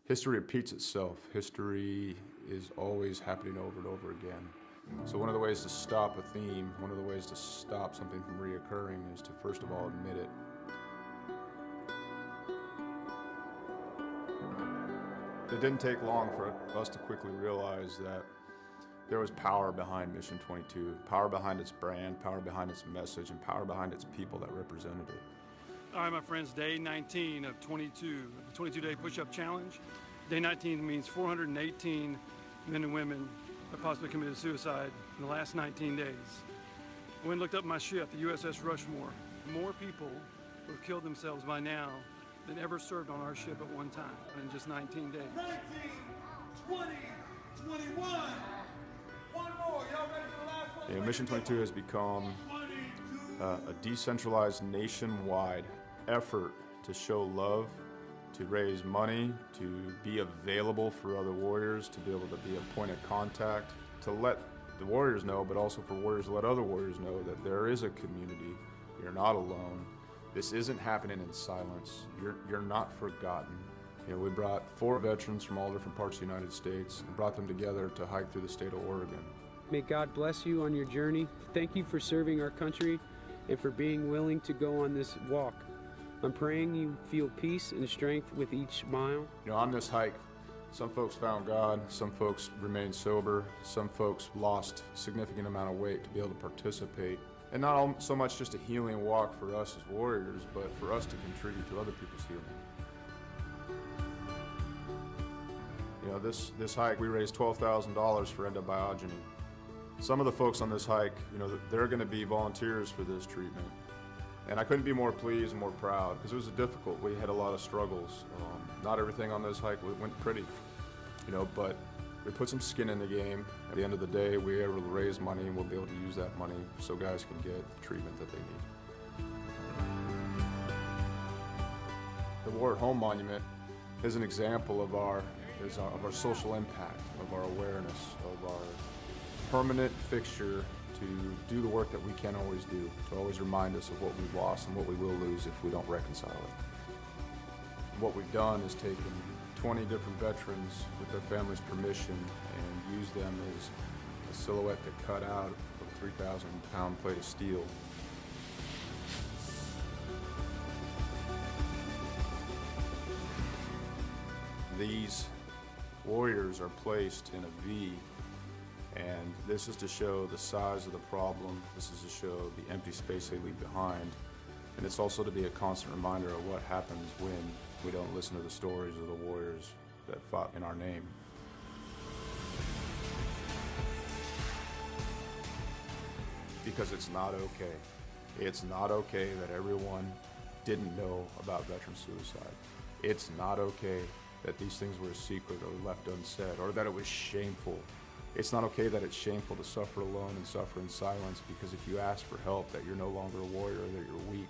History repeats itself. History is always happening over and over again. So one of the ways to stop a theme, one of the ways to stop something from reoccurring is to first of all admit it. It didn't take long for us to quickly realize that there was power behind Mission 22, power behind its brand, power behind its message, and power behind its people that represented it. All right, my friends, day 19 of 22, the 22-day push-up challenge. Day 19 means 418 men and women have possibly committed suicide in the last 19 days. I went and looked up my ship, the USS Rushmore. More people who have killed themselves by now than ever served on our ship at one time in just 19 days. 19, 20, 21. One more. Y'all ready for the last one? Mission 22 has become a decentralized nationwide effort to show love, to raise money, to be available for other warriors, to be able to be a point of contact, to let the warriors know, but also for warriors to let other warriors know that there is a community. You're not alone. This isn't happening in silence. You're not forgotten. We brought 4 veterans from all different parts of the United States and brought them together to hike through the state of Oregon. May God bless you on your journey. Thank you for serving our country and for being willing to go on this walk. I'm praying you feel peace and strength with each mile. On this hike, some folks found God, some folks remained sober, some folks lost a significant amount of weight to be able to participate. And not so much just a healing walk for us as warriors, but for us to contribute to other people's healing. This hike, we raised $12,000 for endobiogeny. Some of the folks on this hike, they're going to be volunteers for this treatment. And I couldn't be more pleased and more proud because it was difficult. We had a lot of struggles. Not everything on this hike went pretty, but we put some skin in the game. At the end of the day, we were able to raise money and we'll be able to use that money so guys can get the treatment that they need. The War at Home Monument is an example of our social impact, of our awareness, of our permanent fixture to do the work that we can't always do, to always remind us of what we've lost and what we will lose if we don't reconcile it. What we've done is taken 20 different veterans with their families' permission and used them as a silhouette to cut out of a 3,000-pound plate of steel. These warriors are placed in a V, and this is to show the size of the problem. This is to show the empty space they leave behind. And it's also to be a constant reminder of what happens when we don't listen to the stories of the warriors that fought in our name. Because it's not okay. It's not okay that everyone didn't know about veteran suicide. It's not okay that these things were a secret or left unsaid, or that it was shameful. It's not okay that it's shameful to suffer alone and suffer in silence, because if you ask for help, that you're no longer a warrior, that you're weak.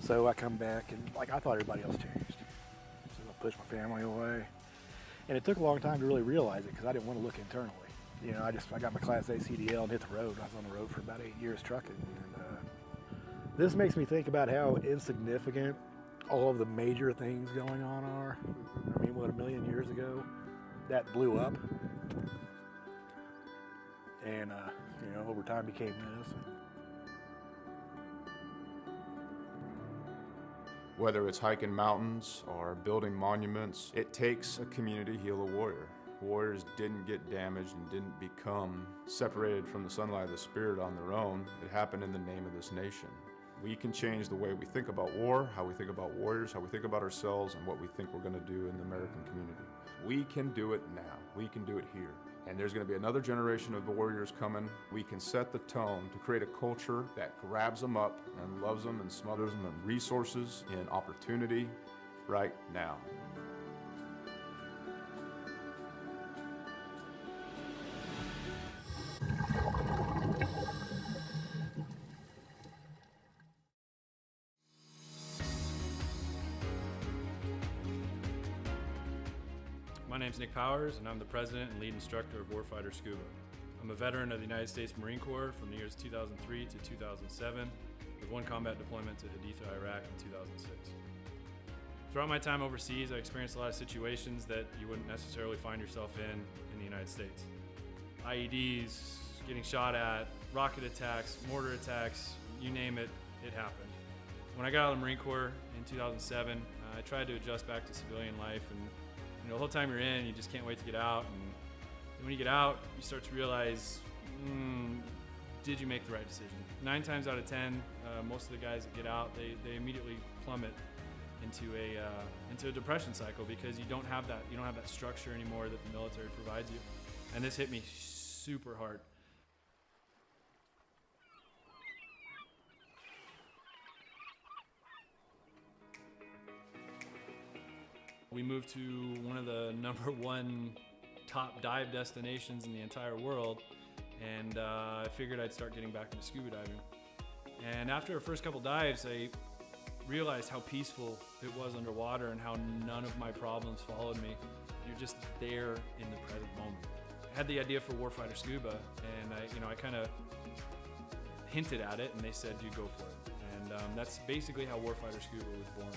So I come back and I thought everybody else changed. So I pushed my family away. And it took a long time to really realize it because I didn't want to look internally. I got my Class A CDL and hit the road. I was on the road for about 8 years trucking. And this makes me think about how insignificant all of the major things going on are. I mean, what, 1 million years ago, that blew up. And, over time became this. Whether it's hiking mountains or building monuments, it takes a community to heal a warrior. Warriors didn't get damaged and didn't become separated from the sunlight of the spirit on their own. It happened in the name of this nation. We can change the way we think about war, how we think about warriors, how we think about ourselves, and what we think we're going to do in the American community. We can do it now. We can do it here. And there's going to be another generation of warriors coming. We can set the tone to create a culture that grabs them up and loves them and smothers them in resources and opportunity right now. My name's Nick Powers, and I'm the president and lead instructor of Warfighter Scuba. I'm a veteran of the United States Marine Corps from the years 2003 to 2007, with one combat deployment to Haditha, Iraq in 2006. Throughout my time overseas, I experienced a lot of situations that you wouldn't necessarily find yourself in the United States. IEDs, getting shot at, rocket attacks, mortar attacks, you name it, it happened. When I got out of the Marine Corps in 2007, I tried to adjust back to civilian life, and the whole time you're in, you just can't wait to get out. And when you get out, you start to realize, did you make the right decision? 9 times out of 10, most of the guys that get out, they immediately plummet into a depression cycle because you don't have that structure anymore that the military provides you. And this hit me super hard. We moved to one of the #1 top dive destinations in the entire world, and I figured I'd start getting back into scuba diving. And after our first couple dives, I realized how peaceful it was underwater and how none of my problems followed me. You're just there in the present moment. I had the idea for Warfighter Scuba, and I kind of hinted at it, and they said, "You go for it." And that's basically how Warfighter Scuba was born.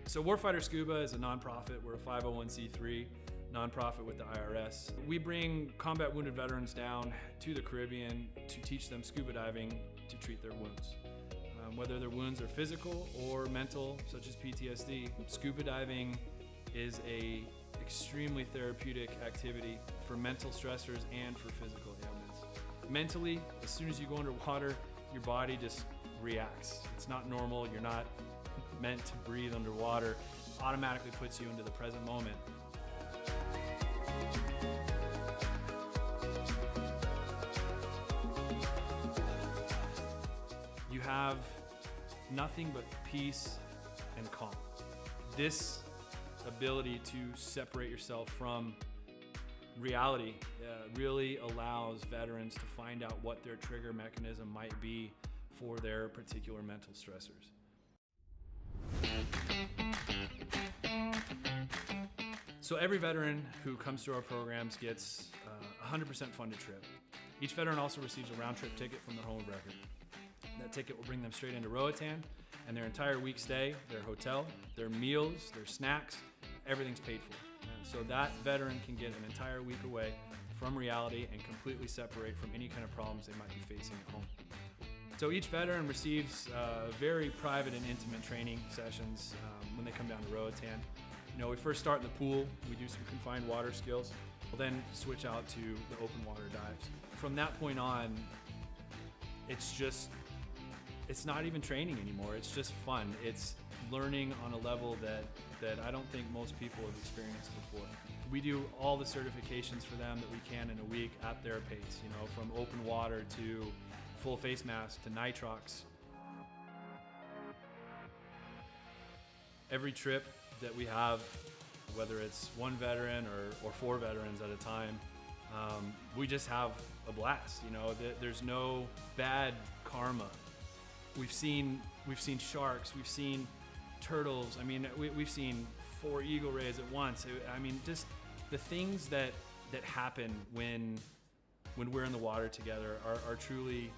So Warfighter Scuba is a nonprofit. We're a 501c3 nonprofit with the IRS. We bring combat wounded veterans down to the Caribbean to teach them scuba diving to treat their wounds. Whether their wounds are physical or mental, such as PTSD, scuba diving is a extremely therapeutic activity for mental stressors and for physical ailments. Mentally, as soon as you go underwater, your body just reacts. It's not normal. You're not meant to breathe underwater. Automatically puts you into the present moment. You have nothing but peace and calm. This ability to separate yourself from reality really allows veterans to find out what their trigger mechanism might be for their particular mental stressors. So every veteran who comes through our programs gets a 100% funded trip. Each veteran also receives a round-trip ticket from their home of record. That ticket will bring them straight into Roatan, and their entire week stay, their hotel, their meals, their snacks, everything's paid for. And so that veteran can get an entire week away from reality and completely separate from any kind of problems they might be facing at home. So each veteran receives very private and intimate training sessions when they come down to Roatan. We first start in the pool. We do some confined water skills. We'll then switch out to the open water dives. From that point on, it's not even training anymore. It's just fun. It's learning on a level that I don't think most people have experienced before. We do all the certifications for them that we can in a week at their pace, from open water to full face mask to nitrox. Every trip that we have, whether it's one veteran or 4 veterans at a time, we just have a blast. There's no bad karma. We've seen sharks, we've seen turtles. We've seen 4 eagle rays at once. Just the things that happen when we're in the water together are truly,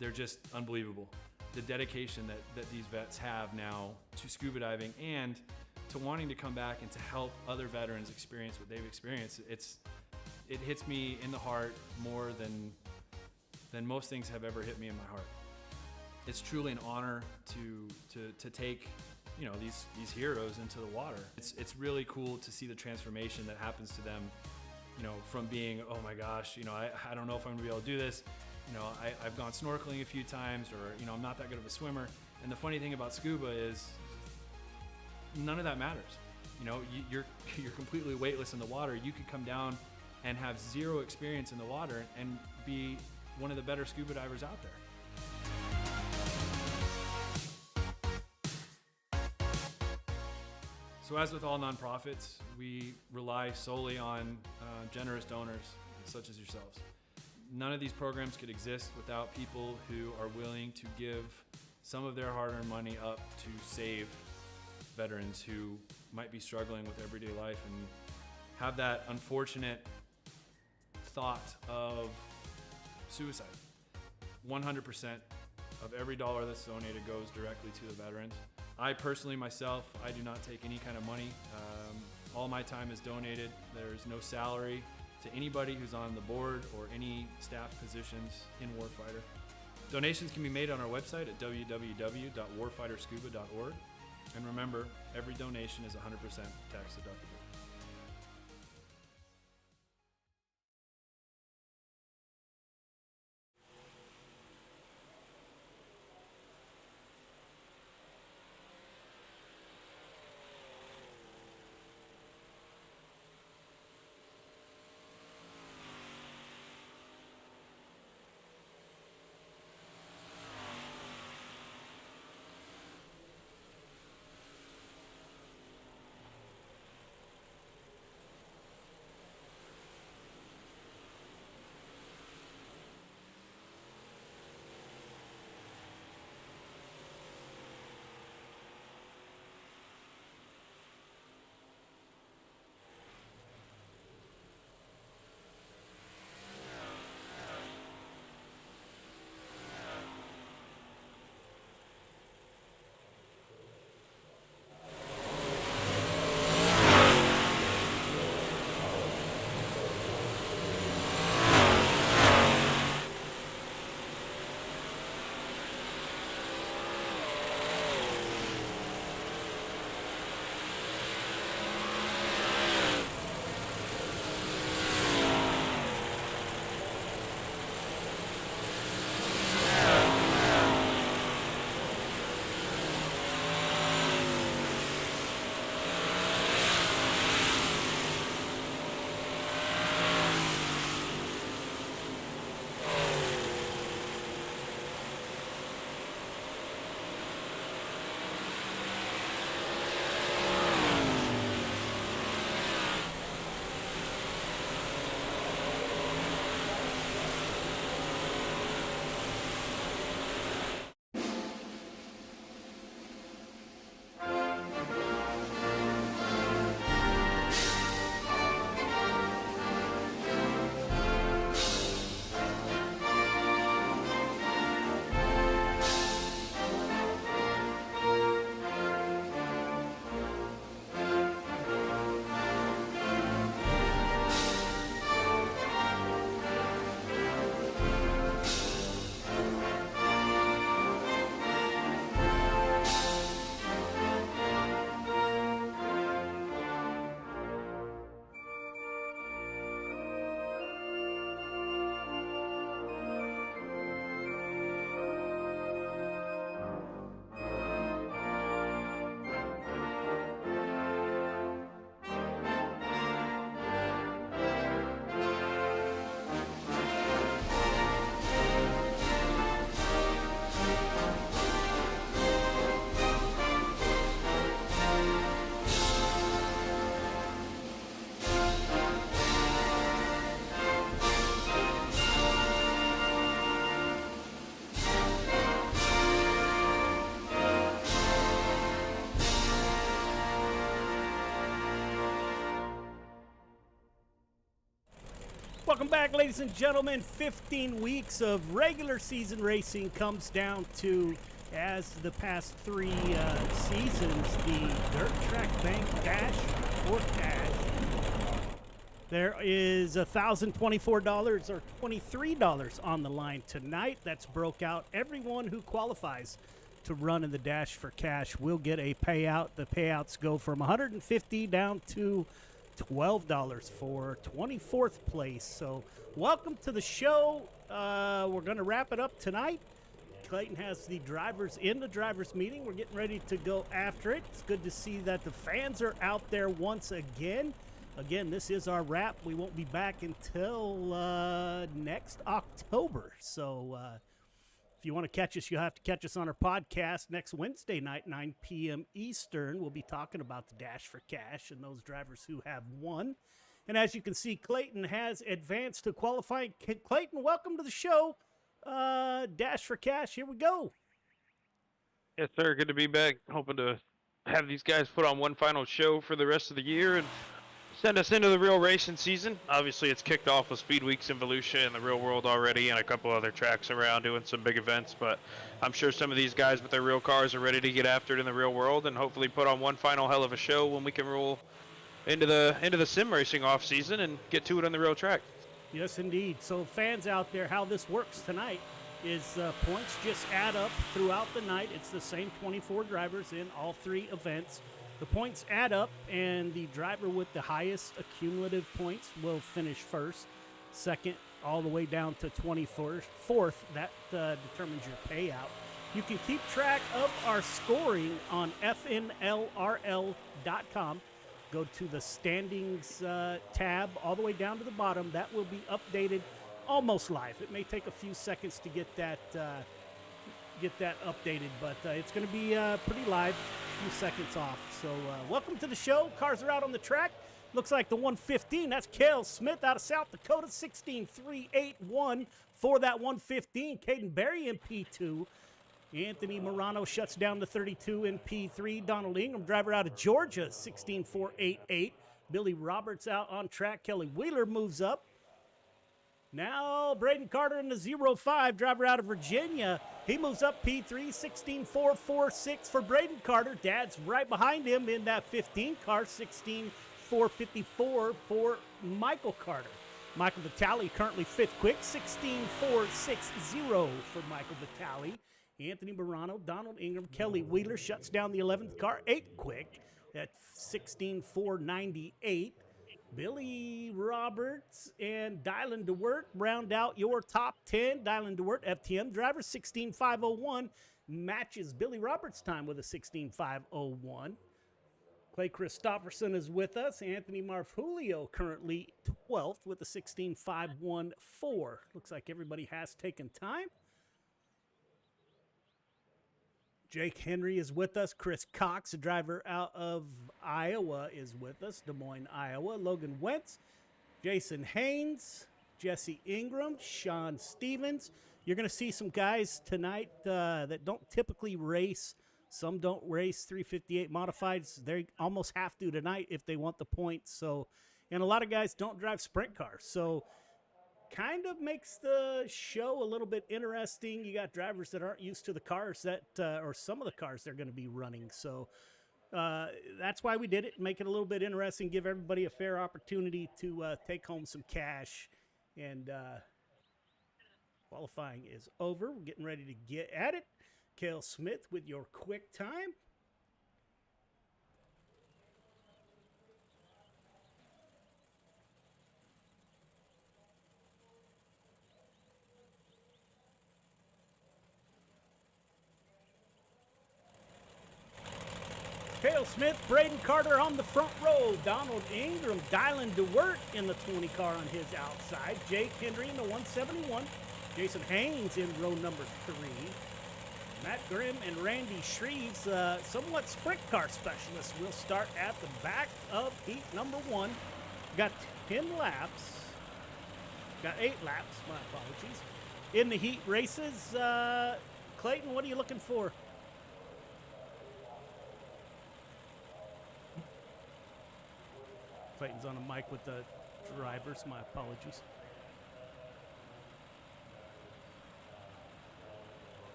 they're just unbelievable. The dedication that these vets have now to scuba diving and to wanting to come back and to help other veterans experience what they've experienced. It hits me in the heart more than most things have ever hit me in my heart. It's truly an honor to take these heroes into the water. It's really cool to see the transformation that happens to them, from being, oh my gosh, I don't know if I'm gonna be able to do this. I've gone snorkeling a few times, or I'm not that good of a swimmer. And the funny thing about scuba is none of that matters. You're completely weightless in the water. You could come down and have 0 experience in the water and be one of the better scuba divers out there. So as with all nonprofits, we rely solely on generous donors such as yourselves. None of these programs could exist without people who are willing to give some of their hard-earned money up to save veterans who might be struggling with everyday life and have that unfortunate thought of suicide. 100% of every dollar that's donated goes directly to the veterans. I personally, myself, I do not take any kind of money. All my time is donated. There's no salary to anybody who's on the board or any staff positions in Warfighter. Donations can be made on our website at www.warfighterscuba.org. And remember, every donation is 100% tax deductible. Welcome back, ladies and gentlemen. 15 weeks of regular season racing comes down to, as the past three seasons, the Dirt Track Bank Dash for cash. There is $1,024 or $23 on the line tonight. That's broke out. Everyone who qualifies to run in the Dash for Cash will get a payout. The payouts go from $150 down to $12 for 24th place. So welcome to the show. We're going to wrap it up tonight. Clayton has the drivers in the drivers meeting. We're getting ready to go after it. It's good to see that the fans are out there once again. Again, this is our wrap. We won't be back until next October. So if you want to catch us, you'll have to catch us on our podcast next Wednesday night, 9 p.m. Eastern. We'll be talking about the Dash for Cash and those drivers who have won. And as you can see, Clayton has advanced to qualifying. Clayton, welcome to the show. Dash for Cash, here we go. Yes, sir. Good to be back. Hoping to have these guys put on one final show for the rest of the year and Send us into the real racing season. Obviously, it's kicked off with Speed Weeks in Volusia and the real world already, and a couple other tracks around doing some big events. But I'm sure some of these guys with their real cars are ready to get after it in the real world and hopefully put on one final hell of a show when we can roll into the sim racing off season and get to it on the real track. Yes, indeed. So fans out there, how this works tonight is points just add up throughout the night. It's the same 24 drivers in all three events. The points add up, and the driver with the highest accumulative points will finish first, second, all the way down to 24th. Fourth, that determines your payout. You can keep track of our scoring on fnlrl.com. Go to the standings tab all the way down to the bottom. That will be updated almost live. It may take a few seconds to get that updated, but it's going to be pretty live, a few seconds off. So welcome to the show. Cars are out on the track. Looks like the 115. That's Cale Smith out of South Dakota, 16.381 for that 115. Caden Berry in P2. Anthony Morano shuts down the 32 in P3. Donald Ingram, driver out of Georgia, 16.488. Billy Roberts out on track. Kelly Wheeler moves up. Now Braden Carter in the 05, driver out of Virginia. He moves up P3, 16.446 for Braden Carter. Dad's right behind him in that 15 car, 16.454 for Michael Carter. Michael Vitale currently fifth quick, 16.460 for Michael Vitale. Anthony Morano, Donald Ingram, Kelly Wheeler shuts down the 11th car, 8th quick at 16.498. Billy Roberts and Dylan DeWert round out your top 10. Dylan DeWert, FTM driver, 16.501, matches Billy Roberts' time with a 16.501. Clay Christopherson is with us. Anthony Marfulio currently 12th with a 16.514. Looks like everybody has taken time. Jake Henry is with us. Chris Cox, a driver out of Iowa, is with us. Des Moines, Iowa. Logan Wentz, Jason Haynes, Jesse Ingram, Sean Stevens. You're going to see some guys tonight that don't typically race. Some don't race 358 modifieds. They almost have to tonight if they want the points. So, and a lot of guys don't drive sprint cars. So kind of makes the show a little bit interesting. You got drivers that aren't used to the cars that, or some of the cars they're going to be running. So that's why we did it, make it a little bit interesting, give everybody a fair opportunity to take home some cash. And qualifying is over. We're getting ready to get at it. Cale Smith with your quick time. Cale Smith, Braden Carter on the front row. Donald Ingram, Dylan DeWert in the 20 car on his outside. Jake Henry in the 171. Jason Haynes in row number 3. Matt Grimm and Randy Shreves, somewhat sprint car specialists, will start at the back of heat number 1. Got 10 laps. Got 8 laps, my apologies. In the heat races, Clayton, what are you looking for? Clayton's on a mic with the drivers. My apologies.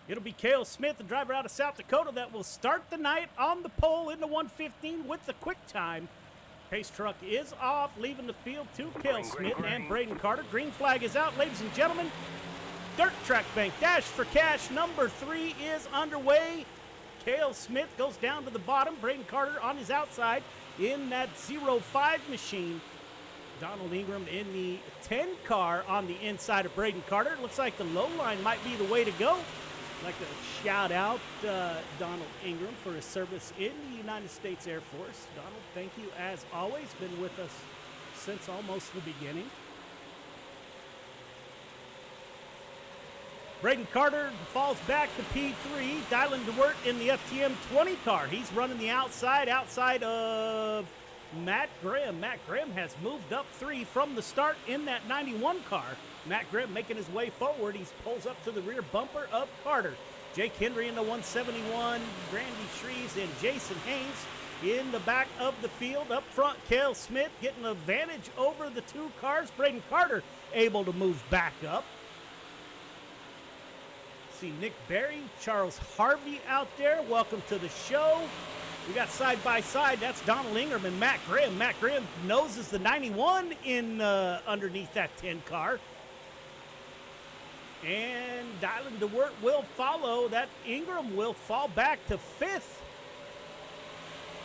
It'll be Cale Smith, the driver out of South Dakota, that will start the night on the pole in the 115 with the quick time. Pace truck is off, leaving the field to Cale Smith and Braden Carter. Green flag is out, ladies and gentlemen. Dirt Track Bank Dash for Cash number 3 is underway. Cale Smith goes down to the bottom. Braden Carter on his outside in that 05 machine. Donald Ingram in the 10 car on the inside of Braden Carter. Looks like the low line might be the way to go. I'd like to shout out Donald Ingram for his service in the United States Air Force. Donald, thank you as always. Been with us since almost the beginning. Braden Carter falls back to P3. Dylan DeWert in the FTM 20 car. He's running the outside of Matt Grimm. Matt Grimm has moved up 3 from the start in that 91 car. Matt Grimm making his way forward. He pulls up to the rear bumper of Carter. Jake Henry in the 171, Randy Shreves and Jason Haynes in the back of the field. Up front, Cale Smith getting an advantage over the two cars. Braden Carter able to move back up. See Nick Berry, Charles Harvey out there. Welcome to the show. We got side by side. That's Donald Ingram and Matt Grimm. Matt Grimm noses the 91 in underneath that 10 car. And Dylan DeWert will follow. That Ingram will fall back to 5th.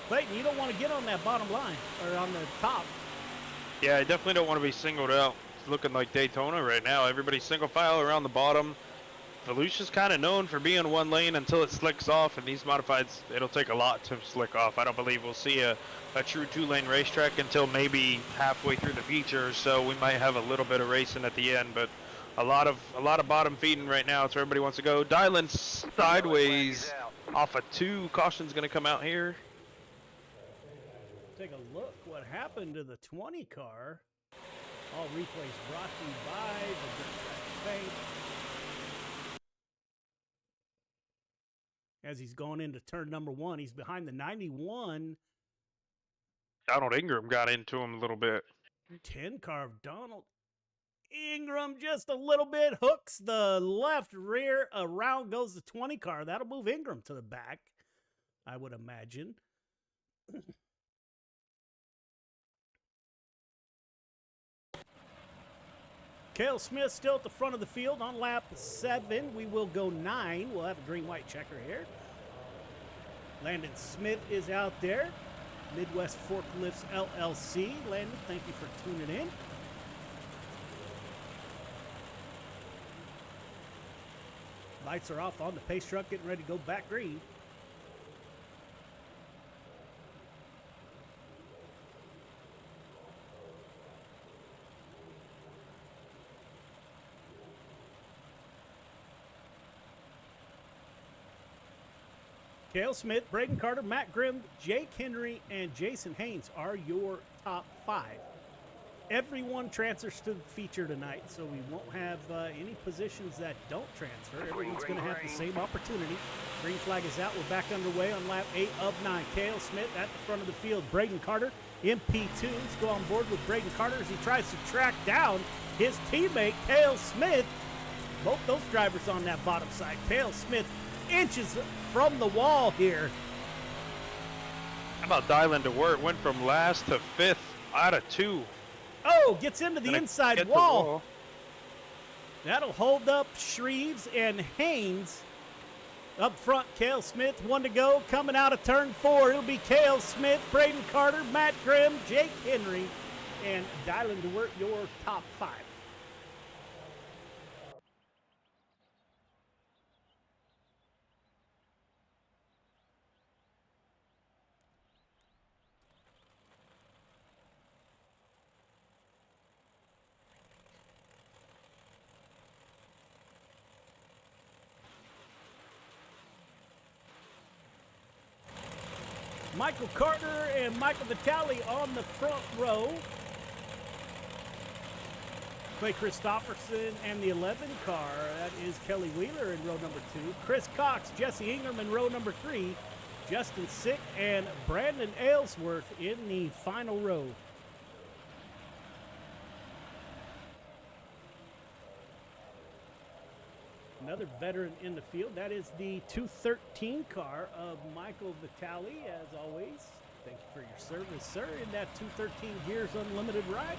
Clayton, you don't want to get on that bottom line or on the top. Yeah, I definitely don't want to be singled out. It's looking like Daytona right now. Everybody's single file around the bottom. Volusia's kind of known for being one lane until it slicks off, and these modifieds, it'll take a lot to slick off. I don't believe we'll see a true two-lane racetrack until maybe halfway through the feature, so we might have a little bit of racing at the end, but a lot of bottom feeding right now. It's where everybody wants to go. Dylan sideways off a 2. Caution's going to come out here. Take a look what happened to the 20 car. All replays brought to you by the Dirt Track Bank. As he's going into turn number 1, he's behind the 91. Donald Ingram got into him a little bit. 10 car of Donald Ingram just a little bit. Hooks the left rear. Around goes the 20 car. That'll move Ingram to the back, I would imagine. Cale Smith still at the front of the field on lap 7. We will go 9. We'll have a green-white checker here. Landon Smith is out there. Midwest Forklifts LLC. Landon, thank you for tuning in. Lights are off on the pace truck, getting ready to go back green. Cale Smith, Braden Carter, Matt Grimm, Jake Henry, and Jason Haynes are your top 5. Everyone transfers to the feature tonight, so we won't have any positions that don't transfer. Everyone's going to have the same opportunity. Green flag is out. We're back underway on lap 8 of 9. Cale Smith at the front of the field. Braden Carter in P2. Let's go on board with Braden Carter as he tries to track down his teammate, Cale Smith. Both those drivers on that bottom side. Cale Smith inches from the wall here. How about Dylan DeWert? Went from last to 5th out of 2. Oh, gets into the inside wall. That'll hold up Shreves and Haynes. Up front, Cale Smith, 1 to go. Coming out of turn 4, it'll be Cale Smith, Braden Carter, Matt Grimm, Jake Henry, and Dylan DeWert, your top 5. Michael Carter and Michael Vitale on the front row. Clay Christopherson and the 11 car. That is Kelly Wheeler in row number 2. Chris Cox, Jesse Ingram in row number 3. Justin Sick and Brandon Aylesworth in the final row. Another veteran in the field. That is the 213 car of Michael Vitale, as always. Thank you for your service, sir, in that 213 Gears Unlimited ride.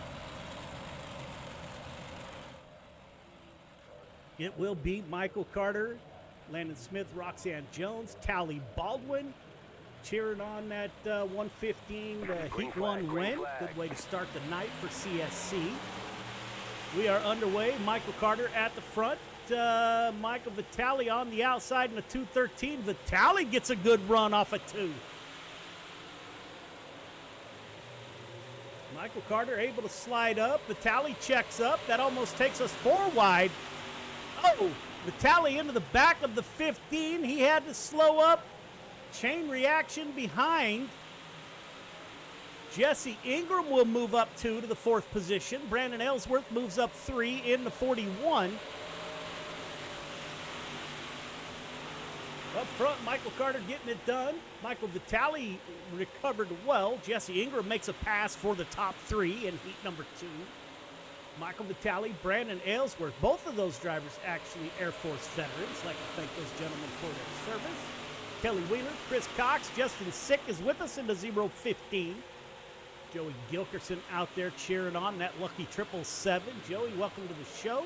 It will be Michael Carter, Landon Smith, Roxanne Jones, Tally Baldwin cheering on that 115 Heat 1 win. Good way to start the night for CSC. We are underway. Michael Carter at the front. Michael Vitale on the outside in the 213. Vitale gets a good run off a 2. Michael Carter able to slide up. Vitale checks up. That almost takes us 4 wide. Oh, Vitale into the back of the 15. He had to slow up. Chain reaction behind. Jesse Ingram will move up 2 to the 4th position. Brandon Aylesworth moves up 3 in the 41. up front. Michael Carter getting it done. Michael Vitale recovered well. Jesse Ingram makes a pass for the top 3 in heat number 2. Michael Vitale, Brandon Aylesworth, both of those drivers actually Air Force veterans. Like to thank those gentlemen for their service. Kelly Wheeler, Chris Cox, Justin Sick is with us in the 0-15. Joey Gilkerson out there cheering on that lucky 777. Joey, welcome to the show.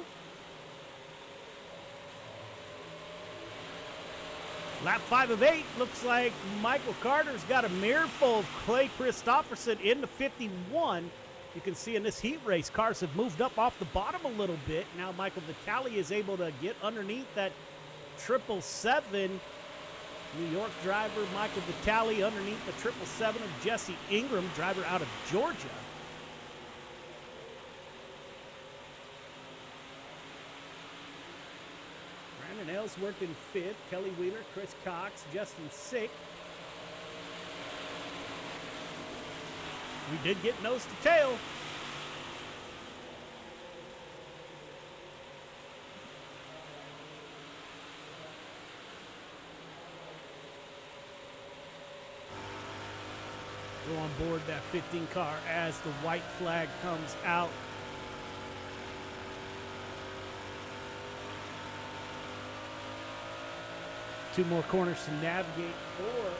Lap 5 of 8, looks like Michael Carter's got a mirror full of Clay Christopherson in the 51. You can see in this heat race, cars have moved up off the bottom a little bit. Now Michael Vitale is able to get underneath that 777. New York driver Michael Vitale underneath the 777 of Jesse Ingram, driver out of Georgia. Brandon Aylesworth in 5th, Kelly Wheeler, Chris Cox, Justin Sick. We did get nose to tail. Go on board that 15 car as the white flag comes out. Two more corners to navigate for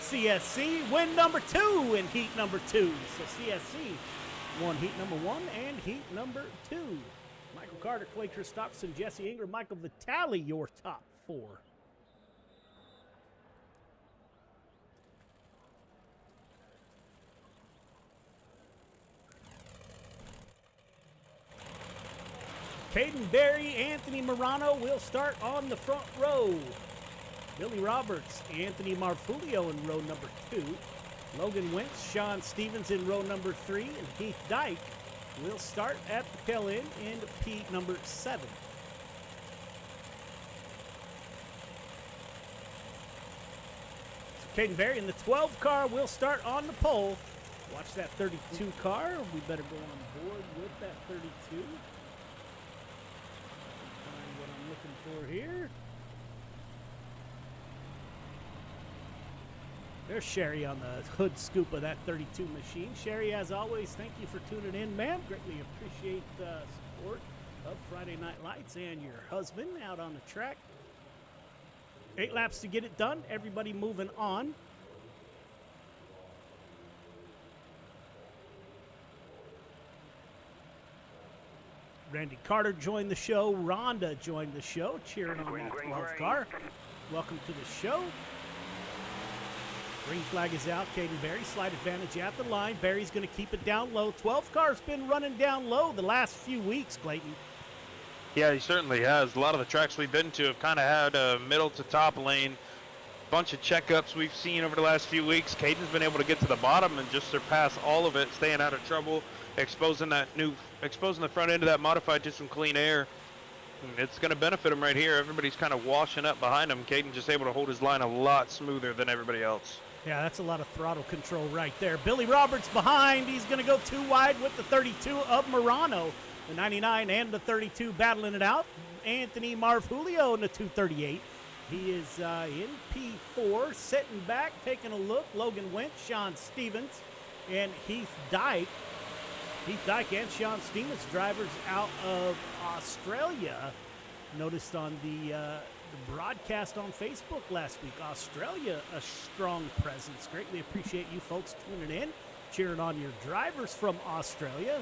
CSC. Win number 2 in heat number 2. So CSC won heat number 1 and heat number 2. Michael Carter, Clay Christopherson, Jesse Ingram, Michael Vitale, your top 4. Caden Berry, Anthony Morano will start on the front row. Billy Roberts, Anthony Marfulio in row number 2. Logan Wentz, Sean Stevens in row number 3. And Keith Dyke will start at the tail end in P number 7. So Caden Berry in the 12 car will start on the pole. Watch that 32 car. We better go on board with that 32. For here. There's Sherry on the hood scoop of that 32 machine. Sherry, as always, thank you for tuning in, ma'am. Greatly appreciate the support of Friday Night Lights and your husband out on the track. 8 laps to get it done. Everybody moving on. Randy Carter joined the show. Rhonda joined the show, cheering on that 12 car. Welcome to the show. Green flag is out. Caden Berry, slight advantage at the line. Berry's going to keep it down low. 12 car's been running down low the last few weeks, Clayton. Yeah, he certainly has. A lot of the tracks we've been to have kind of had a middle to top lane. Bunch of checkups we've seen over the last few weeks. Caden's been able to get to the bottom and just surpass all of it, staying out of trouble, exposing the front end of that modified to some clean air. It's going to benefit him right here. Everybody's kind of washing up behind him. Caden just able to hold his line a lot smoother than everybody else. Yeah, that's a lot of throttle control right there. Billy Roberts behind. He's going to go too wide with the 32 of Morano. The 99 and the 32 battling it out. Anthony Marfulio in the 238. He is in P4, sitting back, taking a look. Logan Wentz, Sean Stevens, and Heath Dyke. Heath Dyke and Sean Stevens, drivers out of Australia. Noticed on the broadcast on Facebook last week, Australia, a strong presence. Greatly appreciate you folks tuning in, cheering on your drivers from Australia.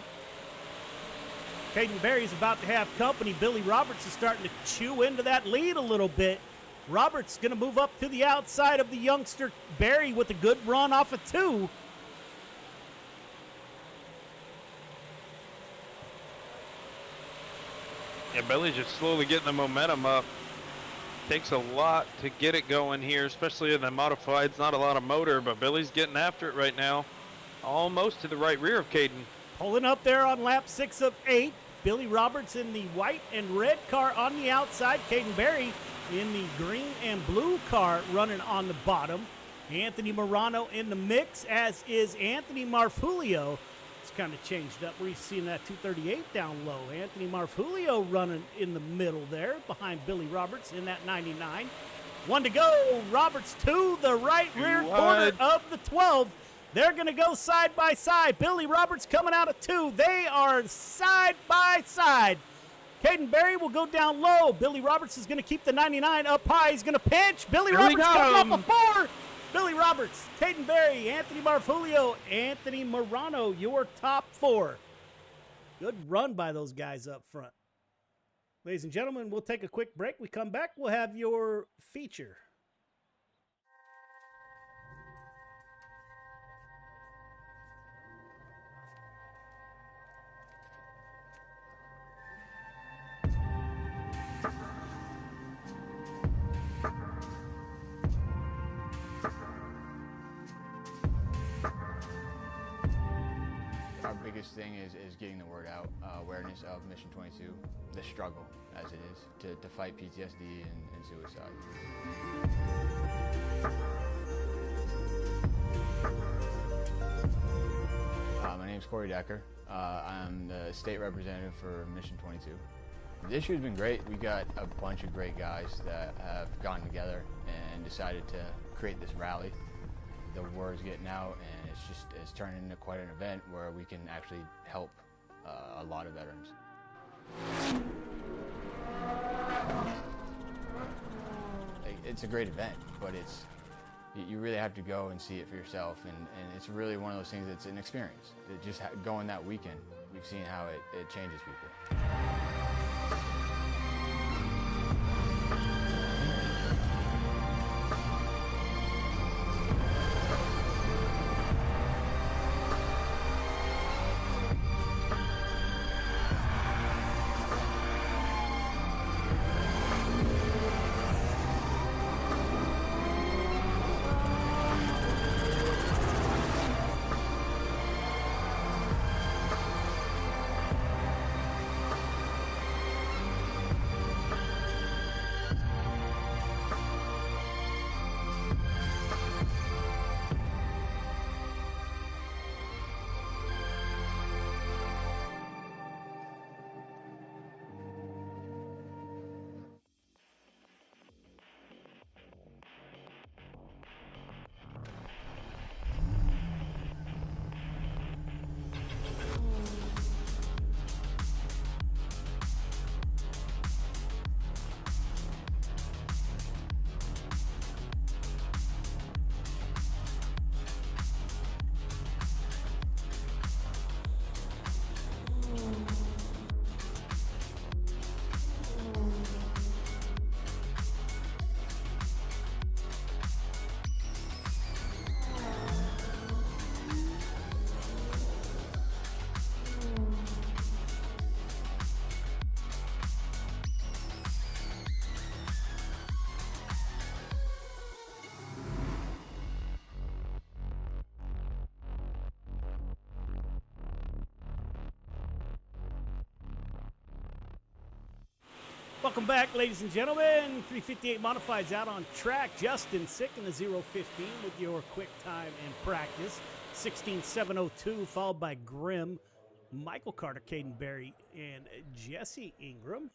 Caden Berry's about to have company. Billy Roberts is starting to chew into that lead a little bit. Roberts going to move up to the outside of the youngster Berry with a good run off of 2. Yeah, Billy's just slowly getting the momentum up. Takes a lot to get it going here, especially in the modifieds. Not a lot of motor, but Billy's getting after it right now. Almost to the right rear of Caden. Pulling up there on lap 6 of 8. Billy Roberts in the white and red car on the outside. Caden Berry in the green and blue car running on the bottom. Anthony Morano in the mix, as is Anthony Marfulio. It's kind of changed up. We're seeing that 238 down low. Anthony Marfulio running in the middle there behind Billy Roberts in that 99. 1 to go. Roberts to the right rear corner of the 12. They're going to go side by side. Billy Roberts coming out of 2. They are side by side. Caden Berry will go down low. Billy Roberts is going to keep the 99 up high. He's going to pinch. Billy Roberts coming off a 4. Billy Roberts, Caden Berry, Anthony Marfulio, Anthony Morano, your top 4. Good run by those guys up front. Ladies and gentlemen, we'll take a quick break. We come back, we'll have your feature. Our biggest thing is getting the word out, awareness of Mission 22, the struggle as it is to fight PTSD and suicide. My name's Corey Decker. I'm the state representative for Mission 22. This year's been great. We got a bunch of great guys that have gotten together and decided to create this rally. The word's getting out, and it's turned into quite an event where we can actually help a lot of veterans. It's a great event, but you really have to go and see it for yourself, and it's really one of those things that's an experience. Just going that weekend, we've seen how it changes people. Welcome back, ladies and gentlemen. 358 Modifieds out on track. Justin Sick in the 015 with your quick time and practice. 16.702, followed by Grimm, Michael Carter, Caden Berry, and Jesse Ingram.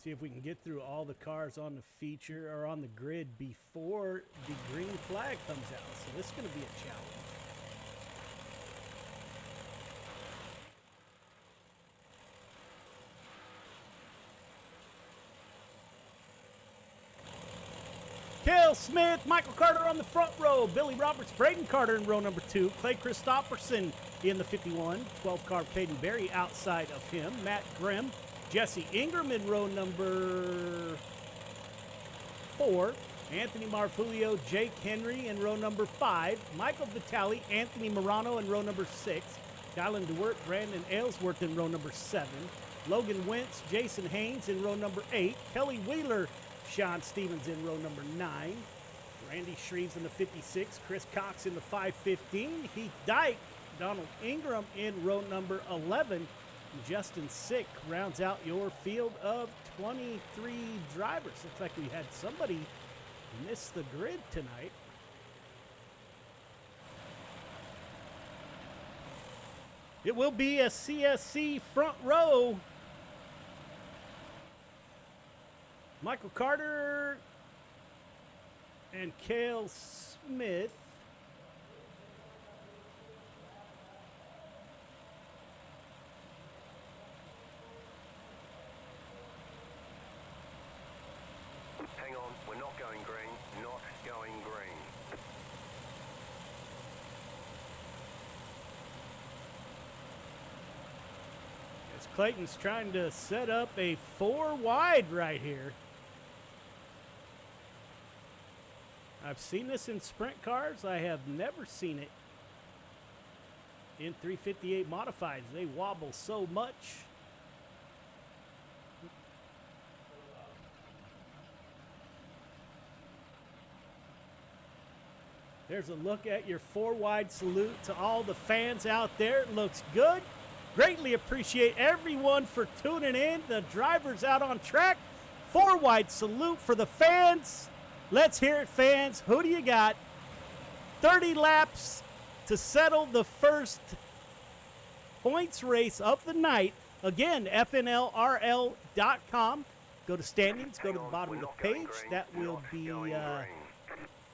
See if we can get through all the cars on the feature or on the grid before the green flag comes out. So this is going to be a challenge. Cale Smith, Michael Carter on the front row, Billy Roberts, Braden Carter in row number 2, Clay Christopherson in the 51, 12 car Caden Berry outside of him, Matt Grimm, Jesse Ingram in row number 4, Anthony Marfulio, Jake Henry in row number 5, Michael Vitale, Anthony Morano in row number 6, Dylan DeWert, Brandon Aylesworth in row number 7, Logan Wentz, Jason Haynes in row number 8, Kelly Wheeler, Sean Stevens in row number 9. Randy Shreves in the 56. Chris Cox in the 515. Heath Dyke, Donald Ingram in row number 11. And Justin Sick rounds out your field of 23 drivers. Looks like we had somebody missed the grid tonight. It will be a CSC front row. Michael Carter and Cale Smith. Hang on, we're not going green, not going green. As Clayton's trying to set up a 4 wide right here. I've seen this in sprint cars. I have never seen it in 358 modifieds. They wobble so much. There's a look at your 4 wide salute to all the fans out there. It looks good. Greatly appreciate everyone for tuning in. The drivers out on track. 4 wide salute for the fans. Let's hear it, fans. Who do you got? 30 laps to settle the first points race of the night. Again, FNLRL.com. Go to standings, go to the bottom of the page. That will be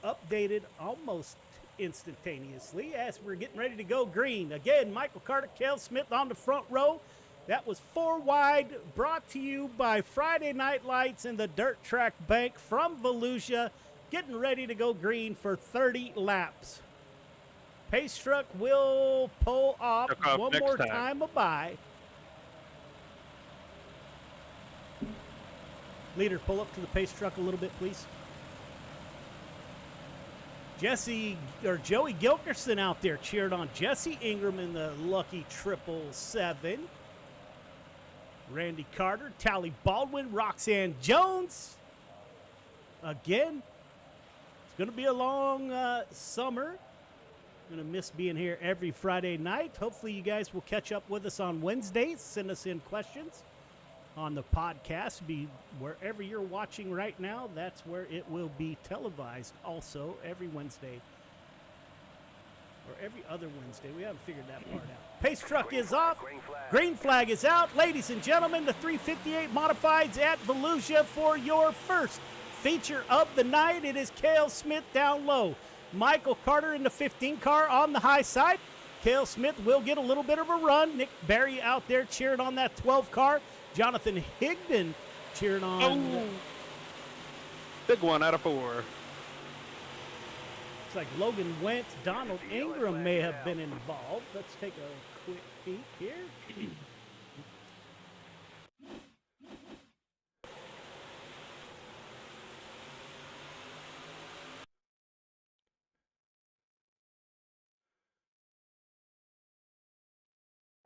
updated almost instantaneously as we're getting ready to go green. Again, Michael Carter, Cale Smith on the front row. That was 4 wide, brought to you by Friday Night Lights and the Dirt Track Bank from Volusia, getting ready to go green for 30 laps. Pace truck will pull off one more time a bye. Leader, pull up to the pace truck a little bit, please. Joey Gilkerson out there cheered on Jesse Ingram in the lucky 777. Randy Carter, Tally Baldwin, Roxanne Jones. Again, it's going to be a long summer. Going to miss being here every Friday night. Hopefully you guys will catch up with us on Wednesdays. Send us in questions on the podcast. Be wherever you're watching right now, that's where it will be televised also every Wednesday. Or every other Wednesday. We haven't figured that part out. Pace truck is off. Green flag is out. Ladies and gentlemen, the 358 Modifieds at Volusia for your first feature of the night. It is Cale Smith down low. Michael Carter in the 15 car on the high side. Cale Smith will get a little bit of a run. Nick Barry out there cheering on that 12 car. Jonathan Higdon cheering on. Big one out of 4. Looks like Logan Wentz, Donald Ingram may have been involved. Let's take a quick peek here.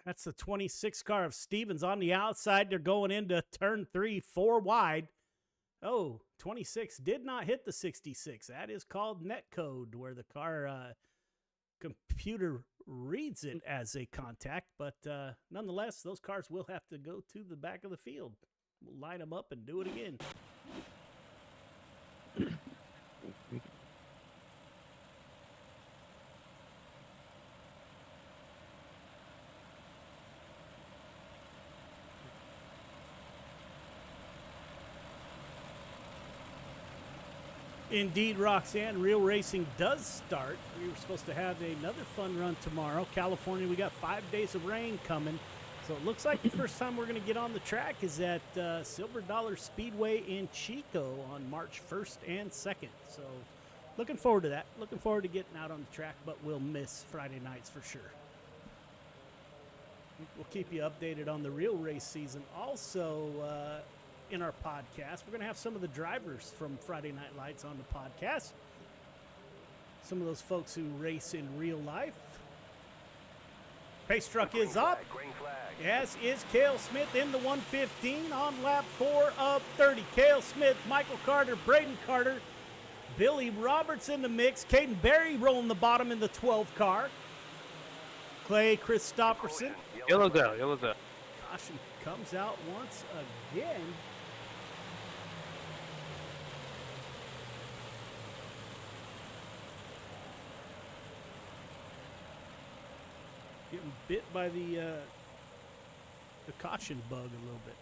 That's the 26 car of Stevens on the outside. They're going into turn 3, 4 wide. Oh, 26 did not hit the 66. That is called net code, where the car computer reads it as a contact. But nonetheless, those cars will have to go to the back of the field. We'll line them up and do it again. Indeed, Roxanne, real racing does start. We were supposed to have another fun run tomorrow. California, we got 5 days of rain coming. So it looks like the first time we're going to get on the track is at Silver Dollar Speedway in Chico on March 1st and 2nd. So looking forward to that. Looking forward to getting out on the track, but we'll miss Friday nights for sure. We'll keep you updated on the real race season. Also, in our podcast, we're going to have some of the drivers from Friday Night Lights on the podcast. Some of those folks who race in real life. Pace truck is up, as is Cale Smith in the 115 on lap 4 of 30. Cale Smith, Michael Carter, Braden Carter, Billy Roberts in the mix. Caden Berry rolling the bottom in the 12 car. Clay Christopherson. Yellow's out, yellow's out. Caution comes out once again. Getting bit by the caution bug a little bit.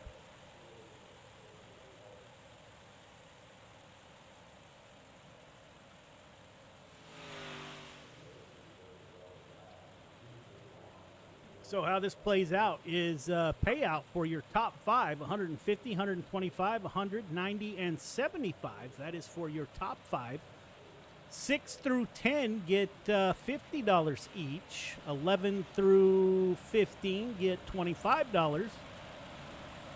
So how this plays out is payout for your top 5, 150, 125, 100, 90, and 75. That is for your top 5. 6 through 10 get $50 each. 11 through 15 get $25.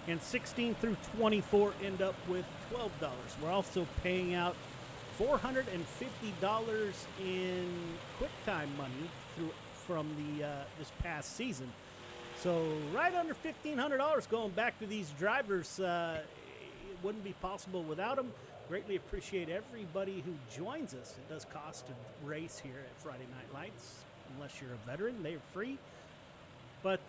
And 16 through 24 end up with $12. We're also paying out $450 in QuickTime money from the this past season. So right under $1,500 going back to these drivers. It wouldn't be possible without them. Greatly appreciate everybody who joins us. It does cost to race here at Friday Night Lights. Unless you're a veteran, they're free. But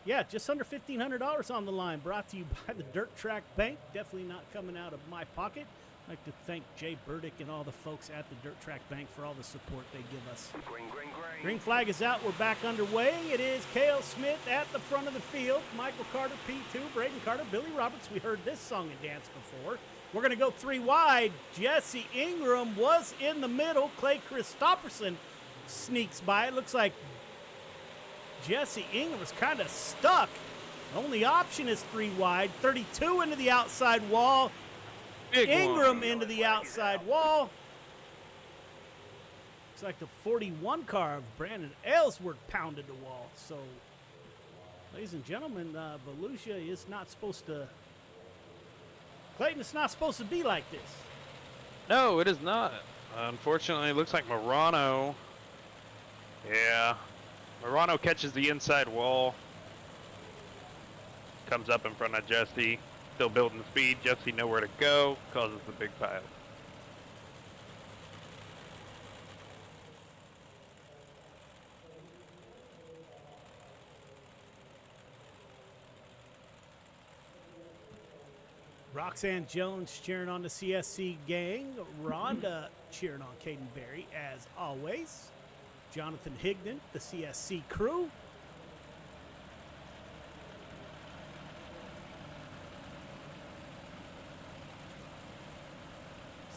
yeah, just under $1,500 on the line. Brought to you by the Dirt Track Bank. Definitely not coming out of my pocket. I'd like to thank Jay Burdick and all the folks at the Dirt Track Bank for all the support they give us. Green, green, green. Green flag is out. We're back underway. It is Cale Smith at the front of the field. Michael Carter, P2, Braden Carter, Billy Roberts. We heard this song and dance before. We're going to go 3 wide. Jesse Ingram was in the middle. Clay Christopherson sneaks by. It looks like Jesse Ingram is kind of stuck. The only option is 3 wide. 32 into the outside wall. Big Ingram one. into the outside wall. Looks like the 41 car of Brandon Ellsworth pounded the wall. So, ladies and gentlemen, Volusia is not supposed to... Clayton, it's not supposed to be like this. No, it is not. Unfortunately, it looks like Morano. Yeah. Morano catches the inside wall. Comes up in front of Jesse. Still building speed. Jesse nowhere to go. Causes the big pile. Roxanne Jones cheering on the CSC gang. Rhonda cheering on Caden Berry, as always. Jonathan Higdon, the CSC crew.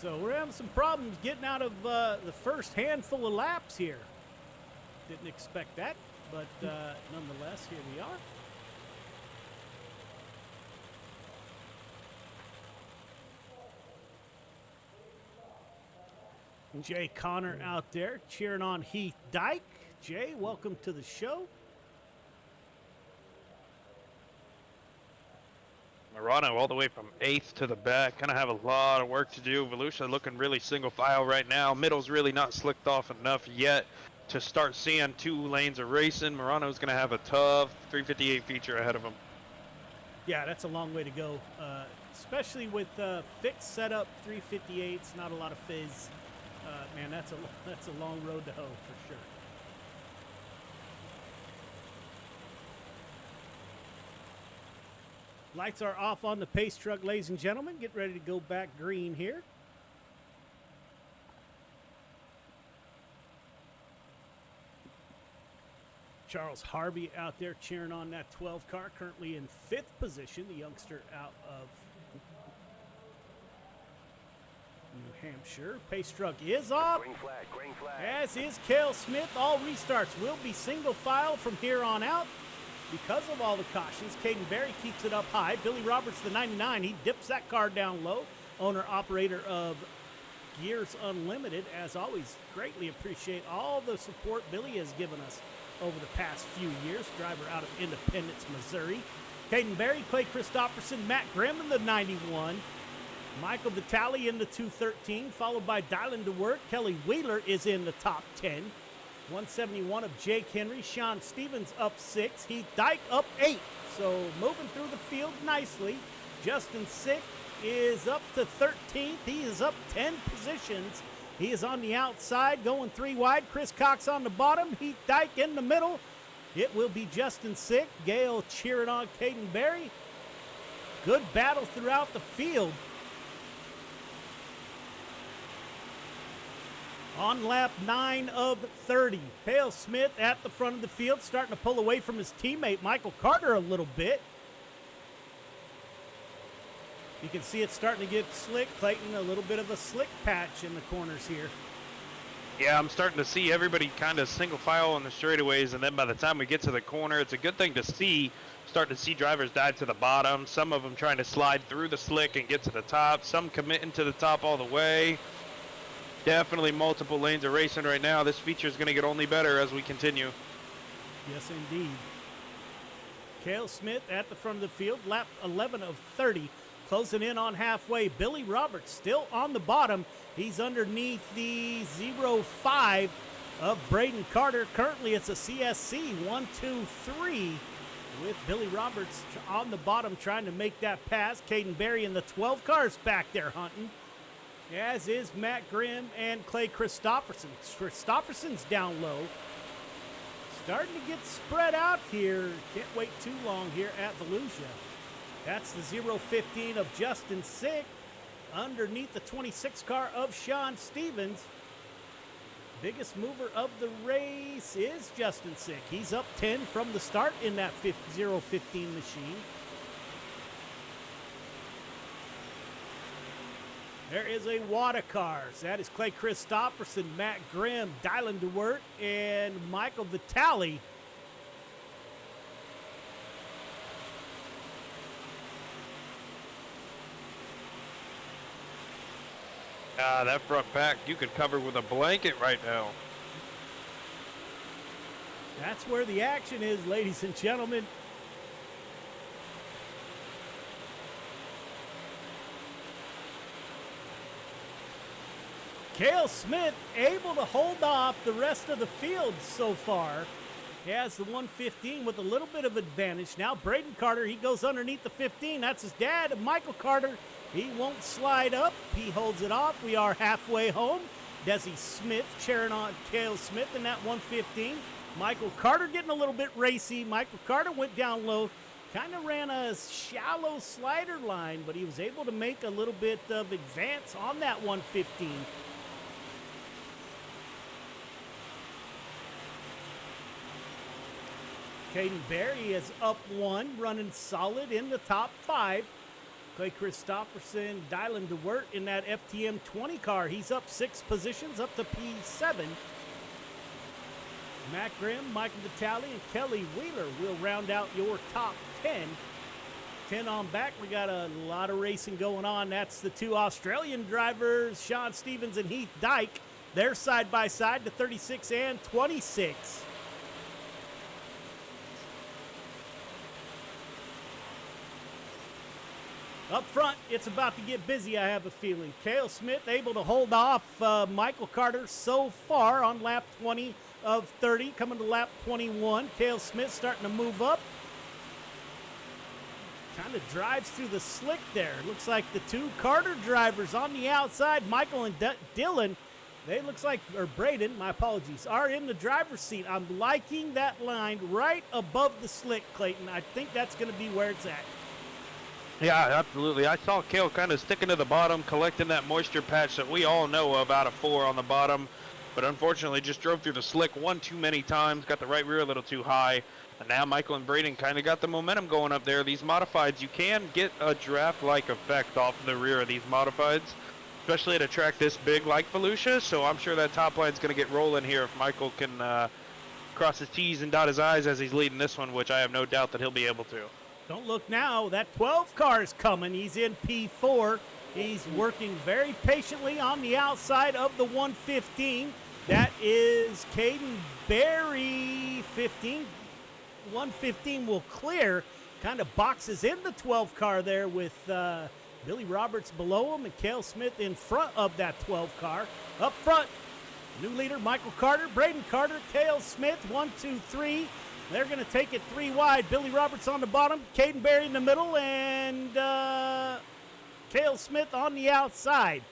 So we're having some problems getting out of the first handful of laps here. Didn't expect that, but nonetheless, here we are. Jay Connor out there cheering on Heath Dyke. Jay, welcome to the show. Morano all the way from 8th to the back. Gonna have a lot of work to do. Volusia looking really single file right now. Middle's really not slicked off enough yet to start seeing 2 lanes of racing. Morano's gonna have a tough 358 feature ahead of him. Yeah, that's a long way to go, especially with fixed setup 358s, not a lot of fizz. Man, that's a long road to hoe for sure. Lights are off on the pace truck, ladies and gentlemen. Get ready to go back green here. Charles Harvey out there cheering on that 12 car, currently in 5th position, the youngster out of New Hampshire. Pace truck is off. Green flag, green flag. As is Cale Smith. All restarts will be single file from here on out because of all the cautions. Caden Berry keeps it up high. Billy Roberts, the 99, he dips that car down low. Owner-operator of Gears Unlimited. As always, greatly appreciate all the support Billy has given us over the past few years. Driver out of Independence, Missouri. Caden Berry, Clay Christopherson, Matt Grimm in the 91. Michael Vitale in the 213, followed by Dylan DeWert. Kelly Wheeler is in the top 10. 171 of Jake Henry. Sean Stevens up 6. Heath Dyke up 8. So moving through the field nicely. Justin Sick is up to 13th. He is up 10 positions. He is on the outside going 3 wide. Chris Cox on the bottom. Heath Dyke in the middle. It will be Justin Sick. Gale cheering on Caden Berry. Good battle throughout the field. on lap 9 of 30. Cale Smith at the front of the field, starting to pull away from his teammate Michael Carter a little bit. You can see it starting to get slick. Clayton, a little bit of a slick patch in the corners here. Yeah, I'm starting to see everybody kind of single file on the straightaways, and then by the time we get to the corner, it's a good thing to see. Starting to see drivers dive to the bottom. Some of them trying to slide through the slick and get to the top. Some committing to the top all the way. Definitely multiple lanes of racing right now. This feature is going to get only better as we continue. Yes, indeed. Cale Smith at the front of the field, lap 11 of 30. Closing in on halfway. Billy Roberts still on the bottom. He's underneath the 0.5 of Braden Carter. Currently, it's a CSC 1-2-3 with Billy Roberts on the bottom trying to make that pass. Caden Berry in the 12 cars back there hunting, as is Matt Grimm and Clay Christopherson. Christopherson's down low. Starting to get spread out here. Can't wait too long here at Volusia. That's the 0.15 of Justin Sick underneath the 26 car of Sean Stevens. Biggest mover of the race is Justin Sick. He's up 10 from the start in that 0.15 machine. There is a wad of cars. That is Clay Christopherson, Matt Grimm, Dylan DeWert, and Michael Vitale. That front pack you could cover with a blanket right now. That's where the action is, ladies and gentlemen. Cale Smith able to hold off the rest of the field so far. He has the 115 with a little bit of advantage. Now Braden Carter, he goes underneath the 15. That's his dad, Michael Carter. He won't slide up. He holds it off. We are halfway home. Desi Smith cheering on Cale Smith in that 115. Michael Carter getting a little bit racy. Michael Carter went down low. Kind of ran a shallow slider line, but he was able to make a little bit of advance on that 115. Caden Berry is up 1, running solid in the top 5. Clay Christopherson, Dylan DeWert in that FTM 20 car. He's up 6 positions, up to P7. Matt Grimm, Michael Vitale, and Kelly Wheeler will round out your top 10. 10 on back, we got a lot of racing going on. That's the 2 Australian drivers, Sean Stevens and Heath Dyke. They're side by side, the 36 and 26. Up front, it's about to get busy, I have a feeling. Cale Smith able to hold off Michael Carter so far on lap 20 of 30. Coming to lap 21, Cale Smith starting to move up. Kind of drives through the slick there. Looks like the 2 Carter drivers on the outside, Michael and Dylan, they looks like, or Braden, my apologies, are in the driver's seat. I'm liking that line right above the slick, Clayton. I think that's going to be where it's at. Yeah, absolutely. I saw Cale kind of sticking to the bottom, collecting that moisture patch that we all know of out of 4 on the bottom, but unfortunately just drove through the slick one too many times, got the right rear a little too high, and now Michael and Braden kind of got the momentum going up there. These modifieds, you can get a draft-like effect off the rear of these modifieds, especially at a track this big like Volusia, so I'm sure that top line's going to get rolling here if Michael can cross his T's and dot his I's as he's leading this one, which I have no doubt that he'll be able to. Don't look now, that 12 car is coming. He's in P4. He's working very patiently on the outside of the 115. That is Caden Berry, 15. 115 will clear. Kind of boxes in the 12 car there with Billy Roberts below him and Cale Smith in front of that 12 car. Up front, new leader Michael Carter, Braden Carter, Cale Smith, 1, 2, 3. They're going to take it 3 wide. Billy Roberts on the bottom, Caden Berry in the middle, and Cale Smith on the outside.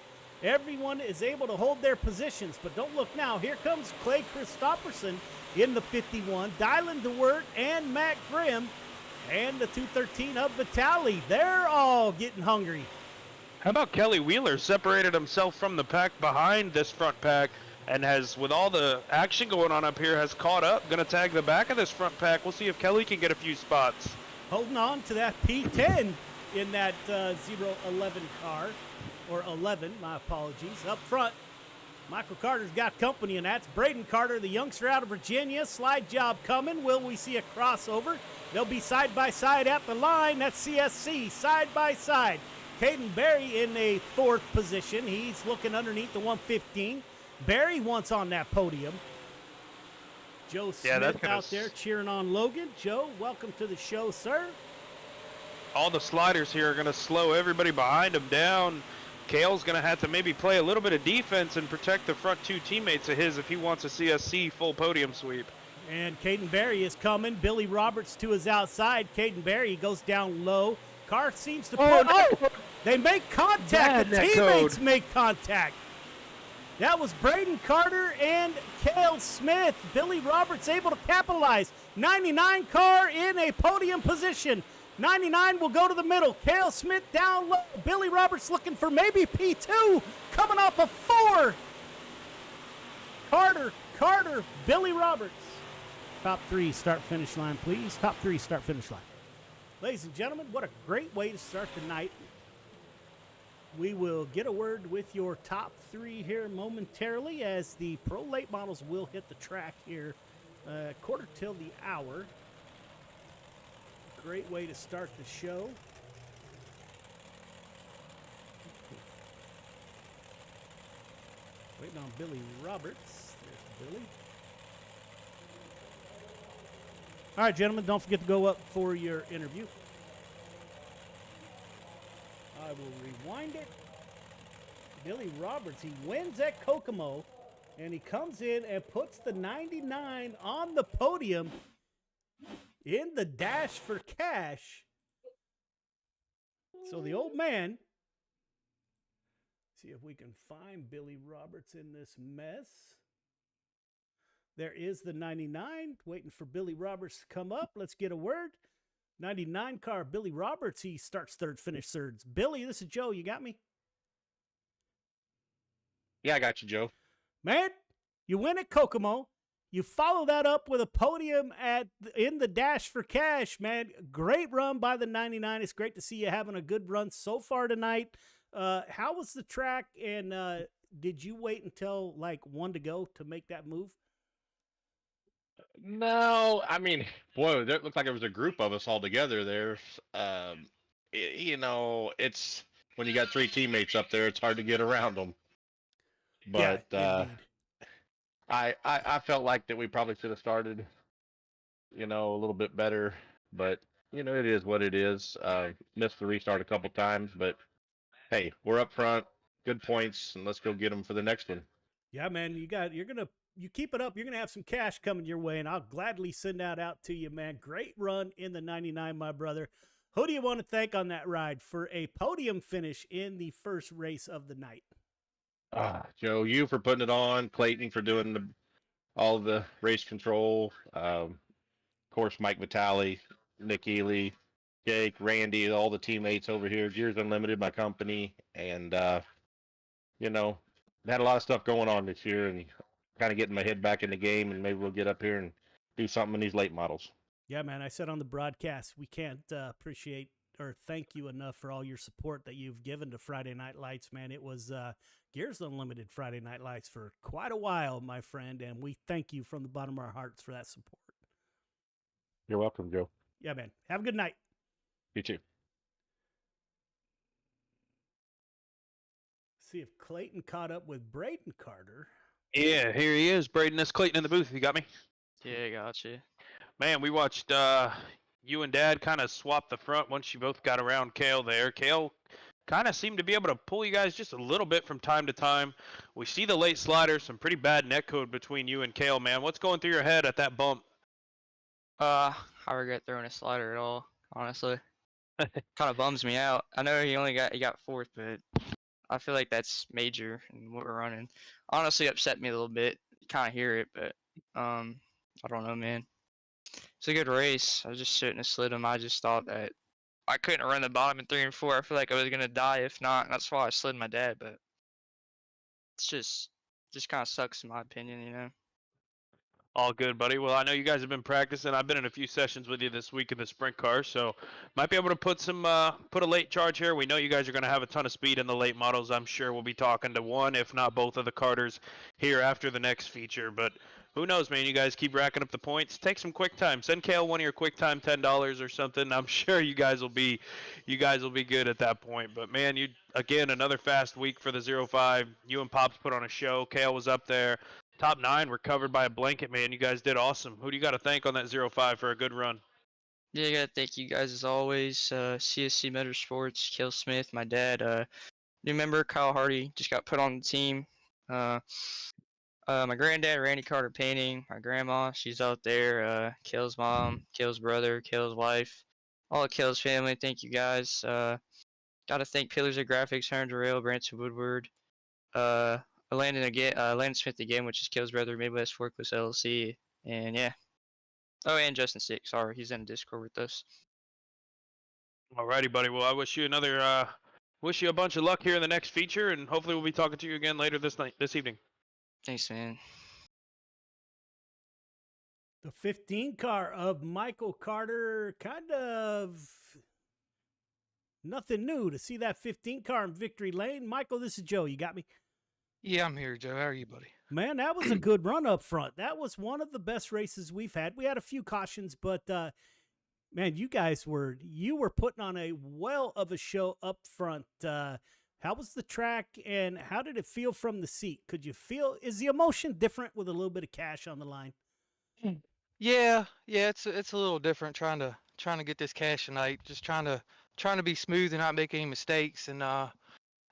Everyone is able to hold their positions, but don't look now. Here comes Clay Christopherson in the 51, Dylan DeWert and Matt Grimm, and the 213 of Vitale. They're all getting hungry. How about Kelly Wheeler separated himself from the pack behind this front pack and has, with all the action going on up here, has caught up. Going to tag the back of this front pack. We'll see if Kelly can get a few spots. Holding on to that P10 in that 011 car, or 11, my apologies. Up front, Michael Carter's got company, and that's Braden Carter, the youngster out of Virginia. Slide job coming. Will we see a crossover? They'll be side by side at the line. That's CSC, side by side. Caden Berry in a fourth position. He's looking underneath the 115. Berry once on that podium. Joe Smith out there cheering on Logan. Joe, welcome to the show, sir. All the sliders here are going to slow everybody behind him down. Kale's going to have to maybe play a little bit of defense and protect the front two teammates of his if he wants a CSC full podium sweep. And Caden Berry is coming. Billy Roberts to his outside. Caden Berry goes down low. Car seems to pull. Oh, they make contact. The teammates make contact. That was Braden Carter and Cale Smith. Billy Roberts able to capitalize. 99 car in a podium position. 99 will go to the middle. Cale Smith down low. Billy Roberts looking for maybe P2. Coming off of 4. Carter, Billy Roberts. Top 3 start finish line, please. Top 3 start finish line. Ladies and gentlemen, what a great way to start the night. We will get a word with your top 3 here momentarily as the Pro Late Models will hit the track here quarter till the hour. Great way to start the show. Waiting on Billy Roberts. There's Billy. All right, gentlemen, don't forget to go up for your interview. I will rewind it. Billy Roberts, he wins at Kokomo, and he comes in and puts the 99 on the podium in the dash for cash. So the old man, see if we can find Billy Roberts in this mess. There is the 99, waiting for Billy Roberts to come up. Let's get a word. 99 car, Billy Roberts, he starts third, finishes third. Billy, this is Joe. You got me? Yeah, I got you, Joe. Man, you win at Kokomo. You follow that up with a podium in the dash for cash, man. Great run by the 99. It's great to see you having a good run so far tonight. How was the track, and did you wait until like 1 to go to make that move? No, I mean, boy, it looked like there was a group of us all together there. It's when you got 3 teammates up there, it's hard to get around them. But yeah, I felt like that we probably should have started, a little bit better. But it is what it is. Missed the restart a couple times, but hey, we're up front, good points, and let's go get them for the next one. Yeah, man, you keep it up, you're gonna have some cash coming your way, and I'll gladly send that out to you, man. Great run in the 99, my brother. Who do you want to thank on that ride for a podium finish in the first race of the night? Joe, you for putting it on, Clayton for doing all the race control, of course, Mike Vitale, Nick Ely, Jake, Randy, all the teammates over here, Gears Unlimited, my company, and had a lot of stuff going on this year, and kind of getting my head back in the game, and maybe we'll get up here and do something in these late models. Yeah, man, I said on the broadcast, we can't appreciate or thank you enough for all your support that you've given to Friday Night Lights, man. It was Gears Unlimited Friday Night Lights for quite a while, my friend, and we thank you from the bottom of our hearts for that support. You're welcome, Joe. Yeah, man. Have a good night. You too. See if Clayton caught up with Braden Carter. Yeah, here he is. Braden, that's Clayton in the booth. You got me? Yeah, gotcha. Man, we watched you and Dad kind of swap the front once you both got around Kale there. Kale kind of seemed to be able to pull you guys just a little bit from time to time. We see the late slider, some pretty bad net code between you and Kale, man. What's going through your head at that bump? I regret throwing a slider at all, honestly. Kind of bums me out. I know he got fourth, but I feel like that's major in what we're running. Honestly, upset me a little bit. You kind of hear it, but I don't know, man. It's a good race. I just shouldn't have slid him. I just thought that I couldn't run the bottom in 3 and 4. I feel like I was gonna die if not. And that's why I slid my dad. But it's just just kind of sucks in my opinion, you know. All good, buddy. Well, I know you guys have been practicing. I've been in a few sessions with you this week in the sprint car, so might be able to put a late charge here. We know you guys are going to have a ton of speed in the late models. I'm sure we'll be talking to one, if not both, of the Carters here after the next feature. But who knows, man? You guys keep racking up the points. Take some quick time. Send Kale one of your quick time $10 or something. I'm sure you guys will be good at that point. But man, you again another fast week for the 05. You and Pops put on a show. Kale was up there. Top 9 were covered by a blanket, man. You guys did awesome. Who do you got to thank on that 05 for a good run? Yeah, I gotta thank you guys as always. CSC Motorsports, Kill Smith, my dad. New member Kyle Hardy just got put on the team. My granddad, Randy Carter Painting. My grandma, she's out there. Kill's mom, Kill's brother, Kill's wife, all of Kill's family. Thank you guys. Gotta thank Pillars of Graphics, Hunter Rail, Branson Woodward. Landon Smith again, which is Kill's brother, Midwest Forklifts LLC, and yeah. Oh, and Justin Stick. Sorry, he's in Discord with us. Alrighty, buddy. Well, I wish you a bunch of luck here in the next feature, and hopefully we'll be talking to you again later this evening. Thanks, man. The 15 car of Michael Carter, kind of nothing new to see that 15 car in Victory Lane. Michael, this is Joe. You got me? Yeah, I'm here, Joe. How are you, buddy? Man, that was a good run up front. That was one of the best races we've had. We had a few cautions, but man, you were putting on a well of a show up front. How was the track, and how did it feel from the seat? Could you feel, is the emotion different with a little bit of cash on the line? Yeah, it's a little different trying to get this cash tonight. Just trying to be smooth and not make any mistakes. And I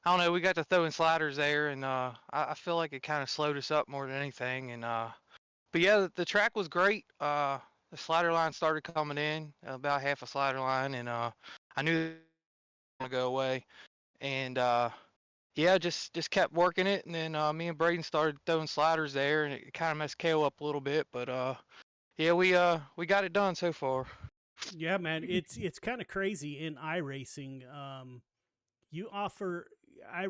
don't know, we got to throwing sliders there, and I feel like it kind of slowed us up more than anything. And but yeah, the track was great. The slider line started coming in, about half a slider line, and I knew it was going to go away. And yeah, just kept working it, and then me and Braden started throwing sliders there, and it kind of messed Kale up a little bit. But yeah, we got it done so far. Yeah, man, it's kind of crazy in iRacing. You offer, I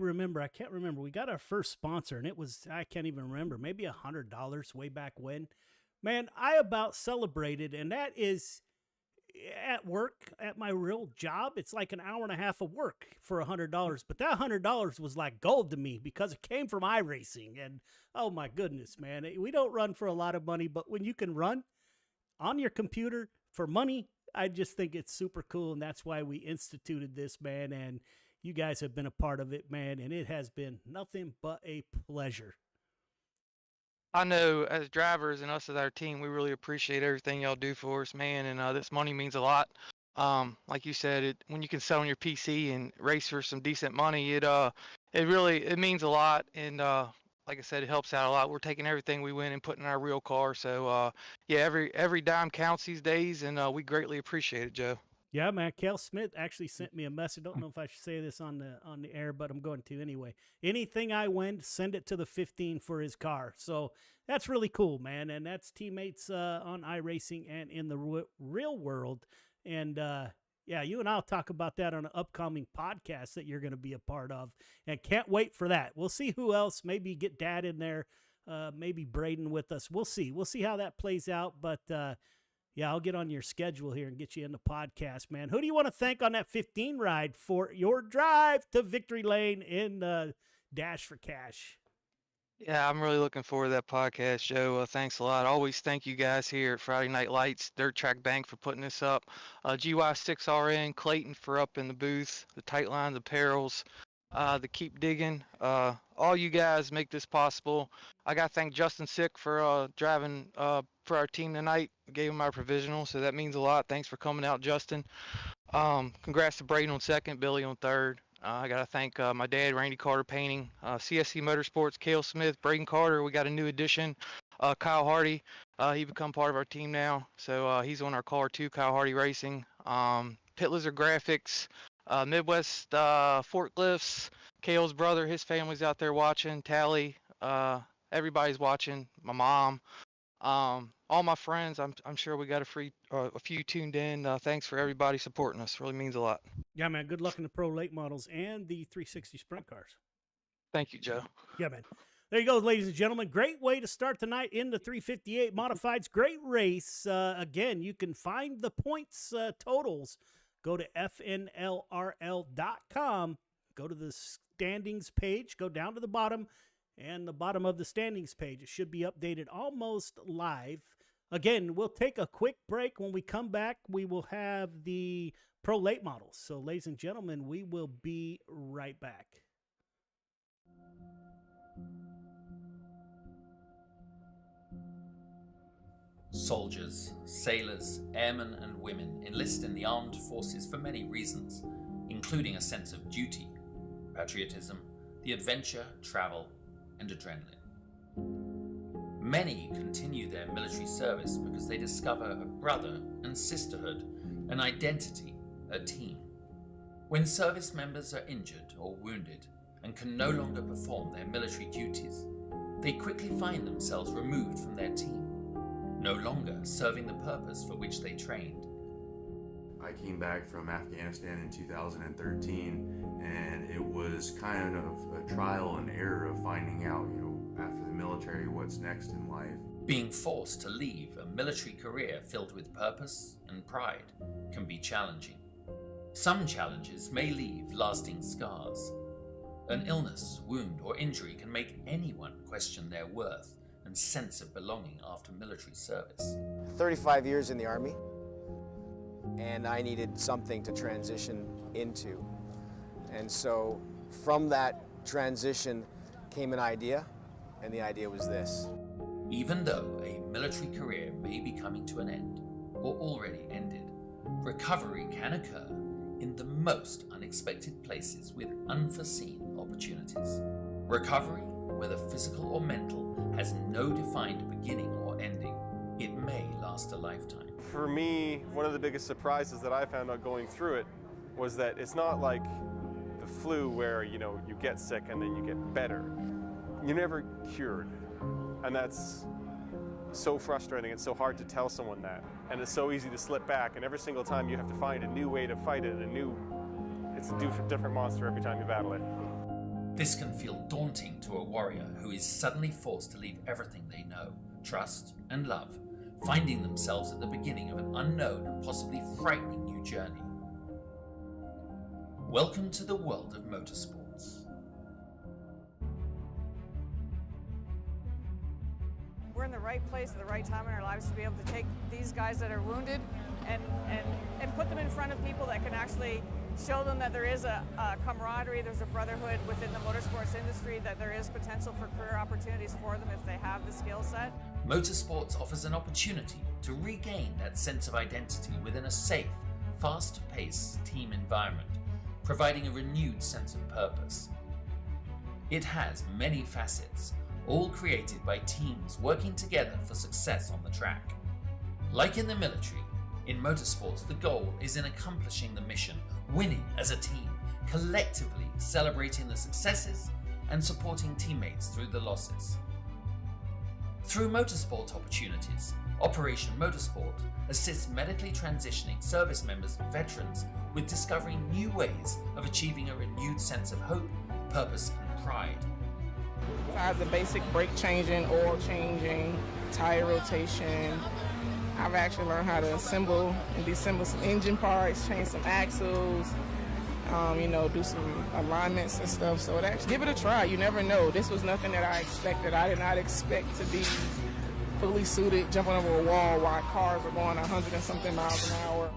can't remember. We got our first sponsor, and it was, I can't even remember, maybe $100 way back when. Man, I about celebrated, and that is at work, at my real job. It's like an hour and a half of work for $100, but that $100 was like gold to me because it came from iRacing. And oh my goodness, man, we don't run for a lot of money, but when you can run on your computer for money, I just think it's super cool, and that's why we instituted this, man. And you guys have been a part of it, man, and it has been nothing but a pleasure. I know, as drivers and us as our team, we really appreciate everything y'all do for us, man. And this money means a lot. Like you said, when you can sell on your PC and race for some decent money, it really means a lot. And like I said, it helps out a lot. We're taking everything we win and putting in our real car. So yeah, every dime counts these days, and we greatly appreciate it, Joe. Yeah, man. Kel Smith actually sent me a message. Don't know if I should say this on the air, but I'm going to anyway. Anything I win, send it to the 15 for his car. So that's really cool, man. And that's teammates on iRacing and in the real world. And yeah, you and I'll talk about that on an upcoming podcast that you're going to be a part of. And can't wait for that. We'll see who else. Maybe get Dad in there. Maybe Braden with us. We'll see. We'll see how that plays out. But yeah, I'll get on your schedule here and get you in the podcast, man. Who do you want to thank on that 15 ride for your drive to Victory Lane in Dash for Cash? Yeah, I'm really looking forward to that podcast, Joe. Thanks a lot. Always thank you guys here at Friday Night Lights, Dirt Track Bank for putting this up. GY6RN, Clayton for up in the booth, the Tight Lines Apparels, the Keep Digging. All you guys make this possible. I got to thank Justin Sick for driving for our team tonight. Gave him our provisional, so that means a lot. Thanks for coming out, Justin. Congrats to Braden on second, Billy on third. I got to thank my dad, Randy Carter Painting, CSC Motorsports, Cale Smith, Braden Carter. We got a new addition, Kyle Hardy. He become part of our team now, so he's on our car too, Kyle Hardy Racing. Pit Lizard Graphics, Midwest Forklifts, Cale's brother, his family's out there watching, Tally, everybody's watching, my mom. All my friends, I'm sure we got a few tuned in. Thanks for everybody supporting us. Really means a lot. Yeah, man. Good luck in the pro late models and the 360 sprint cars. Thank you, Joe. Yeah, man. There you go, ladies and gentlemen. Great way to start the night in the 358 Modifieds. Great race. Again, you can find the points totals. Go to fnlrl.com. Go to the standings page. Go down to the bottom. And the bottom of the standings page. It should be updated almost live. Again, we'll take a quick break. When we come back, we will have the Pro Late models. So, ladies and gentlemen, we will be right back. Soldiers, sailors, airmen and women enlist in the armed forces for many reasons, including a sense of duty, patriotism, the adventure, travel, and adrenaline. Many continue their military service because they discover a brother and sisterhood, an identity, a team. When service members are injured or wounded and can no longer perform their military duties, they quickly find themselves removed from their team, no longer serving the purpose for which they trained. I came back from Afghanistan in 2013, and it was kind of a trial and error of finding out, after the military, what's next in life. Being forced to leave a military career filled with purpose and pride can be challenging. Some challenges may leave lasting scars. An illness, wound, or injury can make anyone question their worth and sense of belonging after military service. 35 years in the Army, and I needed something to transition into. And so from that transition came an idea, and the idea was this. Even though a military career may be coming to an end, or already ended, recovery can occur in the most unexpected places with unforeseen opportunities. Recovery, whether physical or mental, has no defined beginning or ending. It may last a lifetime. For me, one of the biggest surprises that I found out going through it was that it's not like the flu where, you get sick and then you get better. You're never cured. And that's so frustrating. It's so hard to tell someone that. And it's so easy to slip back. And every single time you have to find a new way to fight it, it's a different monster every time you battle it. This can feel daunting to a warrior who is suddenly forced to leave everything they know, trust, and love, finding themselves at the beginning of an unknown and possibly frightening new journey. Welcome to the world of motorsports. We're in the right place at the right time in our lives to be able to take these guys that are wounded and put them in front of people that can actually show them that there is a camaraderie, there's a brotherhood within the motorsports industry, that there is potential for career opportunities for them if they have the skill set. Motorsports offers an opportunity to regain that sense of identity within a safe, fast-paced team environment, providing a renewed sense of purpose. It has many facets, all created by teams working together for success on the track. Like in the military, in motorsports the goal is in accomplishing the mission, winning as a team, collectively celebrating the successes and supporting teammates through the losses. Through motorsport opportunities, Operation Motorsport assists medically transitioning service members and veterans with discovering new ways of achieving a renewed sense of hope, purpose, and pride. Besides the basic brake changing, oil changing, tire rotation, I've actually learned how to assemble and disassemble some engine parts, change some axles, do some alignments and stuff. So give it a try. You never know. This was nothing that I expected. I did not expect to be fully suited, jumping over a wall while cars are going 100 and something miles an hour.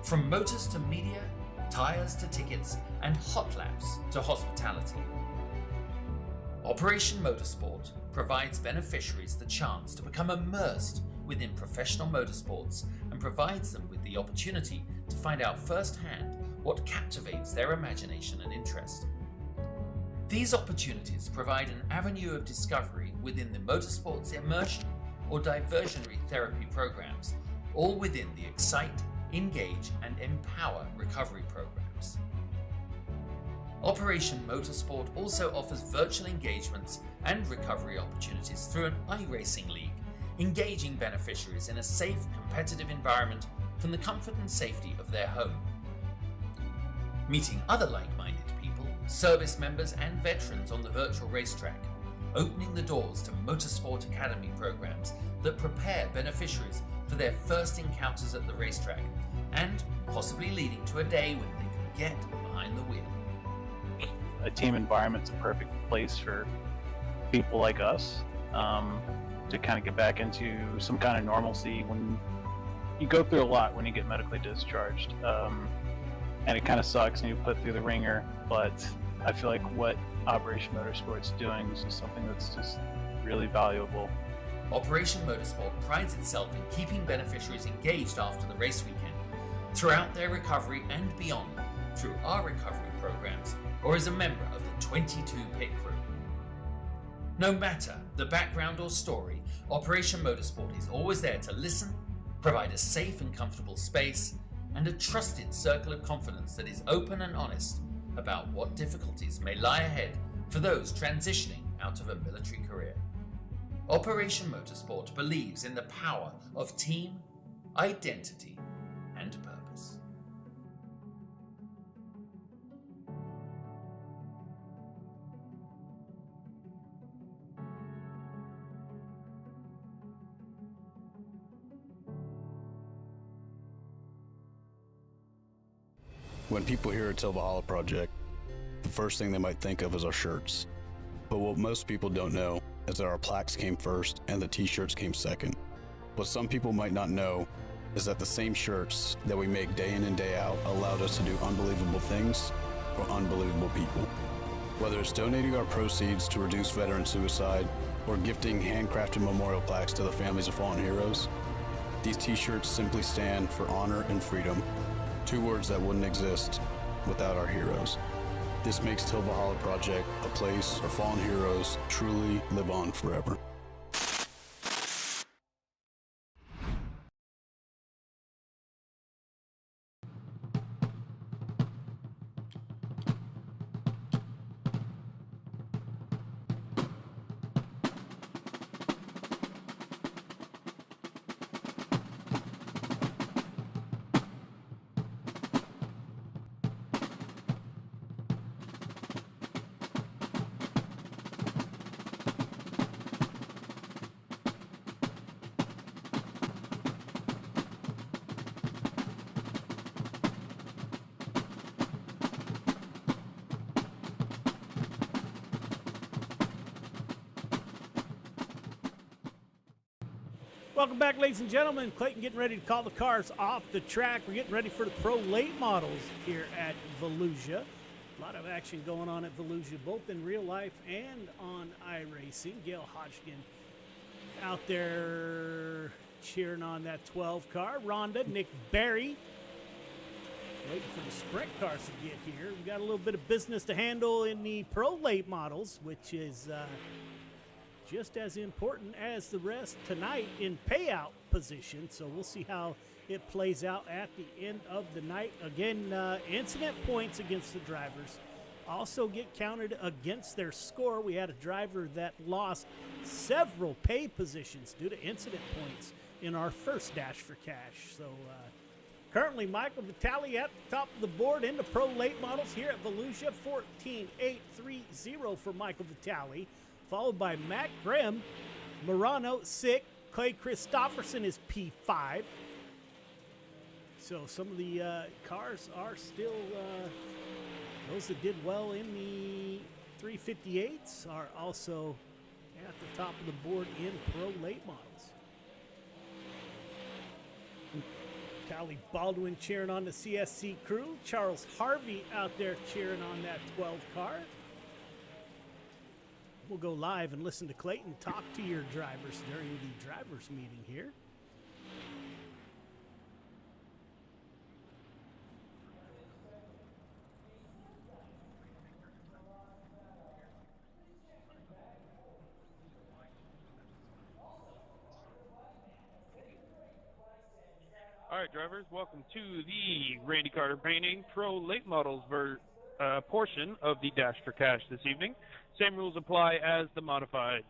From motors to media, tires to tickets, and hot laps to hospitality. Operation Motorsport provides beneficiaries the chance to become immersed within professional motorsports and provides them with the opportunity to find out firsthand what captivates their imagination and interest. These opportunities provide an avenue of discovery within the motorsports immersion or diversionary therapy programs, all within the Excite, Engage, and Empower recovery programs. Operation Motorsport also offers virtual engagements and recovery opportunities through an iRacing league, engaging beneficiaries in a safe, competitive environment from the comfort and safety of their home. Meeting other like-minded people, service members and veterans on the virtual racetrack, opening the doors to Motorsport Academy programs that prepare beneficiaries for their first encounters at the racetrack, and possibly leading to a day when they can get behind the wheel. A team environment's a perfect place for people like us to kind of get back into some kind of normalcy when you go through a lot when you get medically discharged. And it kind of sucks and you put through the ringer, but I feel like what Operation Motorsport's doing is just something that's just really valuable. Operation Motorsport prides itself in keeping beneficiaries engaged after the race weekend, throughout their recovery and beyond, through our recovery programs, or as a member of the 22 pit crew. No matter the background or story, Operation Motorsport is always there to listen, provide a safe and comfortable space, and a trusted circle of confidence that is open and honest about what difficulties may lie ahead for those transitioning out of a military career. Operation Motorsport believes in the power of team, identity, and purpose. When people hear a Volusia project, the first thing they might think of is our shirts. But what most people don't know is that our plaques came first and the t-shirts came second. What some people might not know is that the same shirts that we make day in and day out allowed us to do unbelievable things for unbelievable people. Whether it's donating our proceeds to reduce veteran suicide or gifting handcrafted memorial plaques to the families of fallen heroes, these t-shirts simply stand for honor and freedom, two words that wouldn't exist without our heroes. This makes Volusia Project a place where fallen heroes truly live on forever. Welcome back, ladies and gentlemen. Clayton getting ready to call the cars off the track. We're getting ready for the pro late models here at Volusia. A lot of action going on at Volusia, both in real life and on iRacing. Gail Hodgkin out there cheering on that 12 car. Rhonda, Nick Barry waiting for the sprint cars to get here. We got a little bit of business to handle in the pro late models, which is just as important as the rest tonight in payout position. So we'll see how it plays out at the end of the night. Again, incident points against the drivers also get counted against their score. We had a driver that lost several pay positions due to incident points in our first Dash for Cash. So currently Michael Vitale at the top of the board in the pro late models here at Volusia, 14.830 for Michael Vitale, followed by Matt Grimm, Morano, Sick, Clay Christofferson is P5. So some of the cars are still, those that did well in the 358s are also at the top of the board in pro late models. Callie Baldwin cheering on the CSC crew. Charles Harvey out there cheering on that 12 car. We'll go live and listen to Clayton talk to your drivers during the drivers meeting here. All right, drivers, welcome to the Randy Carter Painting Pro Late Models portion of the Dash for Cash this evening. Same rules apply as the modifieds.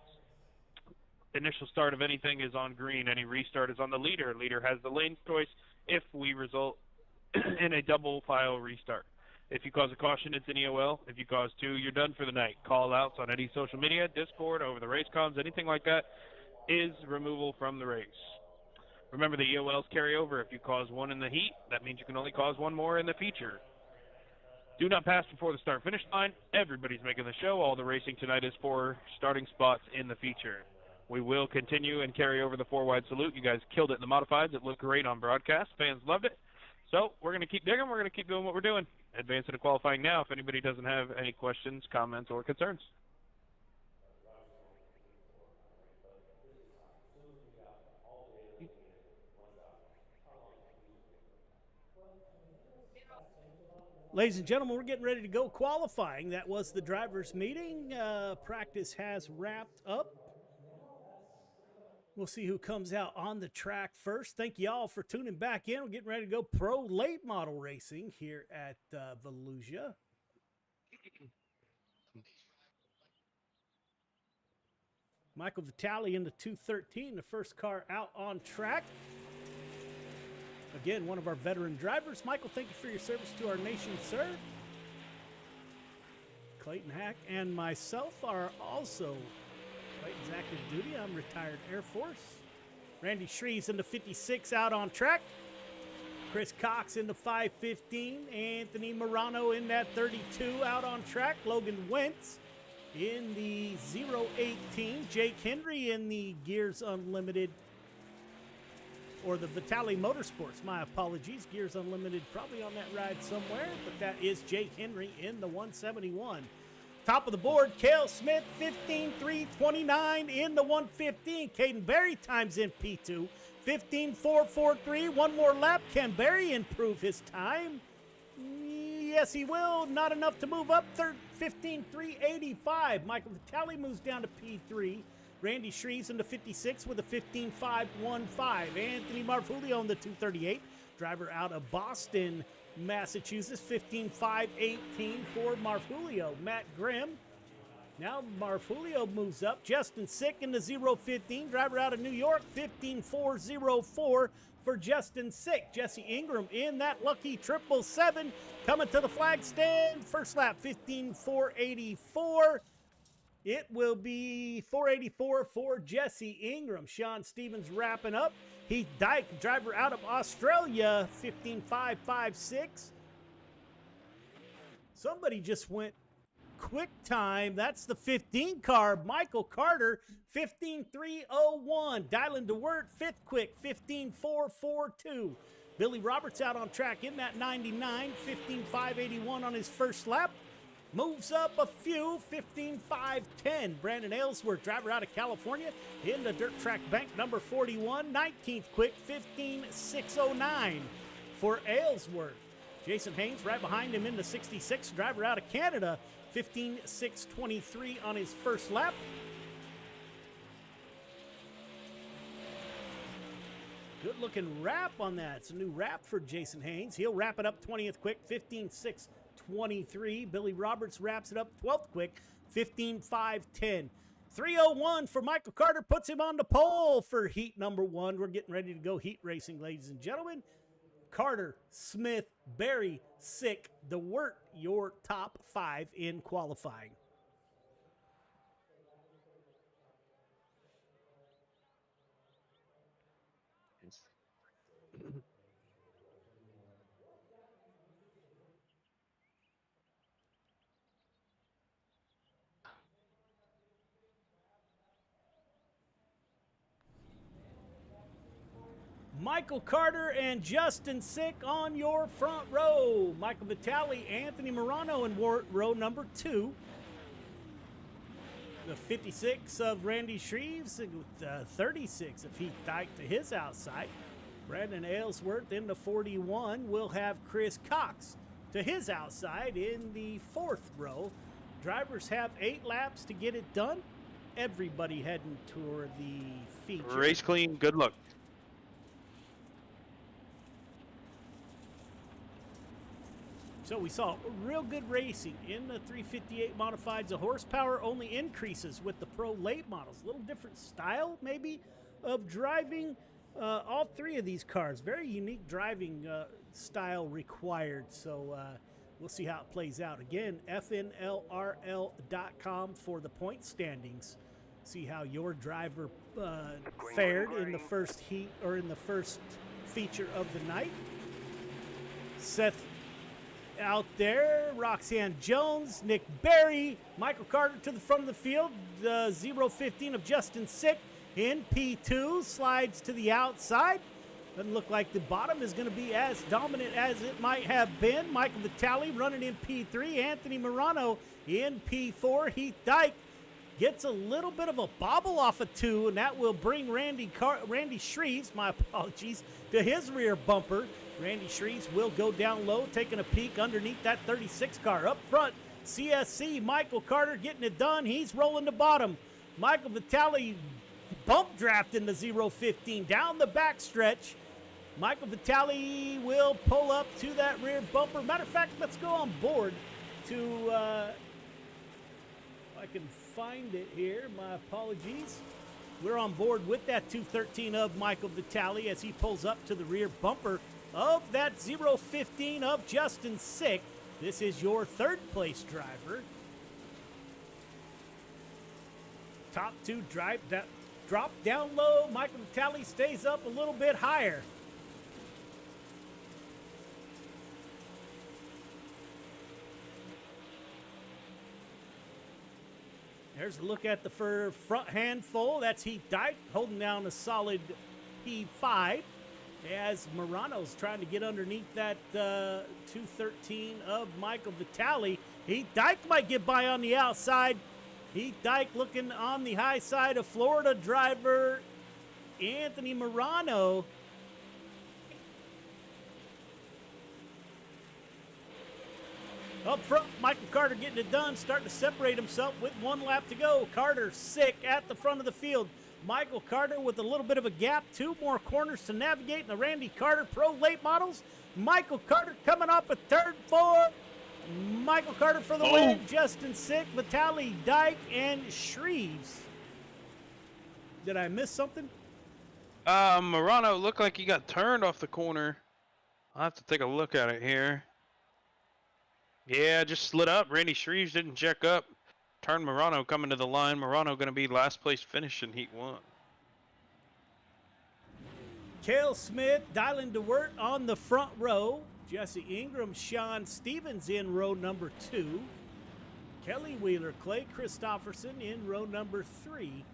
Initial start of anything is on green. Any restart is on the leader. Leader has the lanes choice if we result in a double file restart. If you cause a caution, it's an EOL. If you cause 2, you're done for the night. Call outs on any social media, Discord, over the race comms, anything like that is removal from the race. Remember, the EOLs carry over. If you cause 1 in the heat, that means you can only cause 1 more in the feature. Do not pass before the start-finish line. Everybody's making the show. All the racing tonight is for starting spots in the feature. We will continue and carry over the 4-wide salute. You guys killed it in the modifieds. It looked great on broadcast. Fans loved it. So we're going to keep digging. We're going to keep doing what we're doing. Advancing to qualifying now if anybody doesn't have any questions, comments, or concerns. Ladies and gentlemen, we're getting ready to go qualifying. That was the drivers' meeting. Practice has wrapped up. We'll see who comes out on the track first. Thank you all for tuning back in. We're getting ready to go pro late model racing here at Volusia. Michael Vitale in the 213, the first car out on track. Again, one of our veteran drivers. Michael, thank you for your service to our nation, sir. Clayton Hack and myself are also Clayton's active duty. I'm retired Air Force. Randy Shreves in the 56 out on track. Chris Cox in the 515. Anthony Morano in that 32 out on track. Logan Wentz in the 018. Jake Henry in the Gears Unlimited, or the Vitale Motorsports, my apologies. Gears Unlimited probably on that ride somewhere, but that is Jake Henry in the 171. Top of the board, Cale Smith, 15.329 in the 115. Caden Berry times in P2, 15.443. One more lap. Can Berry improve his time? Yes, he will. Not enough to move up. 15.385. Michael Vitale moves down to P3. Randy Shreves in the 56 with a 15.515. Anthony Marfulio in the 238. Driver out of Boston, Massachusetts. 15.518 for Marfulio. Matt Grimm. Now Marfulio moves up. Justin Sick in the 015. Driver out of New York. 15.404 for Justin Sick. Jesse Ingram in that lucky 777. Coming to the flag stand. First lap, 15.484. It will be 484 for Jesse Ingram. Sean Stevens wrapping up. Heath Dyke, driver out of Australia, 15.556. Somebody just went quick time. That's the 15 car. Michael Carter, 15.301. Dylan DeWert, fifth quick, 15.442. Billy Roberts out on track in that 99, 15.581 on his first lap. Moves up a few, 15.510. Brandon Aylesworth, driver out of California, in the dirt track bank number 41. 19th quick, 15.609 for Aylesworth. Jason Haynes right behind him in the 66, driver out of Canada, 15.623 on his first lap. Good looking wrap on that. It's a new wrap for Jason Haynes. He'll wrap it up 20th quick, 15.623. Billy Roberts wraps it up 12th quick, 15.510. 301 for Michael Carter puts him on the pole for heat number 1. We're getting ready to go heat racing, ladies and gentlemen. Carter, Smith, Berry, Sick, DeWert, your top 5 in qualifying. Michael Carter and Justin Sick on your front row. Michael Vitale, Anthony Morano in row number 2. The 56 of Randy Shreves with 36 of Heath Dyke to his outside. Brandon Aylesworth in the 41 will have Chris Cox to his outside in the 4th row. Drivers have 8 laps to get it done. Everybody heading toward the feature. Race clean, good luck. So we saw real good racing in the 358 modifieds. The horsepower only increases with the pro late models. A little different style, maybe, of driving. All 3 of these cars, very unique driving style required. So We'll see how it plays out. Again, FNLRL.com for the point standings. See how your driver fared in the first heat or in the first feature of the night. Seth out there, Roxanne Jones, Nick Berry, Michael Carter to the front of the field. 0-15 of Justin Sick in P2 slides to the outside. Doesn't look like the bottom is going to be as dominant as it might have been. Michael Vitale running in P3. Anthony Morano in P4. Heath Dyke gets a little bit of a bobble off of 2, and that will bring Randy Shreves, my apologies, to his rear bumper. Randy Shreves will go down low, taking a peek underneath that 36 car. Up front, CSC, Michael Carter getting it done. He's rolling the bottom. Michael Vitale bump drafting the 0-15 down the back stretch. Michael Vitale will pull up to that rear bumper. Matter of fact, let's go on board to, if I can find it here, my apologies. We're on board with that 213 of Michael Vitale as he pulls up to the rear bumper of that 0-15 of Justin Sick. This is your third place driver. Top 2 drive that drop down low. Michael Vitale stays up a little bit higher. There's a look at the front handful. That's Heath Dyke holding down a solid P5 as Morano's trying to get underneath that 213 of Michael Vitale. Heath Dyke might get by on the outside. Heath Dyke looking on the high side of Florida driver Anthony Morano. Up front, Michael Carter getting it done, starting to separate himself with 1 lap to go. Carter Sick at the front of the field. Michael Carter with a little bit of a gap, 2 more corners to navigate in the Randy Carter Pro Late Models. Michael Carter coming off a third for Michael Carter for the win. Justin Sick, Vitale, Dyke, and Shreves. Did I miss something? Morano looked like he got turned off the corner. I'll have to take a look at it here. Yeah, just slid up. Randy Shreves didn't check up. Turned Morano coming to the line. Morano going to be last place finish in Heat 1. Cale Smith, Dylan DeWert on the front row. Jesse Ingram, Sean Stevens in row number 2. Kelly Wheeler, Clay Christopherson in row number 3.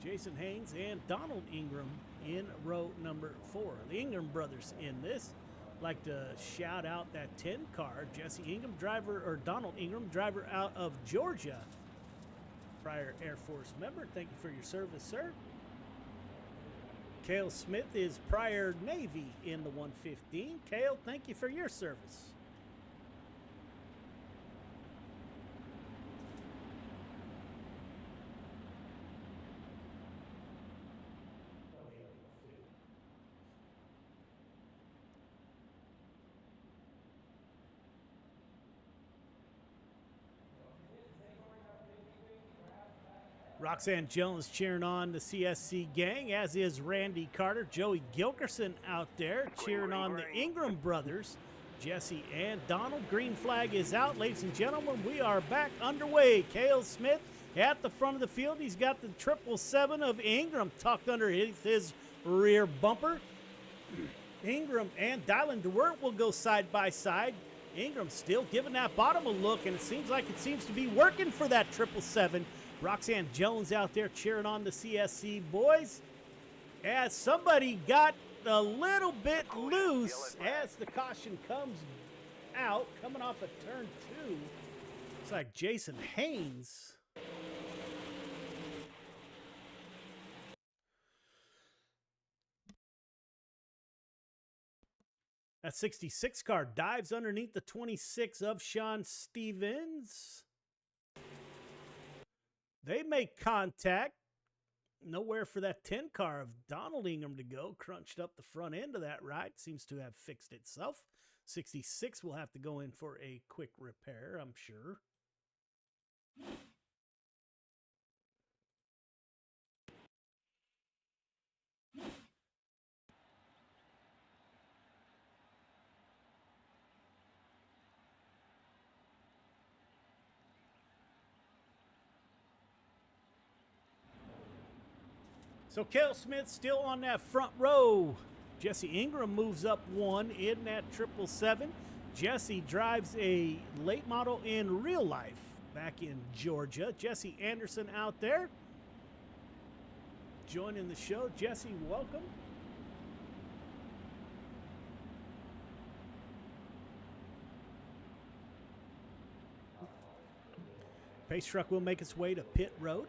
Jason Haynes and Donald Ingram in row number 4. The Ingram brothers in this. Like to shout out that 10 car, Jesse Ingram, driver, or Donald Ingram, driver out of Georgia. Prior Air Force member, thank you for your service, sir. Cale Smith is prior Navy in the 115. Cale, thank you for your service. Roxanne Jones cheering on the CSC gang, as is Randy Carter. Joey Gilkerson out there cheering on the Ingram brothers. Jesse and Donald. Green flag is out. Ladies and gentlemen, we are back underway. Cale Smith at the front of the field. He's got the 777 of Ingram tucked under his rear bumper. Ingram and Dylan DeWert will go side by side. Ingram still giving that bottom a look, and it seems to be working for that 777. Roxanne Jones out there cheering on the CSC boys as somebody got a little bit loose as the caution comes out, coming off of turn 2. It's like Jason Haynes. That 66 car dives underneath the 26 of Sean Stevens. They make contact. Nowhere for that 10 car of Donald Ingram to go. Crunched up the front end of that ride. Seems to have fixed itself. 66 will have to go in for a quick repair, I'm sure. So Cale Smith still on that front row. Jesse Ingram moves up one in that 777. Jesse drives a late model in real life back in Georgia. Jesse Anderson out there joining the show. Jesse, welcome. Pace truck will make its way to pit road.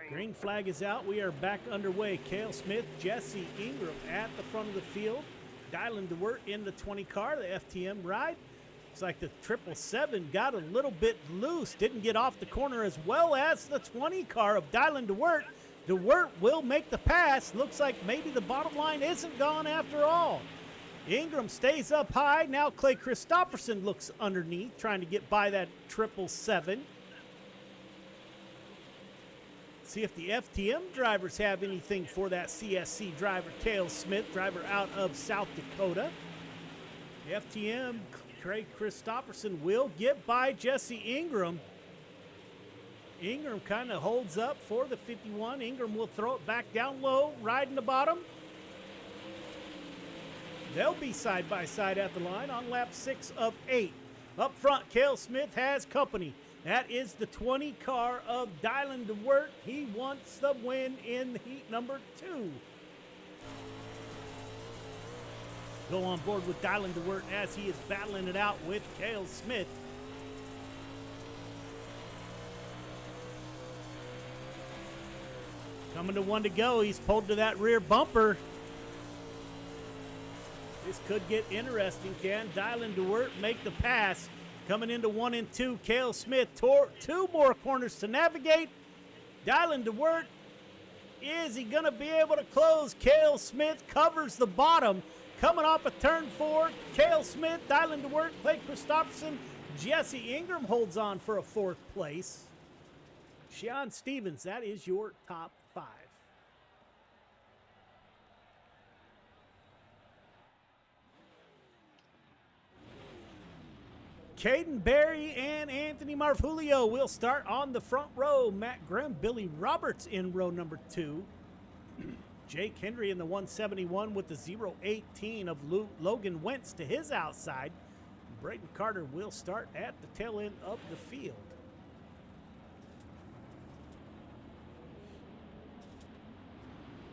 Green flag is out. We are back underway. Cale Smith, Jesse Ingram at the front of the field. Dylan DeWert in the 20 car, the FTM ride. Looks like the 777 got a little bit loose, didn't get off the corner as well as the 20 car of Dylan DeWert. DeWert will make the pass. Looks like maybe the bottom line isn't gone after all. Ingram stays up high. Now Clay Christopherson looks underneath, trying to get by that 777. See if the FTM drivers have anything for that CSC driver, Cale Smith, driver out of South Dakota. The FTM, Craig Christopherson will get by Jesse Ingram. Ingram kind of holds up for the 51. Ingram will throw it back down low, riding the bottom. They'll be side by side at the line on lap 6 of 8. Up front, Cale Smith has company. That is the 20 car of Dylan DeWert. He wants the win in heat number 2. Go on board with Dylan DeWert as he is battling it out with Cale Smith. Coming to 1 to go. He's pulled to that rear bumper. This could get interesting. Can Dylan DeWert make the pass? Coming into 1 and 2, Cale Smith tore 2 more corners to navigate. Dylan DeWert, is he going to be able to close? Cale Smith covers the bottom. Coming off of turn 4, Cale Smith, Dylan DeWert, Clay Christopherson, Jesse Ingram holds on for a 4th place. Sean Stevens, that is your top 5. Caden Berry and Anthony Marfulio will start on the front row. Matt Grimm, Billy Roberts in row number 2. Jake Hendry in the 171 with the 018 of Logan Wentz to his outside. Braden Carter will start at the tail end of the field.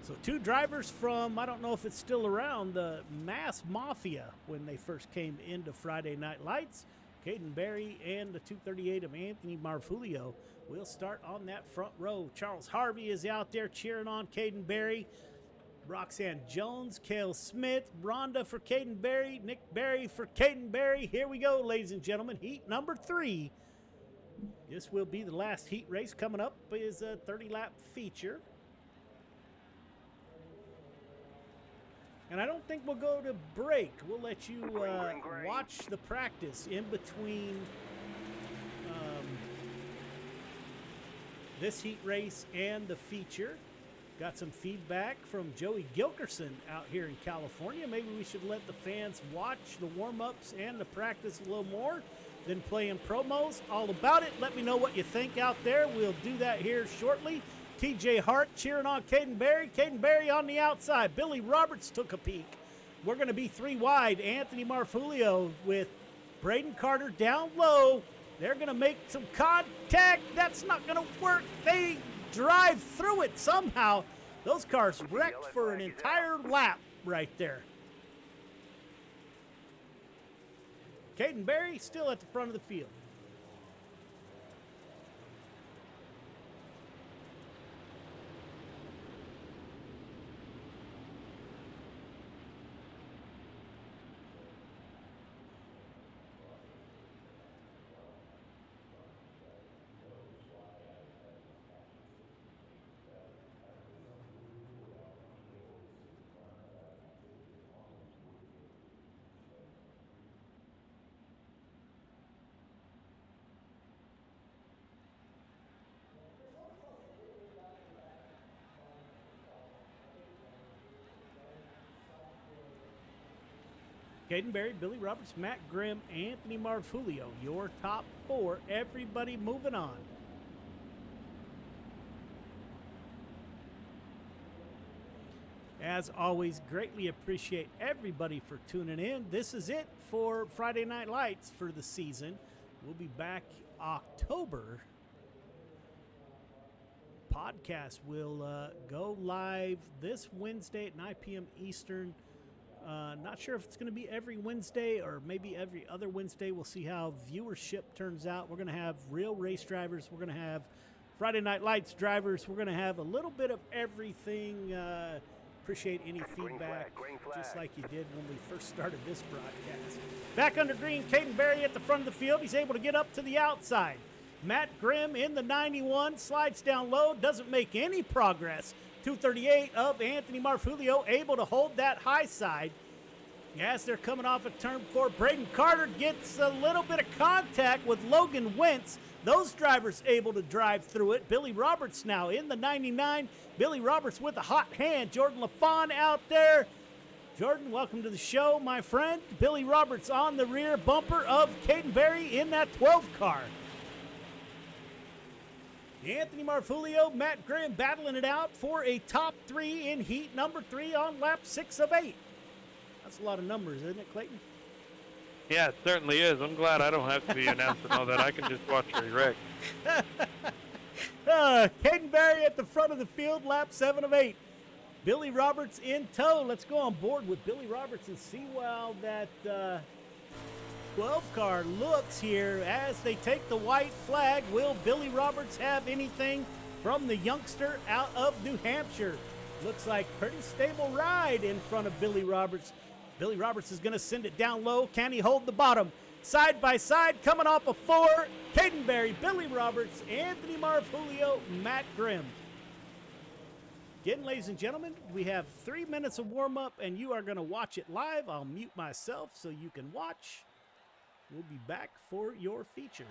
So 2 drivers from, I don't know if it's still around, the Mass Mafia when they first came into Friday Night Lights. Caden Berry and the 238 of Anthony Marfulio will start on that front row. Charles Harvey is out there cheering on Caden Berry. Roxanne Jones, Cale Smith, Rhonda for Caden Berry, Nick Berry for Caden Berry. Here we go, ladies and gentlemen. Heat number 3. This will be the last heat race. Coming up is a 30-lap feature. And I don't think we'll go to break. We'll let you watch the practice in between this heat race and the feature. Got some feedback from Joey Gilkerson out here in California. Maybe we should let the fans watch the warm-ups and the practice a little more than playing promos. All about it. Let me know what you think out there. We'll do that here shortly. TJ Hart cheering on Caden Berry. Caden Berry on the outside. Billy Roberts took a peek. We're going to be 3 wide. Anthony Marfulio with Braden Carter down low. They're going to make some contact. That's not going to work. They drive through it somehow. Those cars wrecked for an entire lap right there. Caden Berry still at the front of the field. Caden Berry, Billy Roberts, Matt Grimm, Anthony Marfulio, your top 4. Everybody moving on. As always, greatly appreciate everybody for tuning in. This is it for Friday Night Lights for the season. We'll be back October. Podcast will go live this Wednesday at 9 p.m. Eastern. Not sure if it's going to be every Wednesday or maybe every other Wednesday. We'll see how viewership turns out. We're going to have real race drivers. We're going to have Friday Night Lights drivers. We're going to have a little bit of everything. Appreciate any feedback, just like you did when we first started this broadcast. Back under green, Caden Berry at the front of the field. He's able to get up to the outside. Matt Grimm in the 91, slides down low, doesn't make any progress. 238 of Anthony Marfulio able to hold that high side. As they're coming off of turn 4, Braden Carter gets a little bit of contact with Logan Wentz. Those drivers able to drive through it. Billy Roberts now in the 99. Billy Roberts with a hot hand. Jordan LaFawn out there. Jordan, welcome to the show, my friend. Billy Roberts on the rear bumper of Caden Berry in that 12 car. Anthony Marfulio, Matt Grimm battling it out for a top 3 in heat number 3 on lap 6 of 8. That's a lot of numbers, isn't it, Clayton? Yeah, it certainly is. I'm glad I don't have to be announcing all that. I can just watch the wreck. Caden Berry at the front of the field, lap 7 of 8. Billy Roberts in tow. Let's go on board with Billy Roberts and see how that 12 car looks here as they take the white flag. Will Billy Roberts have anything from the youngster out of New Hampshire? Looks like pretty stable ride in front of Billy Roberts. Billy Roberts is going to send it down low. Can he hold the bottom? Side by side, coming off of 4, Caden Berry, Billy Roberts, Anthony Marfulio, Matt Grimm. Again, ladies and gentlemen, we have 3 minutes of warm-up, and you are going to watch it live. I'll mute myself so you can watch. We'll be back for your feature.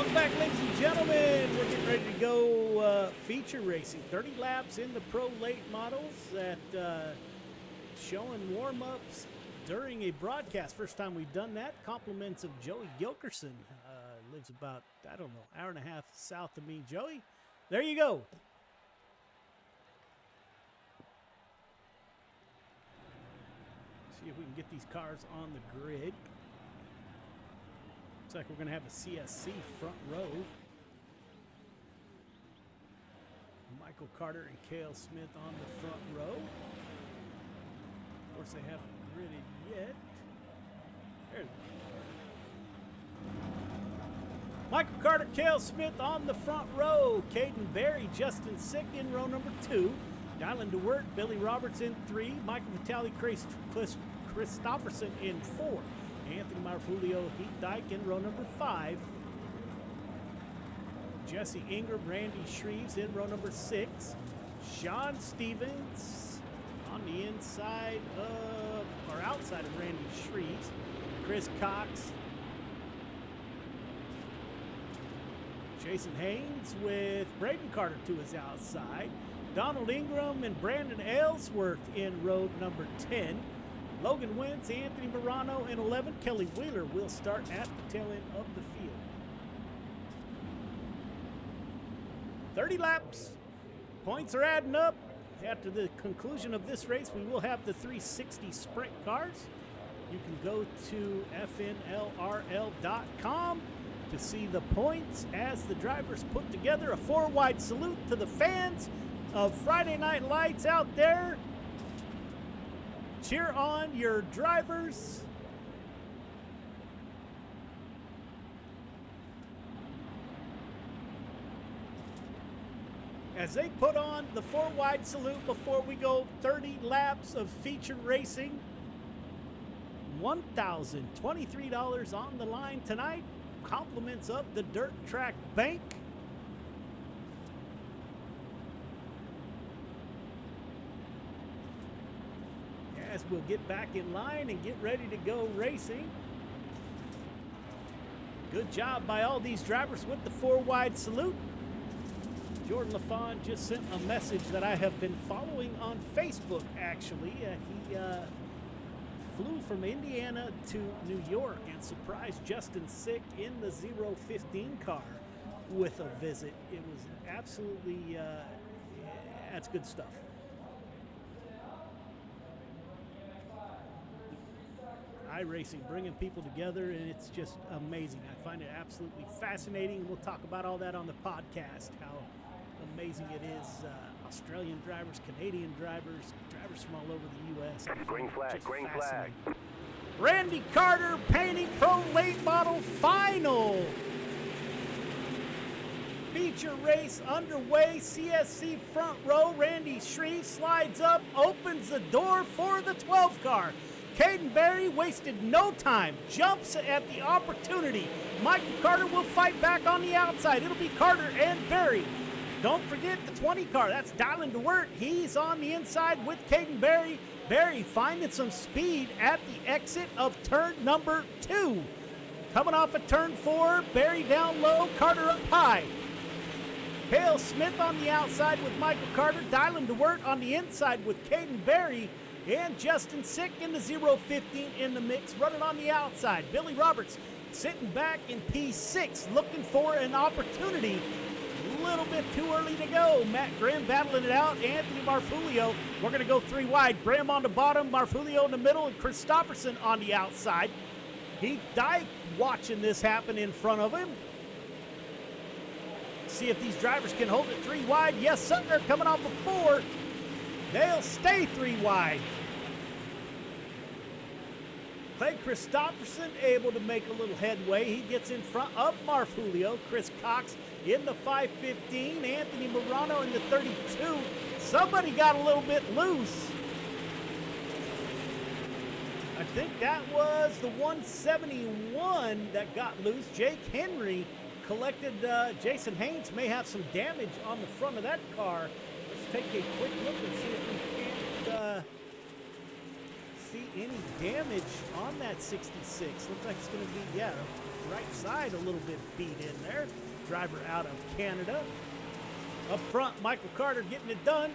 Welcome back, ladies and gentlemen. We're getting ready to go feature racing. 30 laps in the pro late models at showing warm-ups during a broadcast. First time we've done that. Compliments of Joey Gilkerson. Lives about, I don't know, hour and a half south of me. Joey, there you go. See if we can get these cars on the grid. Looks like we're going to have a CSC front row. Michael Carter and Cale Smith on the front row. Of course, they haven't gridded yet. There they go. Michael Carter, Cale Smith on the front row. Caden Berry, Justin Sick in row number 2. Dylan DeWert, Billy Roberts in 3. Michael Vitale, Christopherson in 4. Anthony Marfulio, Heath Dyke in row number 5. Jesse Ingram, Randy Shreves in row number 6. Sean Stevens on the inside of, or outside of Randy Shreves. Chris Cox. Jason Haynes with Braden Carter to his outside. Donald Ingram and Brandon Ellsworth in row number 10. Logan Wentz, Anthony Morano in 11. Kelly Wheeler will start at the tail end of the field. 30 laps. Points are adding up. After the conclusion of this race, we will have the 360 sprint cars. You can go to fnlrl.com to see the points as the drivers put together. A 4-wide salute to the fans of Friday Night Lights out there. Cheer on your drivers. As they put on the 4-wide salute before we go 30 laps of featured racing. $1,023 on the line tonight. Compliments of the Dirt Track Bank. As we'll get back in line and get ready to go racing. Good job by all these drivers with the 4-wide salute. Jordan LaFawn just sent a message that I have been following on Facebook, actually. He flew from Indiana to New York and surprised Justin Sick in the 015 car with a visit. It was absolutely, that's good stuff. iRacing, bringing people together, and it's just amazing. I find it absolutely fascinating, and we'll talk about all that on the podcast, how amazing it is. Australian drivers, Canadian drivers, drivers from all over the U.S. Green flag, green flag. Randy Carter painting pro late model final. Feature race underway. CSC front row. Randy Shreve slides up, opens the door for the 12 car. Caden Berry wasted no time, jumps at the opportunity. Michael Carter will fight back on the outside. It'll be Carter and Berry. Don't forget the 20 car. That's Dylan DeWert. He's on the inside with Caden Berry. Berry finding some speed at the exit of turn number 2. Coming off of turn 4, Berry down low, Carter up high. Cale Smith on the outside with Michael Carter. Dylan DeWert on the inside with Caden Berry. And Justin Sick in the 015 in the mix, running on the outside. Billy Roberts sitting back in P6, looking for an opportunity. A little bit too early to go. Matt Grimm battling it out. Anthony Marfulio. We're going to go 3 wide. Grimm on the bottom, Marfulio in the middle, and Christopherson on the outside. He died watching this happen in front of him. See if these drivers can hold it 3 wide. Yes, sir. Coming off of 4. They'll stay 3 wide. Clay Christopherson able to make a little headway. He gets in front of Marfulio. Chris Cox in the 515. Anthony Morano in the 32. Somebody got a little bit loose. I think that was the 171 that got loose. Jake Henry collected. Jason Haynes may have some damage on the front of that car. Let's take a quick look and see if we can't see any damage on that 66. Looks like it's going to be, yeah, right side a little bit beat in there. Driver out of Canada. Up front, Michael Carter getting it done.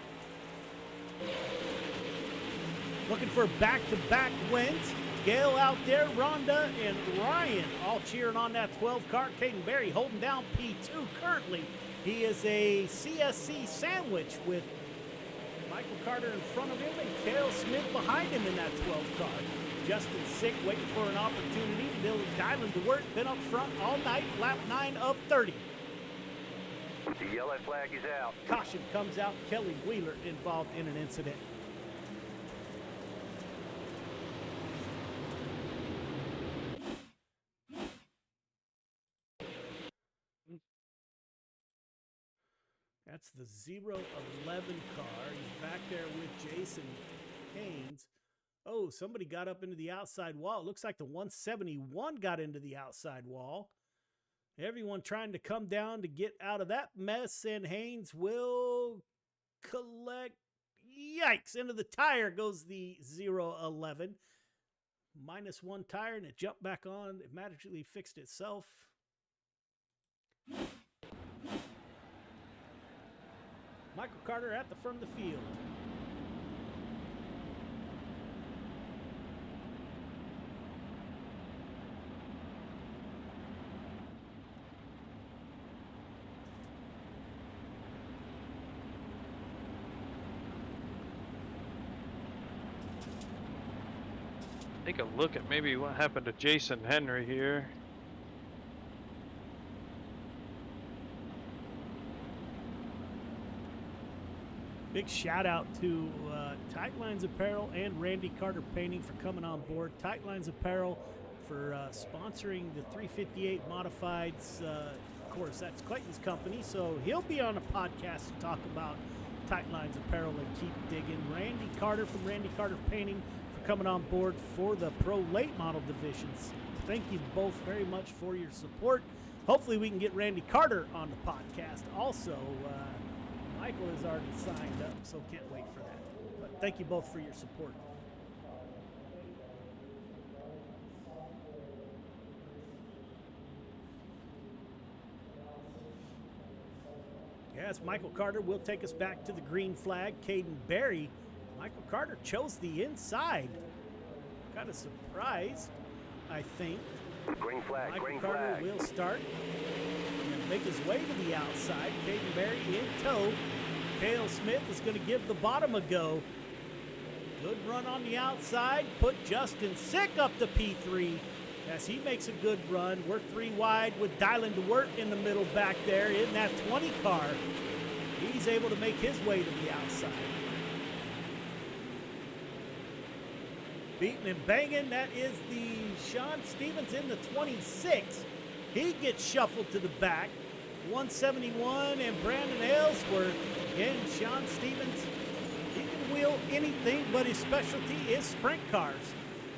Looking for back-to-back wins. Gail out there, Rhonda and Ryan all cheering on that 12 car. Caden Berry holding down P2 currently. He is a CSC sandwich with Michael Carter in front of him and Cale Smith behind him in that 12 car. Justin Sick waiting for an opportunity. Bill Dylan to work, been up front all night, lap 9 of 30. The yellow flag is out. Caution comes out. Kelly Wheeler involved in an incident. That's the 011 car. He's back there with Jason Haynes. Oh, somebody got up into the outside wall. It looks like the 171 got into the outside wall. Everyone trying to come down to get out of that mess, and Haynes will collect. Yikes! Into the tire goes the 011. Minus one tire, and it jumped back on. It magically fixed itself. Michael Carter at the front of the field. Take a look at maybe what happened to Jason Henry here. Big shout out to Tight Lines Apparel and Randy Carter Painting for coming on board. Tight Lines Apparel for sponsoring the 358 Modifieds. Of course, that's Clayton's company, so he'll be on a podcast to talk about Tight Lines Apparel and keep digging. Randy Carter from Randy Carter Painting for coming on board for the Pro Late Model divisions. Thank you both very much for your support. Hopefully we can get Randy Carter on the podcast. Also, Michael is already signed up, so can't wait for that. But thank you both for your support. Yes, Michael Carter will take us back to the green flag. Caden Berry. Michael Carter chose the inside. Kind of surprised, I think. Green flag, Michael green Carter flag. will start and make his way to the outside. Caden Berry in tow. Cale Smith is going to give the bottom a go. Good run on the outside. Put Justin Sick up to P3 as he makes a good run. We're 3 wide with Dylan to work in the middle back there in that 20 car. He's able to make his way to the outside. Beating and banging, that is the Sean Stevens in the 26. He gets shuffled to the back. 171 and Brandon Aylesworth. Again, Sean Stevens, he can wheel anything, but his specialty is sprint cars.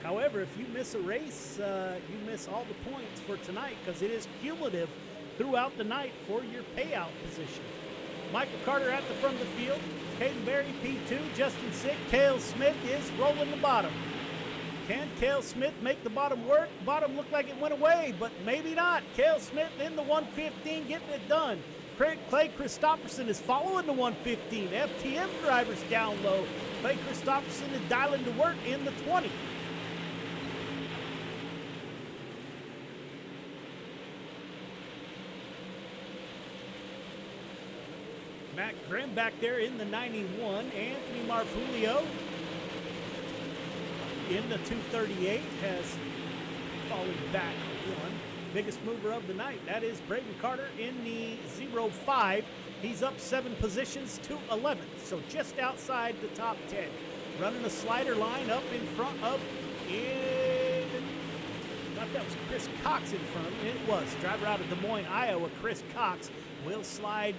However, if you miss a race, you miss all the points for tonight because it is cumulative throughout the night for your payout position. Michael Carter at the front of the field. Caden Berry, P2. Justin Sick. Cale Smith is rolling the bottom. Can Cale Smith make the bottom work? Bottom looked like it went away, but maybe not. Cale Smith in the 115 getting it done. Clay Christopherson is following the 115. FTM drivers down low. Clay Christopherson is dialing to work in the 20. Matt Grimm back there in the 91. Anthony Marfulio in the 238 has fallen back one. Biggest mover of the night, that is Braden Carter in the 05. He's up 7 positions to 11th, so just outside the top 10. Running a slider line up in front of, I thought that was Chris Cox in front of him. It was. Driver out of Des Moines, Iowa, Chris Cox will slide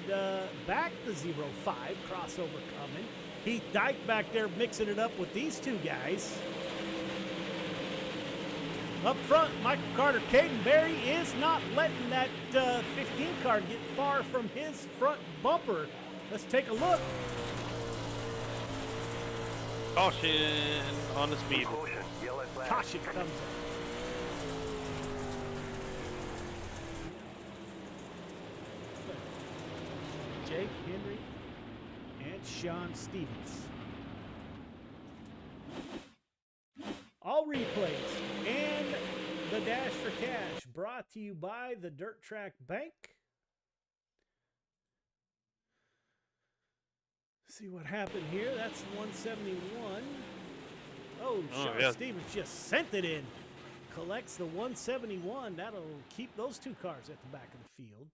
back the 05. Crossover coming. Heath Dyke back there mixing it up with these two guys. Up front, Michael Carter. Caden Berry is not letting that 15 car get far from his front bumper. Let's take a look. Caution on the speed. Caution comes up. Jake Henry and Sean Stevens. All replays and the Dash for Cash brought to you by the Dirt Track Bank. See what happened here. That's 171. Oh, Sean yeah. Stevens just sent it in. Collects the 171. That'll keep those two cars at the back of the field.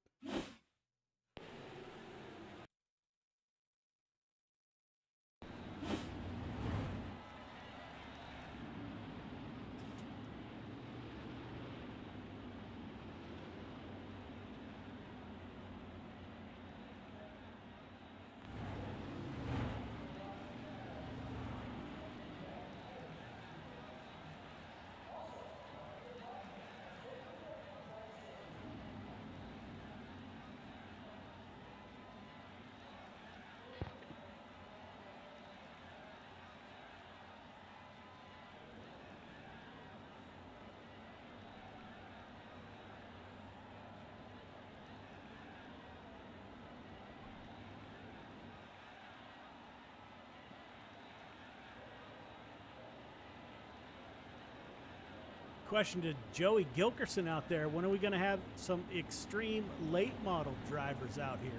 Question to Joey Gilkerson out there. When are we going to have some extreme late model drivers out here?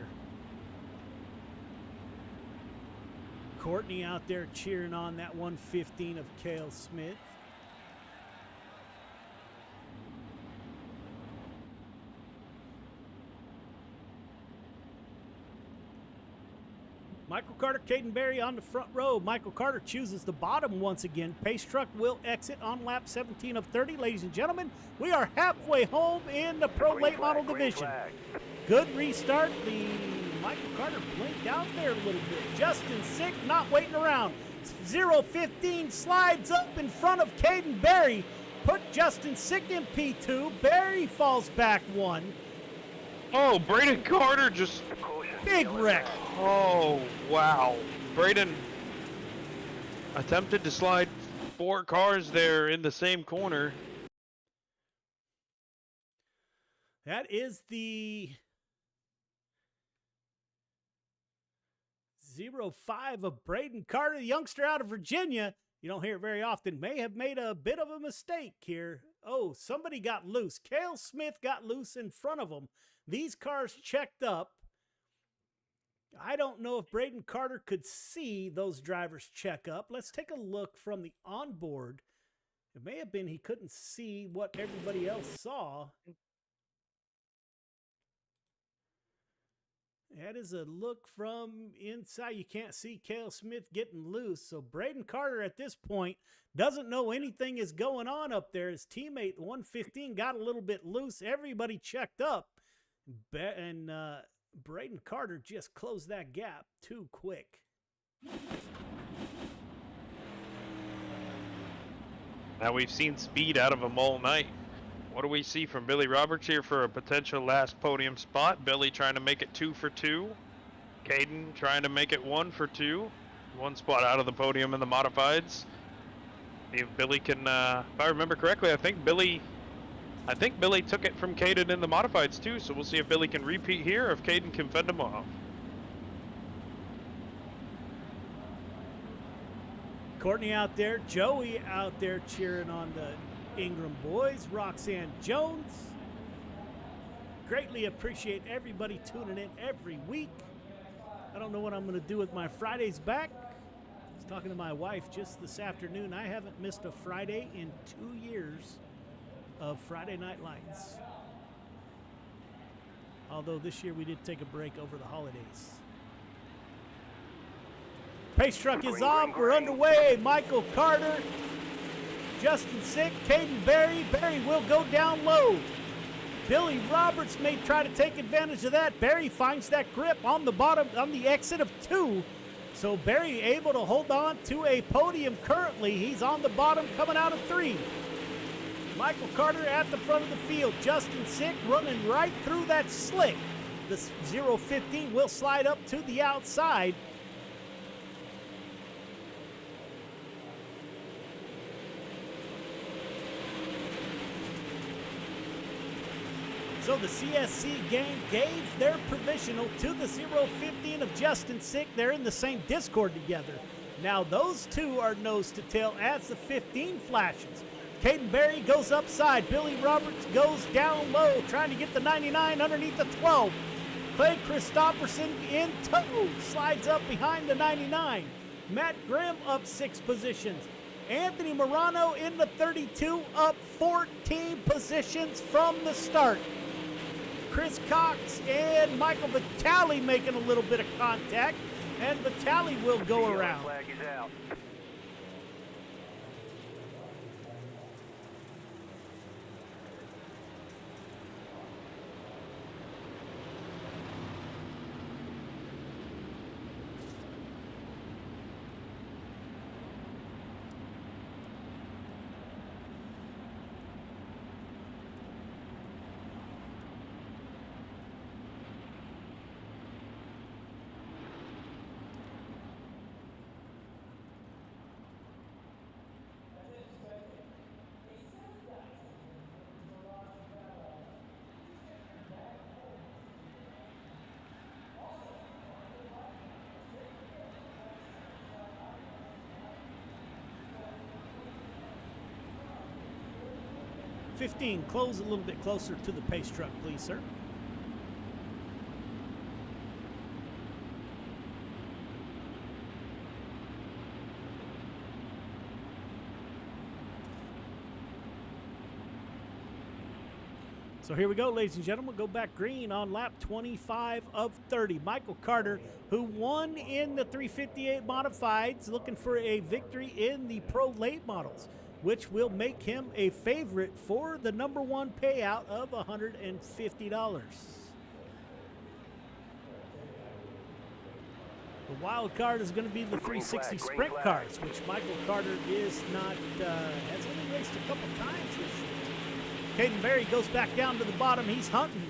Courtney out there cheering on that 115 of Cale Smith. Michael Carter, Caden Berry on the front row. Michael Carter chooses the bottom once again. Pace truck will exit on lap 17 of 30. Ladies and gentlemen, we are halfway home in the Pro Late Model Division. Good restart. The Michael Carter blinked out there a little bit. Justin Sick not waiting around. 0-15 slides up in front of Caden Berry. Put Justin Sick in P2. Berry falls back one. Oh, Braden Carter just... Big wreck. Oh, wow. Braden attempted to slide 4 cars there in the same corner. That is the 0-5 of Braden Carter, the youngster out of Virginia. You don't hear it very often. May have made a bit of a mistake here. Oh, somebody got loose. Cale Smith got loose in front of him. These cars checked up. I don't know if Braden Carter could see those drivers check up. Let's take a look from the onboard. It may have been he couldn't see what everybody else saw. That is a look from inside. You can't see Cale Smith getting loose. So Braden Carter at this point doesn't know anything is going on up there. His teammate 115 got a little bit loose. Everybody checked up. And Braden Carter just closed that gap too quick. Now we've seen speed out of him all night. What do we see from Billy Roberts here for a potential last podium spot? Billy trying to make it 2 for 2. Caden trying to make it 1 for 2. 1 spot out of the podium in the modifieds. If Billy can, if I remember correctly, I think Billy took it from Caden in the modifieds too, so we'll see if Billy can repeat here or if Caden can fend him off. Courtney out there, Joey out there cheering on the Ingram boys, Roxanne Jones. Greatly appreciate everybody tuning in every week. I don't know what I'm going to do with my Fridays back. I was talking to my wife just this afternoon. I haven't missed a Friday in 2 years of Friday Night Lights. Although this year we did take a break over the holidays. Pace truck is on. We're underway. Michael Carter, Justin Sick, Caden Berry. Berry will go down low. Billy Roberts may try to take advantage of that. Berry finds that grip on the bottom, on the exit of 2. So Berry able to hold on to a podium currently. He's on the bottom coming out of 3. Michael Carter at the front of the field. Justin Sick running right through that slick. The 0-15 will slide up to the outside. So the CSC gang gave their provisional to the 015 of Justin Sick. They're in the same Discord together. Now those two are nose to tail as the 15 flashes. Caden Berry goes upside. Billy Roberts goes down low, trying to get the 99 underneath the 12. Clay Christopherson in tow, slides up behind the 99. Matt Grimm up 6 positions. Anthony Morano in the 32, up 14 positions from the start. Chris Cox and Michael Vitale making a little bit of contact, and Vitale will go around. Flag is out. $15, close a little bit closer to the pace truck, please, sir. So here we go, ladies and gentlemen. Go back green on lap 25 of 30. Michael Carter, who won in the 358 modifieds, looking for a victory in the pro late models, which will make him a favorite for the #1 payout of $150. The wild card is going to be the 360 sprint cars, which Michael Carter is not, has only raced a couple times this year. Caden Berry goes back down to the bottom. He's hunting.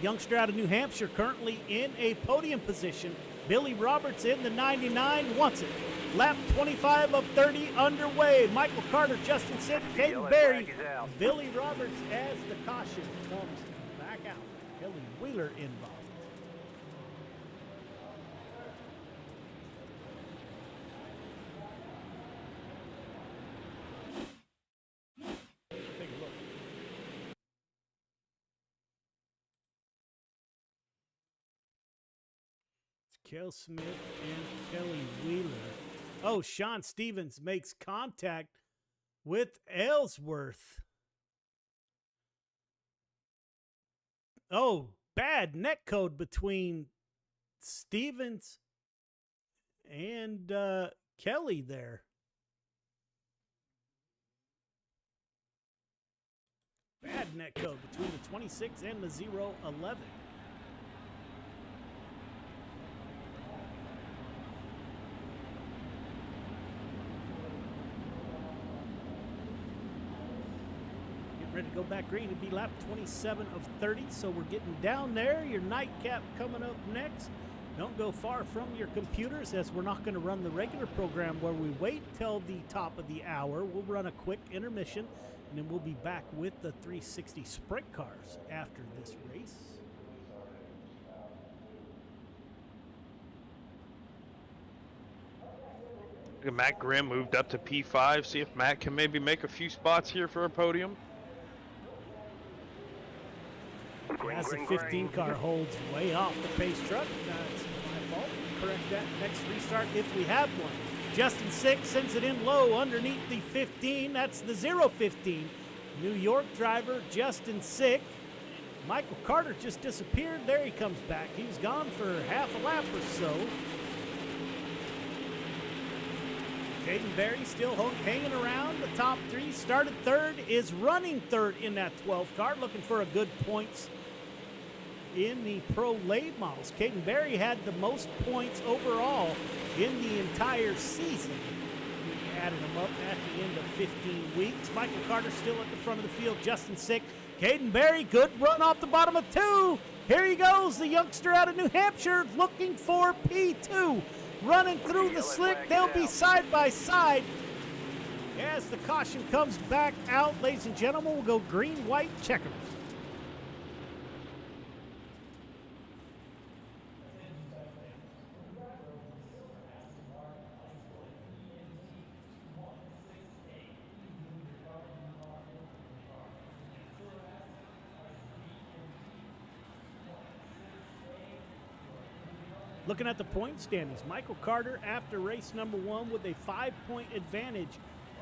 Youngster out of New Hampshire currently in a podium position. Billy Roberts in the 99 wants it. Lap 25 of 30 underway. Michael Carter, Justin Sick, Caden Berry. Billy Roberts as the caution comes back out. Kelly Wheeler involved. Take a look. Kel Smith and Kelly Wheeler. Oh, Sean Stevens makes contact with Ellsworth. Oh, bad net code between Stevens and Kelly there. Bad net code between the 26 and the 011. Ready to go back green. It'd be lap 27 of 30, so we're getting down there. Your nightcap coming up next. Don't go far from your computers, as we're not going to run the regular program where we wait till the top of the hour. We'll run a quick intermission, and then we'll be back with the 360 sprint cars after this race. Matt Grimm moved up to P5. See if Matt can maybe make a few spots here for a podium. As the 15 car holds way off the pace truck, that's my fault. Correct that next restart if we have one. Justin Sick sends it in low underneath the 15. That's the 015. New York driver Justin Sick. Michael Carter just disappeared. There he comes back. He's gone for half a lap or so. Caden Berry still hanging around the top three. Started third, is running third in that 12 car, looking for a good points in the pro late models. Caden Berry had the most points overall in the entire season. We added them up at the end of 15 weeks. Michael Carter still at the front of the field. Justin Sick. Caden Berry, good run off the bottom of 2. Here he goes, the youngster out of New Hampshire looking for P2. Running through the slick, they'll be side by side. As the caution comes back out, ladies and gentlemen, we'll go green, white, checkers. Looking at the point standings, Michael Carter after race number 1 with a 5-point advantage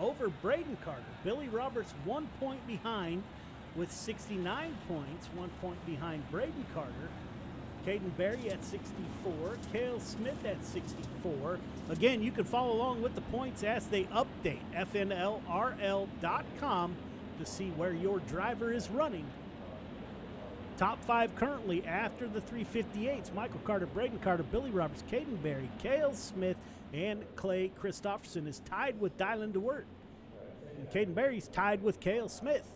over Braden Carter. Billy Roberts 1 point behind with 69 points, 1 point behind Braden Carter. Caden Berry at 64, Cale Smith at 64. Again, you can follow along with the points as they update FNLRL.com to see where your driver is running. Top 5 currently after the 358s. Michael Carter, Braden Carter, Billy Roberts, Caden Berry, Cale Smith, and Clay Christopherson is tied with Dylan DeWert. And Caden Berry's tied with Cale Smith.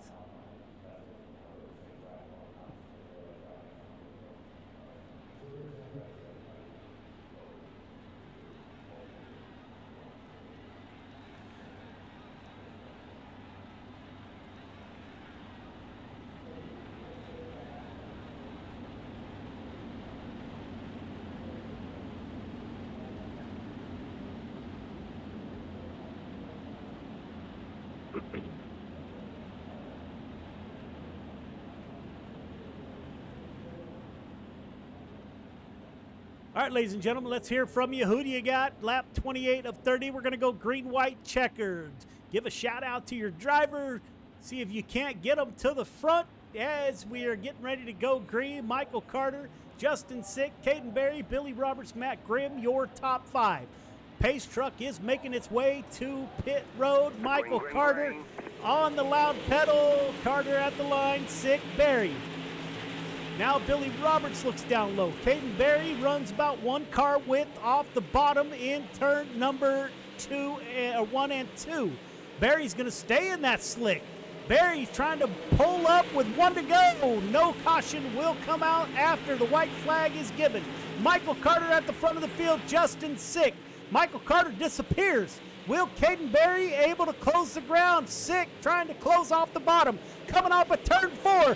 All right, ladies and gentlemen, let's hear from you. Who do you got? Lap 28 of 30. We're going to go green, white, checkered. Give a shout out to your driver. See if you can't get them to the front as we are getting ready to go green. Michael Carter, Justin Sick, Caden Berry, Billy Roberts, Matt Grimm, your top 5. Pace truck is making its way to pit road. Michael Carter on the loud pedal. Carter at the line, Sick, Berry. Now Billy Roberts looks down low. Caden Berry runs about 1 car width off the bottom in turn number 1 and 2. Berry's going to stay in that slick. Berry's trying to pull up with 1 to go. No caution will come out after the white flag is given. Michael Carter at the front of the field. Justin Sick. Michael Carter disappears. Will Caden Berry able to close the ground? Sick trying to close off the bottom. Coming off at turn 4.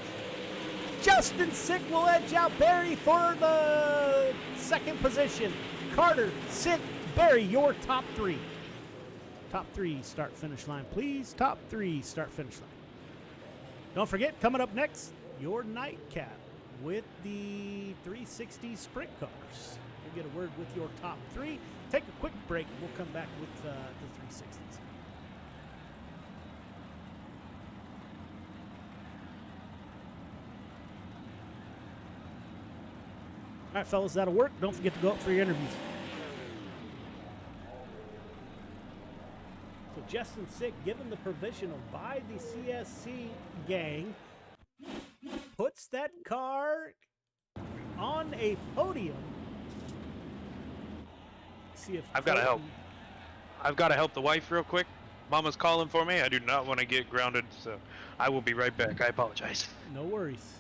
Justin Sick will edge out Berry for the 2nd position. Carter, Sick, Berry, your top 3. Top 3 start finish line, please. Top 3 start finish line. Don't forget, coming up next, your nightcap with the 360 sprint cars. We'll get a word with your top 3. Take a quick break. We'll come back with the 360s. All right, fellas, that'll work. Don't forget to go up for your interviews. So Justin Sick, given the provisional by the CSC gang, puts that car on a podium. See if I've got to help. I've got to help the wife real quick. Mama's calling for me. I do not want to get grounded, so I will be right back. I apologize. No worries.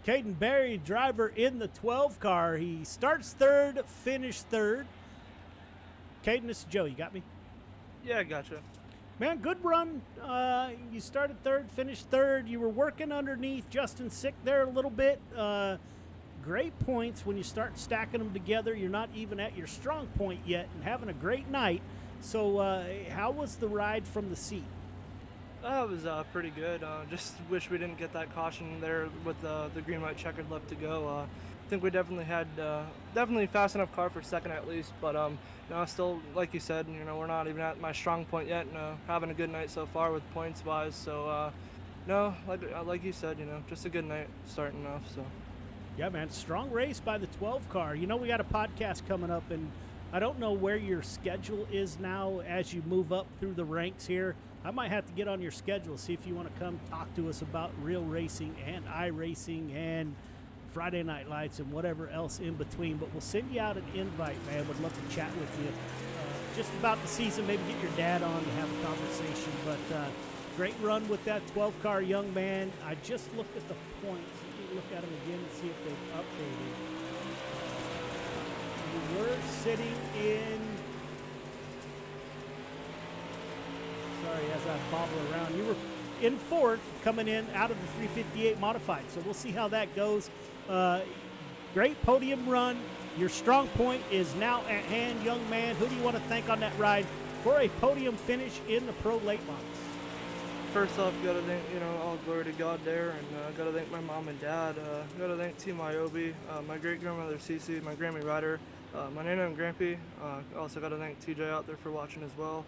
Caden Berry, driver in the 12 car. He starts 3rd, finished 3rd. Caden, this is Joe. You got me? Yeah, I gotcha. Man, good run. You started 3rd, finished 3rd. You were working underneath Justin Sick there a little bit. Great points when you start stacking them together. You're not even at your strong point yet and having a great night. So how was the ride from the seat? It was pretty good. Just wish we didn't get that caution there with the green, white, checkered left to go. I think we definitely had definitely fast enough car for 2nd at least. But no, still, like you said, we're not even at my strong point yet. And having a good night so far with points wise. So no, like you said, just a good night starting off. So. Yeah, man, strong race by the 12 car. We got a podcast coming up, and I don't know where your schedule is now as you move up through the ranks here. I might have to get on your schedule, see if you want to come talk to us about real racing and iRacing and Friday Night Lights and whatever else in between. But we'll send you out an invite, man. Would love to chat with you just about the season, maybe get your dad on and have a conversation. But great run with that 12-car young man. I just looked at the points. Let me look at them again and see if they've updated. We were sitting in Sorry, as I bobble around. You were in fourth, coming in out of the 358 modified. So we'll see how that goes. Great podium run. Your strong point is now at hand, young man. Who do you want to thank on that ride for a podium finish in the Pro Late Models? First off, gotta thank, all glory to God there, and gotta thank my mom and dad. Gotta thank Team Iobi, my great grandmother Cece, my Grammy rider, my Nana and Grampy. Also gotta thank TJ out there for watching as well.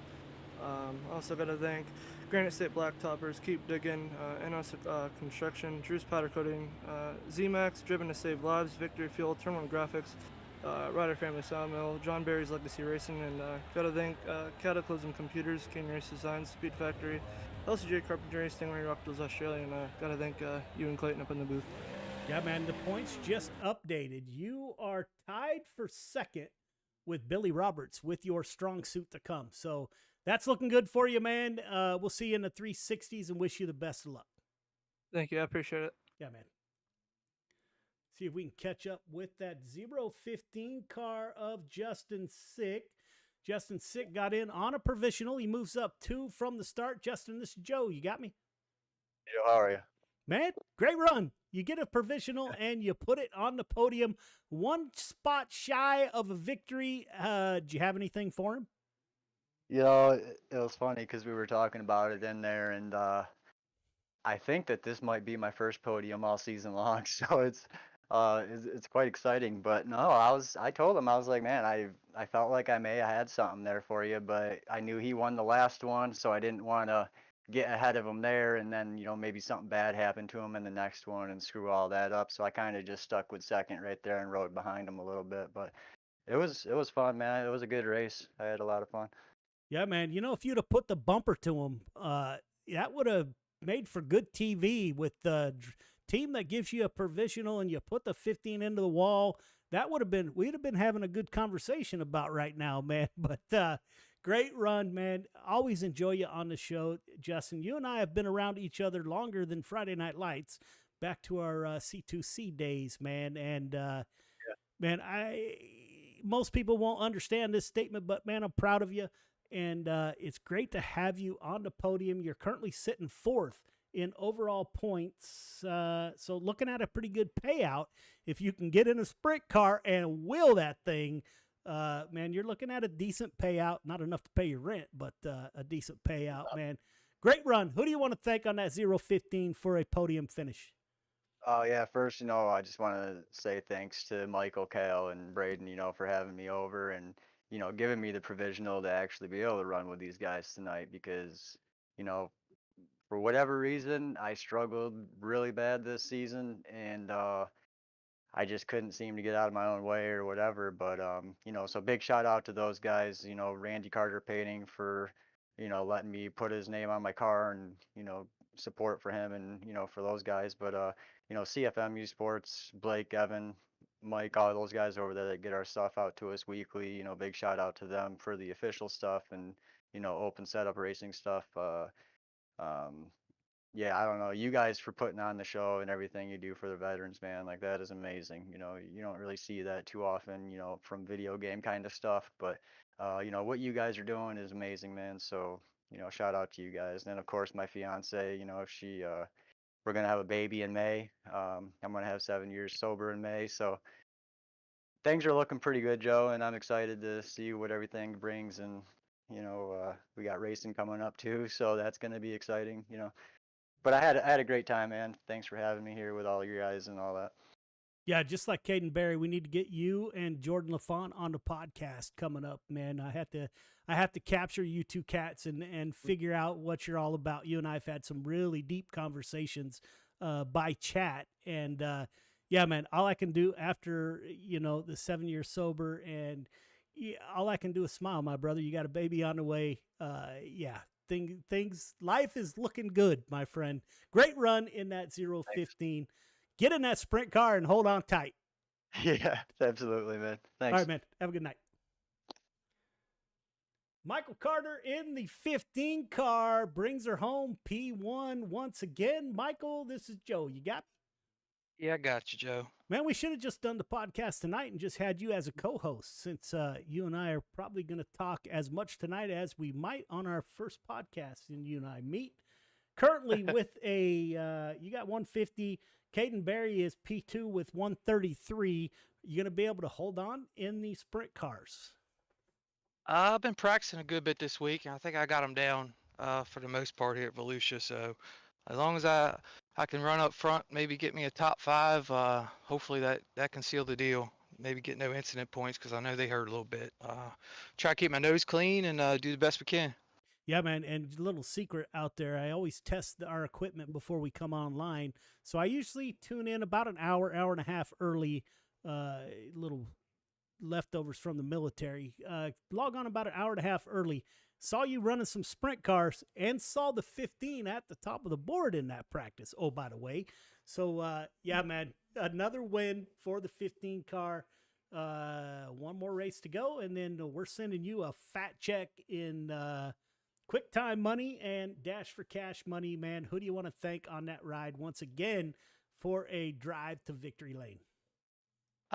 Also gotta thank Granite State Blacktoppers, Keep Digging, NS Construction, Drew's Powder Coating, Z-Max, Driven to Save Lives, Victory Fuel, Terminal Graphics, Rider Family Sawmill, John Barry's Legacy Racing, and gotta thank Cataclysm Computers, King Race Designs, Speed Factory, LCJ Carpentry, Stingray Rockdales Australia, and gotta thank you and Clayton up in the booth. Yeah, man, the points just updated. You are tied for second with Billy Roberts with your strong suit to come. So that's looking good for you, man. We'll see you in the 360s and wish you the best of luck. Thank you. I appreciate it. Yeah, man. See if we can catch up with that 015 car of Justin Sick. Justin Sick got in on a provisional. He moves up 2 from the start. Justin, this is Joe. You got me? Yo, how are you? Man, great run. You get a provisional and you put it on the podium. 1 spot shy of a victory. Do you have anything for him? You know, it was funny because we were talking about it in there, and I think that this might be my first podium all season long. So it's quite exciting. But no, I told him, I was like, man, I felt like I may have had something there for you, but I knew he won the last one, so I didn't want to get ahead of him there, and then maybe something bad happened to him in the next one and screw all that up. So I kind of just stuck with second right there and rode behind him a little bit. But it was fun, man. It was a good race. I had a lot of fun. Yeah, man. If you'd have put the bumper to him, that would have made for good TV with the team that gives you a provisional and you put the 15 into the wall. We'd have been having a good conversation about right now, man. But great run, man. Always enjoy you on the show, Justin. You and I have been around each other longer than Friday Night Lights, back to our C2C days, man. And man, most people won't understand this statement, but man, I'm proud of you. And it's great to have you on the podium. You're currently sitting 4th in overall points. So looking at a pretty good payout. If you can get in a sprint car and wheel that thing, man, you're looking at a decent payout. Not enough to pay your rent, but a decent payout, man. Great run. Who do you want to thank on that 015 for a podium finish? Oh, yeah. First, I just want to say thanks to Michael, Kale, and Braden, for having me over and, giving me the provisional to actually be able to run with these guys tonight because, for whatever reason, I struggled really bad this season and I just couldn't seem to get out of my own way or whatever. But, so big shout out to those guys, Randy Carter Painting for, letting me put his name on my car and, support for him and, for those guys. But, CFMU Sports, Blake, Evan, Mike, all those guys over there that get our stuff out to us weekly, big shout out to them for the official stuff and, open setup racing stuff. Yeah, I don't know, you guys for putting on the show and everything you do for the veterans, man. Like that is amazing. You don't really see that too often, from video game kind of stuff, but what you guys are doing is amazing, man. So, shout out to you guys. And then of course my fiance, she we're gonna have a baby in May. I'm gonna have 7 years sober in May, so things are looking pretty good, Joe, and I'm excited to see what everything brings. And we got racing coming up too, so that's gonna be exciting. But I had a great time, man. Thanks for having me here with all you guys and all that. Yeah, just like Caden Barry, we need to get you and Jordan LaFont on the podcast coming up, man. I have to capture you two cats and figure out what you're all about. You and I have had some really deep conversations by chat, and yeah, man, all I can do after the 7 years sober, and all I can do is smile, my brother. You got a baby on the way. Yeah. Life is looking good, my friend. Great run in that 015. Get in that sprint car and hold on tight. Yeah, absolutely, man. Thanks. All right, man. Have a good night. Michael Carter in the 15 car brings her home P1 once again. Michael, this is Joe. You got me? Yeah, I got you, Joe. Man, we should have just done the podcast tonight and just had you as a co-host, since you and I are probably going to talk as much tonight as we might on our first podcast, and you and I meet. Currently with a, you got 150. Caden Berry is P2 with 133. You going to be able to hold on in the sprint cars? I've been practicing a good bit this week, and I think I got them down for the most part here at Volusia. So as long as I can run up front, maybe get me a top 5, hopefully that can seal the deal. Maybe get no incident points because I know they hurt a little bit. Try to keep my nose clean and do the best we can. Yeah, man, and a little secret out there, I always test our equipment before we come online. So I usually tune in about an hour, hour and a half early, little leftovers from the military. Log on about an hour and a half early. Saw you running some sprint cars and saw the 15 at the top of the board in that practice. Oh, by the way. So, yeah, man, another win for the 15 car. One more race to go, and then we're sending you a fat check in quick time money and Dash for Cash money, man. Who do you want to thank on that ride once again for a drive to victory lane?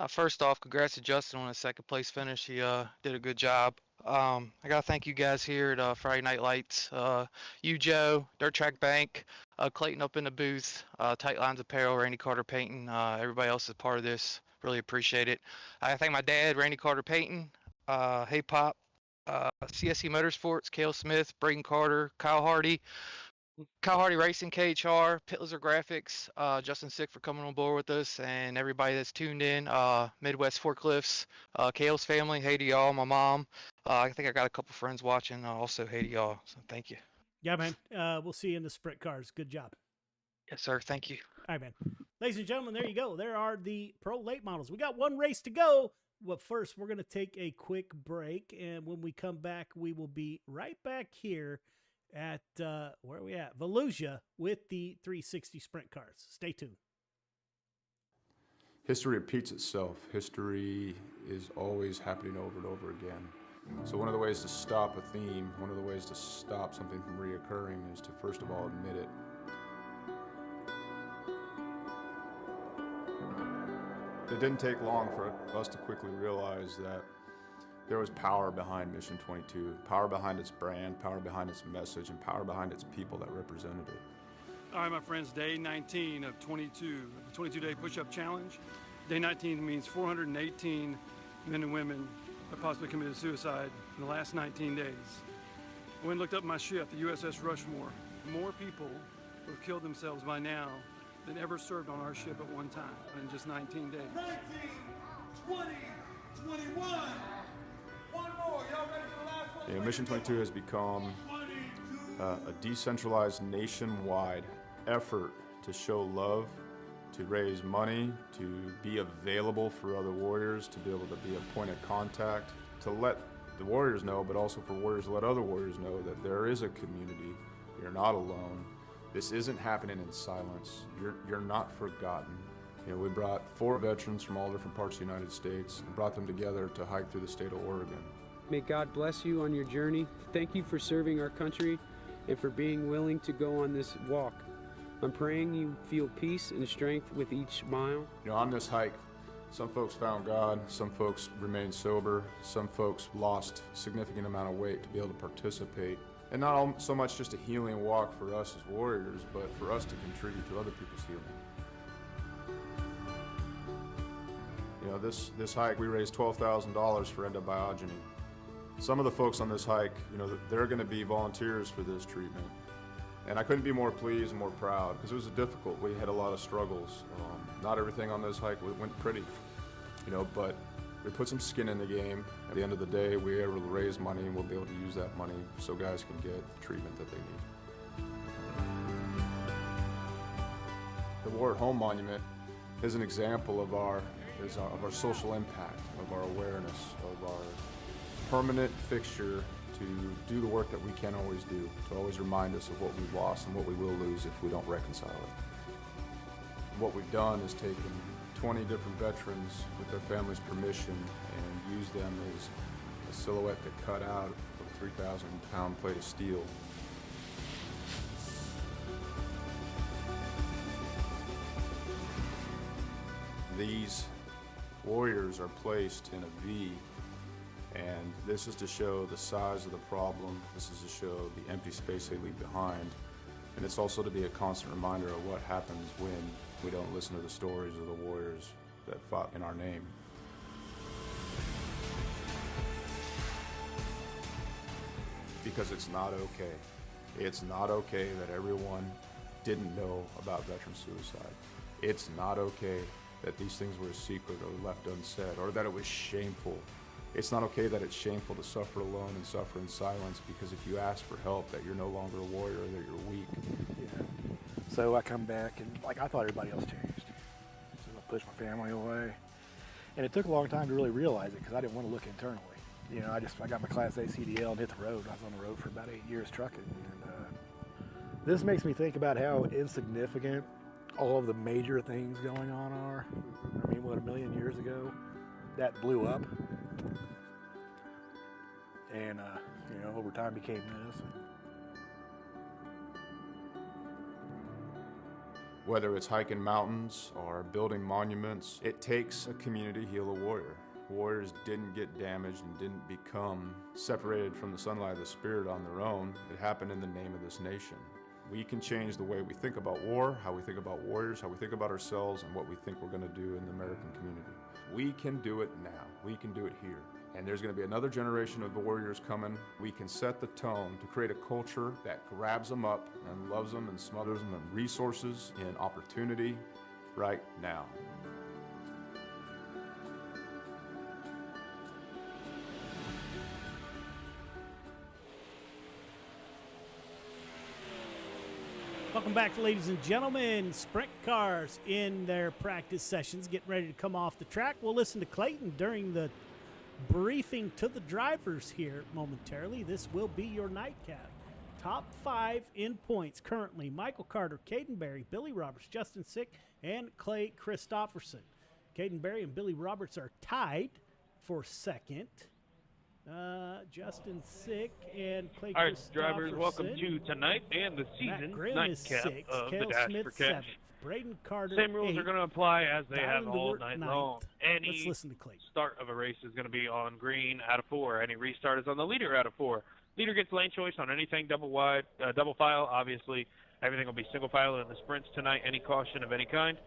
First off, congrats to Justin on his second place finish. He did a good job. I got to thank you guys here at Friday Night Lights. You, Joe, Dirt Track Bank, Clayton up in the booth, Tight Lines Apparel, Randy Carter Painting. Everybody else is part of this. Really appreciate it. I thank my dad, Randy Carter Painting, Hey Pop, CSC Motorsports, Cale Smith, Braden Carter, Kyle Hardy Racing, KHR, Pit Lizard Graphics, Justin Sick for coming on board with us, and everybody that's tuned in, Midwest Forklifts, Kale's family, hey to y'all, my mom. I think I got a couple friends watching, also hey to y'all, so thank you. Yeah, man. We'll see you in the sprint cars. Good job. Yes, sir. Thank you. All right, man. Ladies and gentlemen, there you go. There are the pro late models. We got one race to go. Well, first, we're going to take a quick break, and when we come back, we will be right back here at, where are we at? Volusia with the 360 sprint cars. Stay tuned. History repeats itself. History is always happening over and over again. So one of the ways to stop a theme, one of the ways to stop something from reoccurring is to first of all admit it. It didn't take long for us to quickly realize that there was power behind Mission 22, power behind its brand, power behind its message, and power behind its people that represented it. All right, my friends, day 19 of 22, the 22-day push-up challenge. Day 19 means 418 men and women have possibly committed suicide in the last 19 days. I went and looked up my ship, the USS Rushmore. More people would have killed themselves by now than ever served on our ship at one time in just 19 days. 19, 20, 21. One more. Y'all ready for the last one? Mission 22 has become a decentralized nationwide effort to show love, to raise money, to be available for other warriors, to be able to be a point of contact, to let the warriors know, but also for warriors to let other warriors know that there is a community. You're not alone. This isn't happening in silence. You're not forgotten. You know, we brought 4 veterans from all different parts of the United States and brought them together to hike through the state of Oregon. May God bless you on your journey. Thank you for serving our country and for being willing to go on this walk. I'm praying you feel peace and strength with each mile. You know, on this hike, some folks found God, some folks remained sober, some folks lost a significant amount of weight to be able to participate. And not so much just a healing walk for us as warriors, but for us to contribute to other people's healing. You know, this hike, we raised $12,000 for endobiogeny. Some of the folks on this hike, you know, they're going to be volunteers for this treatment. And I couldn't be more pleased and more proud because it was difficult. We had a lot of struggles. Not everything on this hike went pretty, you know, but we put some skin in the game. At the end of the day, we were able to raise money and we'll be able to use that money so guys can get the treatment that they need. The War at Home Monument is an example of our social impact, of our awareness, of our permanent fixture to do the work that we can't always do, to always remind us of what we've lost and what we will lose if we don't reconcile it. What we've done is taken 20 different veterans with their families' permission and used them as a silhouette to cut out of a 3,000-pound plate of steel. These warriors are placed in a V, and this is to show the size of the problem. This is to show the empty space they leave behind. And it's also to be a constant reminder of what happens when we don't listen to the stories of the warriors that fought in our name. Because it's not okay. It's not okay that everyone didn't know about veteran suicide. It's not okay that these things were a secret or left unsaid, or that it was shameful. It's not okay that it's shameful to suffer alone and suffer in silence, because if you ask for help, that you're no longer a warrior, that you're weak. Yeah. So I come back and I thought everybody else changed. So I pushed my family away. And it took a long time to really realize it, because I didn't want to look internally. I got my Class A CDL and hit the road. I was on the road for about 8 years trucking. And this makes me think about how insignificant all of the major things going on are. I mean, what, 1 million years ago, that blew up. And, over time became this. Whether it's hiking mountains or building monuments, it takes a community to heal a warrior. Warriors didn't get damaged and didn't become separated from the sunlight of the spirit on their own. It happened in the name of this nation. We can change the way we think about war, how we think about warriors, how we think about ourselves, and what we think we're going to do in the American community. We can do it now. We can do it here. And there's going to be another generation of warriors coming. We can set the tone to create a culture that grabs them up and loves them and smothers them in resources, in opportunity, right now. Welcome back, ladies and gentlemen. Sprint cars in their practice sessions, getting ready to come off the track. We'll listen to Clayton during the briefing to the drivers here momentarily. This will be your nightcap. Top 5 in points currently: Michael Carter, Caden Berry, Billy Roberts, Justin Sick, and Clay Christopherson. Caden Berry and Billy Roberts are tied for second. Justin Sick and Clay All right, Christopherson. drivers, welcome to tonight and the season nightcap of the Dash for Cash. Braden Carter, Same rules 8. are going to apply as they Dialing have all Dewart, night 9th. long. Any Let's listen to Clayton. start of a race is going to be on green out of 4. Any restart is on the leader out of 4. Leader gets lane choice on anything double file. Obviously, everything will be single file in the sprints tonight. Any caution of any kind.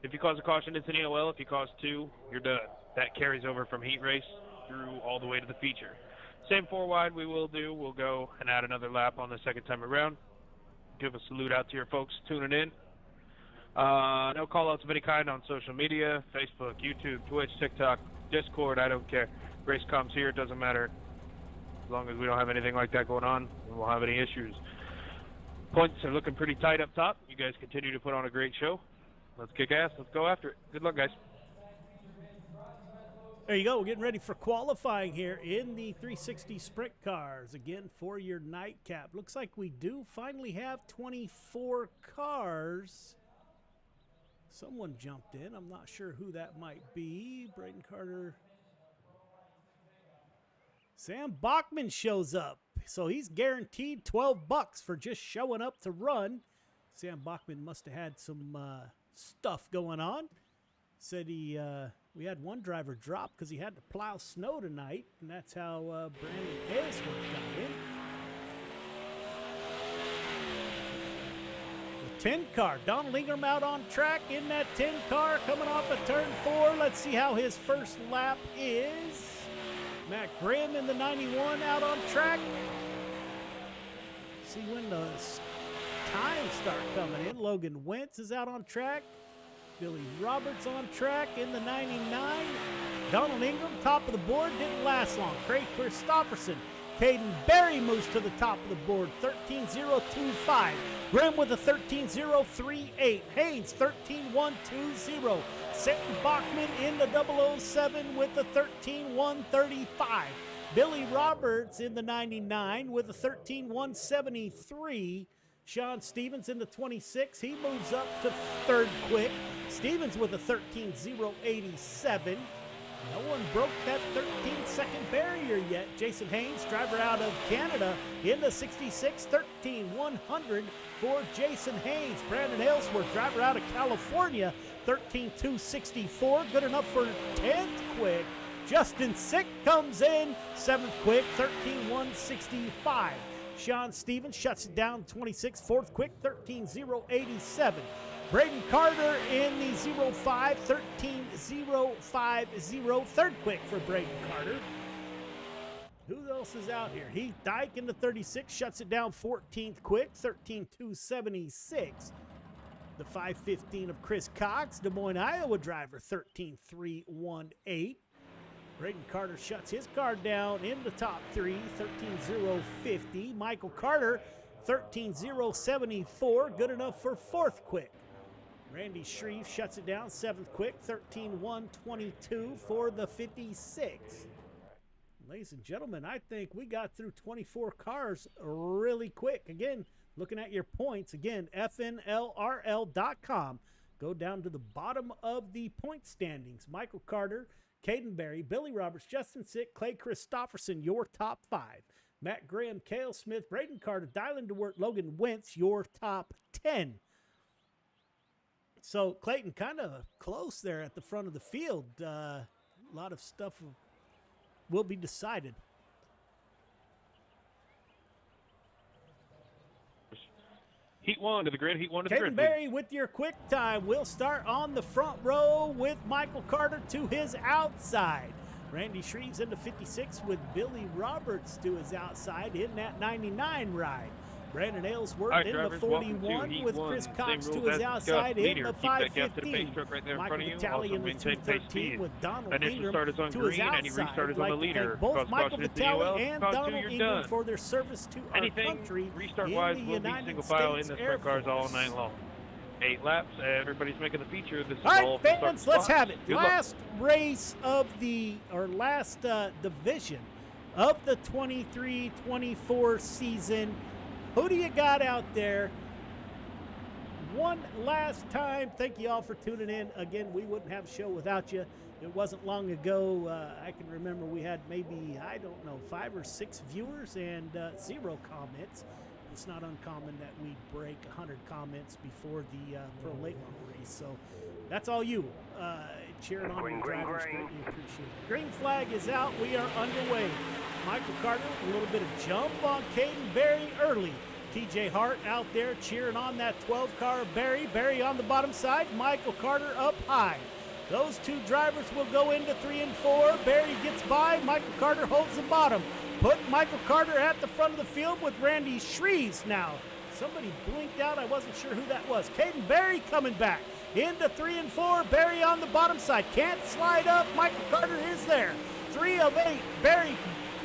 If you cause a caution, it's an EOL. If you cause 2, you're done. That carries over from heat race through all the way to the feature. Same 4 wide we will do. We'll go and add another lap on the second time around. Give a salute out to your folks tuning in. No call-outs of any kind on social media, Facebook, YouTube, Twitch, TikTok, Discord, I don't care. Race comms here, it doesn't matter. As long as we don't have anything like that going on, we won't have any issues. Points are looking pretty tight up top. You guys continue to put on a great show. Let's kick ass. Let's go after it. Good luck, guys. There you go. We're getting ready for qualifying here in the 360 sprint cars. Again, for your nightcap. Looks like we do finally have 24 cars. Someone jumped in. I'm not sure who that might be. Braden Carter. Sam Bachman shows up. So he's guaranteed $12 for just showing up to run. Sam Bachman must have had some stuff going on. Said we had one driver drop because he had to plow snow tonight, and that's how Brandon Hayesworth got in. The 10 car, Donald Ingram out on track in that 10 car coming off of turn 4. Let's see how his first lap is. Matt Grimm in the 91 out on track. See when the times start coming in. Logan Wentz is out on track. Billy Roberts on track in the 99. Donald Ingram, top of the board, didn't last long. Craig Christopherson. Caden Berry moves to the top of the board, 13.025. Grimm with a 13.038. Haynes, 13.120. Sam Bachman in the 007 with a 13.135. Billy Roberts in the 99 with a 13.173. Sean Stevens in the 26. He moves up to third quick. Stevens with a 13.087. No one broke that 13-second barrier yet. Jason Haynes, driver out of Canada, in the 66, 13-100 for Jason Haynes. Brandon Aylesworth, driver out of California, 13-264, good enough for 10th quick. Justin Sick comes in, 7th quick, 13-165. Sean Stevens shuts it down, 26, 4th quick, 13-087. Braden Carter in the 05, 13-050, 3rd quick for Braden Carter. Who else is out here? Heath Dyke in the 36, shuts it down, 14th quick, 13-276. The 515 of Chris Cox, Des Moines, Iowa driver, 13-318. Braden Carter shuts his car down in the top 3, 13-050. Michael Carter, 13-074, good enough for 4th quick. Randy Shreve shuts it down, 7th quick, 13-122 for the 56. Ladies and gentlemen, I think we got through 24 cars really quick. Again, looking at your points, again, FNLRL.com. Go down to the bottom of the point standings. Michael Carter, Caden Berry, Billy Roberts, Justin Sick, Clay Christopherson, your top 5. Matt Graham, Cale Smith, Braden Carter, Dylan DeWert, Logan Wentz, your top 10. So Clayton kind of close there at the front of the field. A lot of stuff will be decided. Heat 1 to the grid, Heat 1 to the grid. Caden Berry with your quick time. We'll start on the front row with Michael Carter to his outside. Randy Shreves in the 56 with Billy Roberts to his outside in that 99 ride. Brandon Aylesworth in the 41 with Chris Cox to his outside in the 515. Michael Vitale in the 213 with Donald Ingram to his outside. I'd like to thank both Michael Vitale and Donald Ingram for their service to our country restart-wise in the will be United single file in States the Air sprint cars all Force. night long. 8 laps, everybody's making the feature. This is All all right, from fans, start let's to have stop. it. Good luck. Last race of the, or last division of the 23-24 season. Who do you got out there? One last time, thank you all for tuning in. Again, we wouldn't have a show without you. It wasn't long ago. I can remember we had maybe, I don't know, 5 or 6 viewers and 0 comments. It's not uncommon that we break 100 comments before the Pro Late Model race. So that's all you. Cheering on your drivers, greatly appreciate it. Green flag is out. We are underway. Michael Carter, a little bit of jump on Caden Berry early. TJ Hart out there cheering on that 12 car of Berry. Berry on the bottom side. Michael Carter up high. Those two drivers will go into 3 and 4. Berry gets by. Michael Carter holds the bottom. Put Michael Carter at the front of the field with Randy Shreves now. Somebody blinked out. I wasn't sure who that was. Caden Berry coming back into 3 and 4. Berry on the bottom side. Can't slide up. Michael Carter is there. 3 of 8. Berry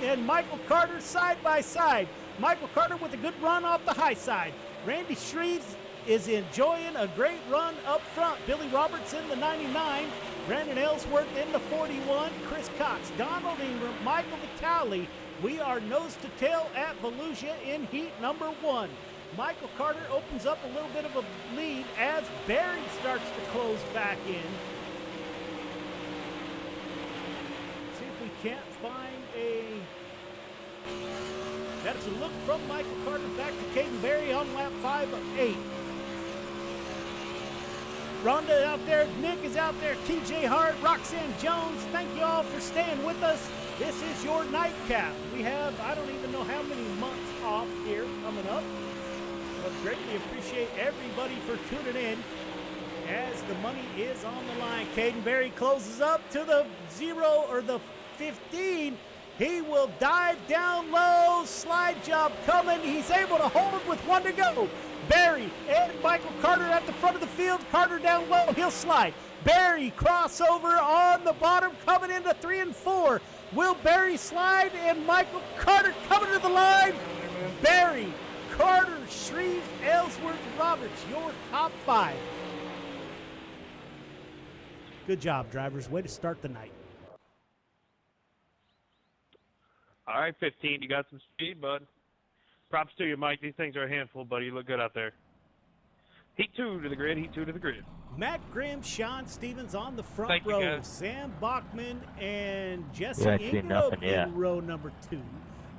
and Michael Carter side by side. Michael Carter with a good run off the high side. Randy Shreves is enjoying a great run up front. Billy Roberts in the 99. Brandon Aylesworth in the 41. Chris Cox, Donald Ingram, Michael Vitale. We are nose to tail at Volusia in heat number 1. Michael Carter opens up a little bit of a lead as Berry starts to close back in. See if we can't find a... That's a look from Michael Carter back to Caden Berry on lap 5 of 8. Rhonda out there, Nick is out there, TJ Hart, Roxanne Jones. Thank you all for staying with us. This is your nightcap. We have, I don't even know how many months off here coming up. But greatly appreciate everybody for tuning in as the money is on the line. Caden Berry closes up to the 0 or the 15. He will dive down low. Slide job coming. He's able to hold it with 1 to go. Berry and Michael Carter at the front of the field. Carter down low. He'll slide. Berry crossover on the bottom coming into 3 and 4. Will Berry slide and Michael Carter coming to the line? Berry, Carter, Shreve, Aylesworth, Roberts, your top 5. Good job, drivers. Way to start the night. All right, 15, you got some speed, bud. Props to you, Mike. These things are a handful, buddy. You look good out there. Heat 2 to the grid, heat 2 to the grid. Matt Grimm, Sean Stevens on the front Thank you, row. guys. Sam Bachman and Jesse We ain't seen Ingram nothing yet. in row number 2.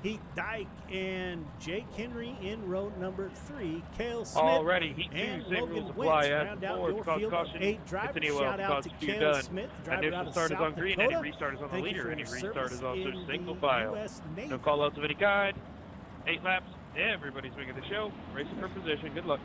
Heath Dyke and Jake Henry in row number 3. Cale Smith Already, heat 2, and same Logan rules Wentz apply as round out before. your Cause field of caution. 8 drivers. Continue Shout out to cause few Cale done. Smith, driver Initial out of start is South on green, Dakota. any restart is on the Thank you leader. for Any your restart service is also in single the file. US Navy. No call outs of any kind. 8 laps. Everybody's making the show. Racing for position. Good luck.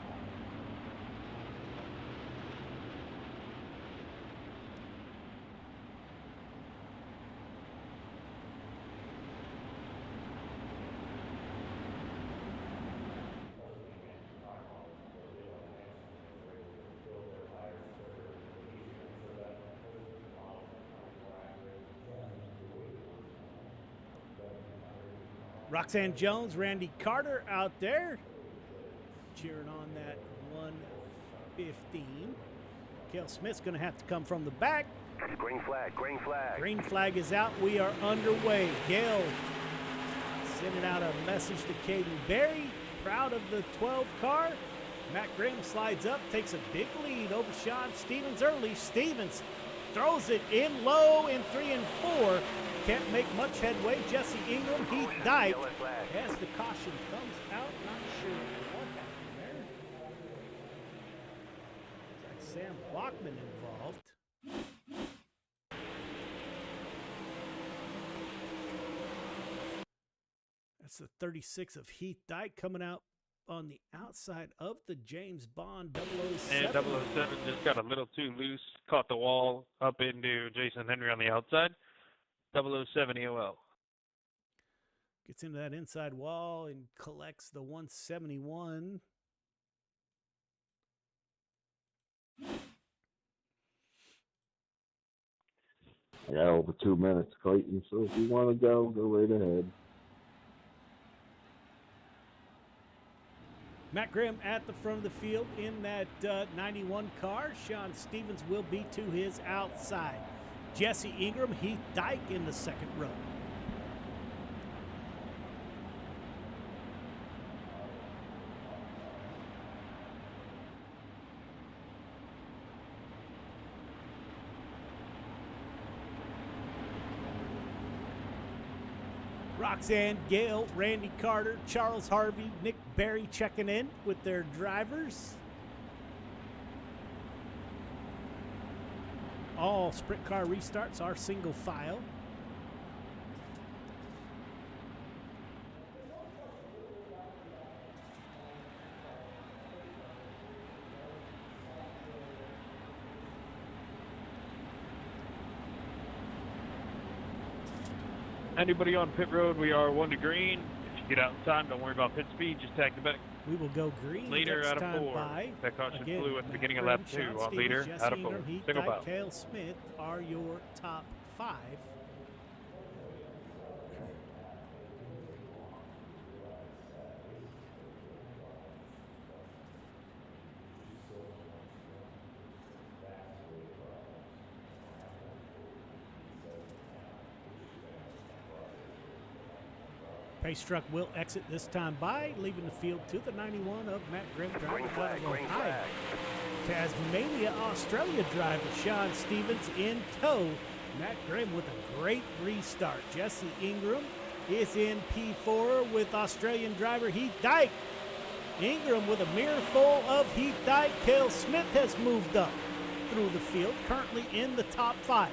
Roxanne Jones, Randy Carter out there cheering on that 115. Cale Smith's going to have to come from the back. Green flag, green flag. Green flag is out. We are underway. Gale sending out a message to Caden Berry. Proud of the 12 car. Matt Grimm slides up, takes a big lead over Sean Stevens early. Stevens throws it in low in 3 and 4. Can't make much headway. Jesse Ingram, Heath Dyke, as the caution comes out. Not sure what happened there. Looks like Sam Bachman involved. That's the 36 of Heath Dyke coming out on the outside of the James Bond 007. And 007 just got a little too loose. Caught the wall up into Jason Henry on the outside. 007 EOL. Gets into that inside wall and collects the 171. I got over 2 minutes, Clayton, so if you want to go right ahead. Matt Grimm at the front of the field in that 91 car. Sean Stevens will be to his outside. Jesse Ingram, Heath Dyke in the second row. Roxanne Gale, Randy Carter, Charles Harvey, Nick Berry checking in with their drivers. All sprint car restarts are single file. Anybody on pit road, we are 1 to green. If you get out in time, don't worry about pit speed, just tag the back. We will go green. Leader next out of time 4. by. That caution Again, flew at the Matt beginning of Grimm, lap 2 Sean on Stevens, leader Jesse out of 4. Ingram, Heath Single Dyke, file. Cale Smith are your top 5. Pace truck will exit this time by, leaving the field to the 91 of Matt Grimm, driving out of Ohio. Tasmania, Australia driver Sean Stevens in tow. Matt Grimm with a great restart. Jesse Ingram is in P4 with Australian driver Heath Dyke. Ingram with a mirror full of Heath Dyke. Cale Smith has moved up through the field, currently in the top 5.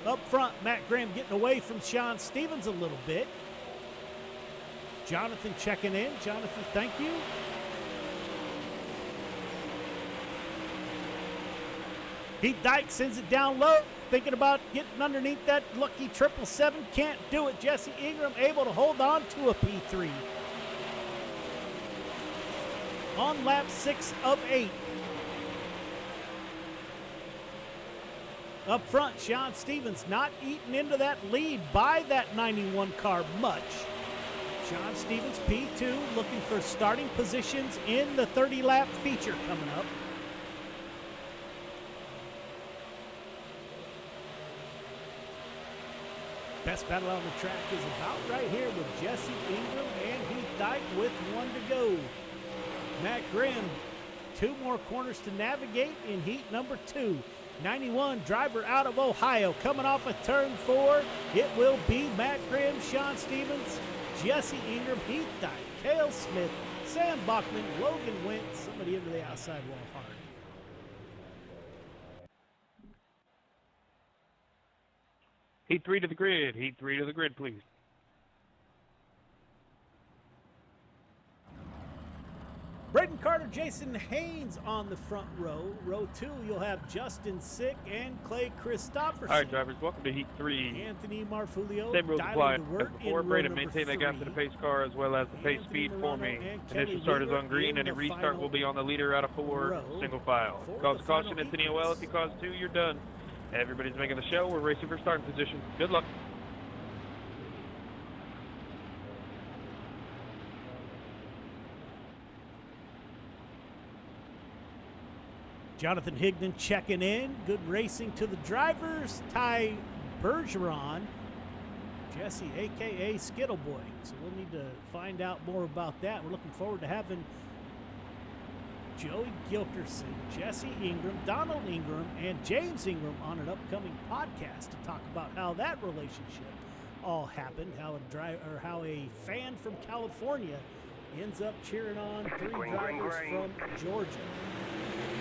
Up front, Matt Grimm getting away from Sean Stevens a little bit. Jonathan checking in. Jonathan, thank you. Heath Dyke sends it down low. Thinking about getting underneath that lucky 777. Can't do it. Jesse Ingram able to hold on to a P3. On lap 6 of 8. Up front, Sean Stevens not eating into that lead by that 91 car much. Sean Stevens, P2, looking for starting positions in the 30-lap feature coming up. Best battle on the track is about right here with Jesse Ingram and Heath Dyke with 1 to go. Matt Grimm 2 more corners to navigate in heat number 2. 91 driver out of Ohio coming off of turn 4. It will be Matt Grimm, Sean Stevens, Jesse Ingram, Heath Dyke, Cale Smith, Sam Bachman, Logan Wentz, somebody into the outside wall hard. Heat 3 to the grid. Heat 3 to the grid, please. Braden Carter, Jason Haynes on the front row. Row 2, you'll have Justin Sick and Clay Christopherson. All right, drivers, welcome to Heat 3. Anthony Marfulio. Same rules apply as work before. in Braden, row maintain that number gap to the pace car as well as the pace speed for me. Initial start is on green. Any restart will be on the leader out of 4, single file. Cause caution, it's an EOL. If you cause 2, you're done. Everybody's making the show. We're racing for starting position. Good luck. Jonathan Higdon checking in. Good racing to the drivers. Ty Bergeron, Jesse, a.k.a. Skittle Boy. So we'll need to find out more about that. We're looking forward to having Joey Gilkerson, Jesse Ingram, Donald Ingram, and James Ingram on an upcoming podcast to talk about how that relationship all happened, how a fan from California ends up cheering on 3 drivers from Georgia.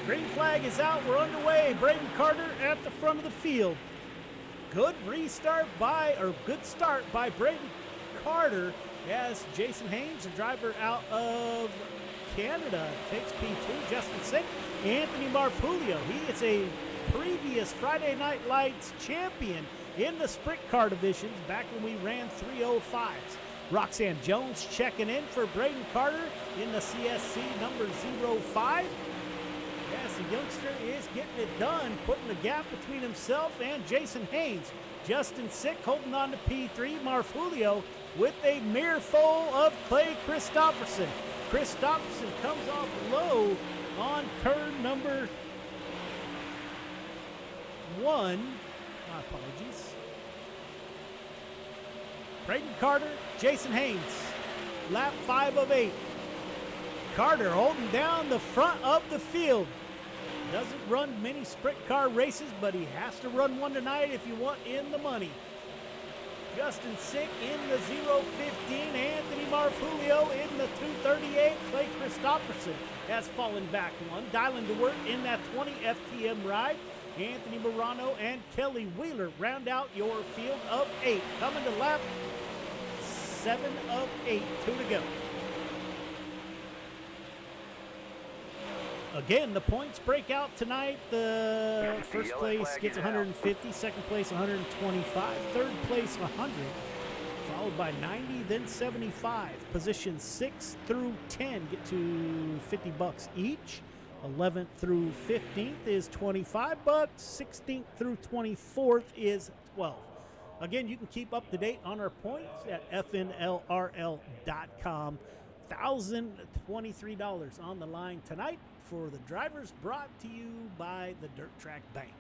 Green flag is out. We're underway. Braden Carter at the front of the field. Good start by Braden Carter as Jason Haynes, a driver out of Canada, takes P2. Justin Sick, Anthony Marfulio. He is a previous Friday Night Lights champion in the sprint car divisions back when we ran 305s. Roxanne Jones checking in for Braden Carter in the CSC number 05. Yes, the youngster is getting it done, putting the gap between himself and Jason Haynes. Justin Sick holding on to P3. Marfulio with a mirror full of Clay Christopherson. Christopherson comes off low on turn number 1. My apologies. Braden Carter, Jason Haynes, lap 5 of 8. Carter holding down the front of the field. Doesn't run many sprint car races, but he has to run one tonight if you want in the money. Justin Sick in the 015. Anthony Marfulio in the 238. Clay Christopherson has fallen back one. Dialing to work in that 20 FTM ride. Anthony Morano and Kelly Wheeler round out your field of 8. Coming to lap 7 of 8. 2 to go. Again, the points break out tonight. The first place gets 150, second place 125, third place 100, followed by 90, then 75. Positions 6 through 10 get to $50 each. 11th through 15th is $25. 16th through 24th is $12. Again, you can keep up to date on our points at fnlrl.com. $1,023 on the line tonight for the drivers, brought to you by the Dirt Track Bank.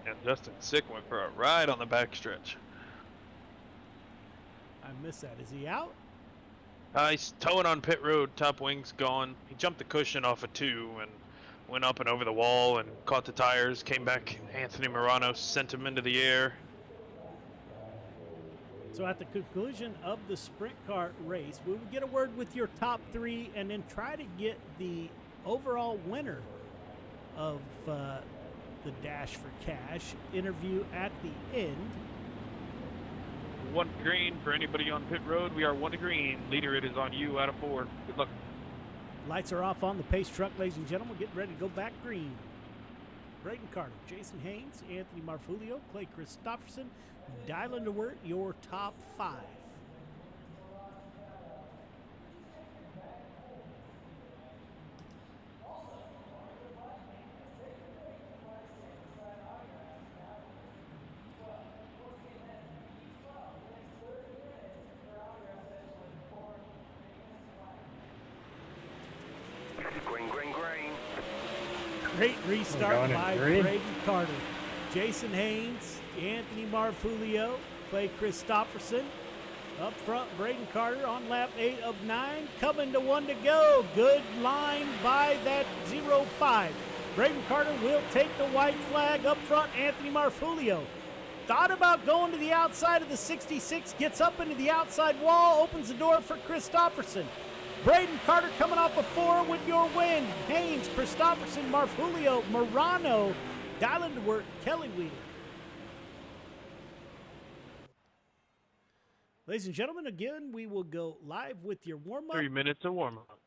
And Justin Sick went for a ride on the backstretch. I missed that. Is he out? He's towing on pit road, top wing's gone. He jumped the cushion off of 2 and went up and over the wall and caught the tires, came back. Anthony Morano sent him into the air. So at the conclusion of the sprint car race, we will get a word with your top 3 and then try to get the overall winner of the Dash for Cash interview at the end. 1 green for anybody on pit road. We are 1 to green. Leader, it is on you out of 4. Good luck. Lights are off on the pace truck, ladies and gentlemen. Getting ready to go back green. Braden Carter, Jason Haynes, Anthony Marfulio, Clay Christopherson, dialing to work your top 5. Great restart going in by green. Braden Carter. Jason Haynes, Anthony Marfulio, Clay Christopherson. Up front, Braden Carter on lap 8 of 9. Coming to 1 to go. Good line by that 05. Braden Carter will take the white flag. Up front, Anthony Marfulio. Thought about going to the outside of the 66. Gets up into the outside wall. Opens the door for Christopherson. Braden Carter coming off a 4 with your win. Haynes, Christopherson, Marfulio, Morano, dialing to work, Kelly Wheeler. Ladies and gentlemen, again, we will go live with your warm-up. 3 minutes of warm-up.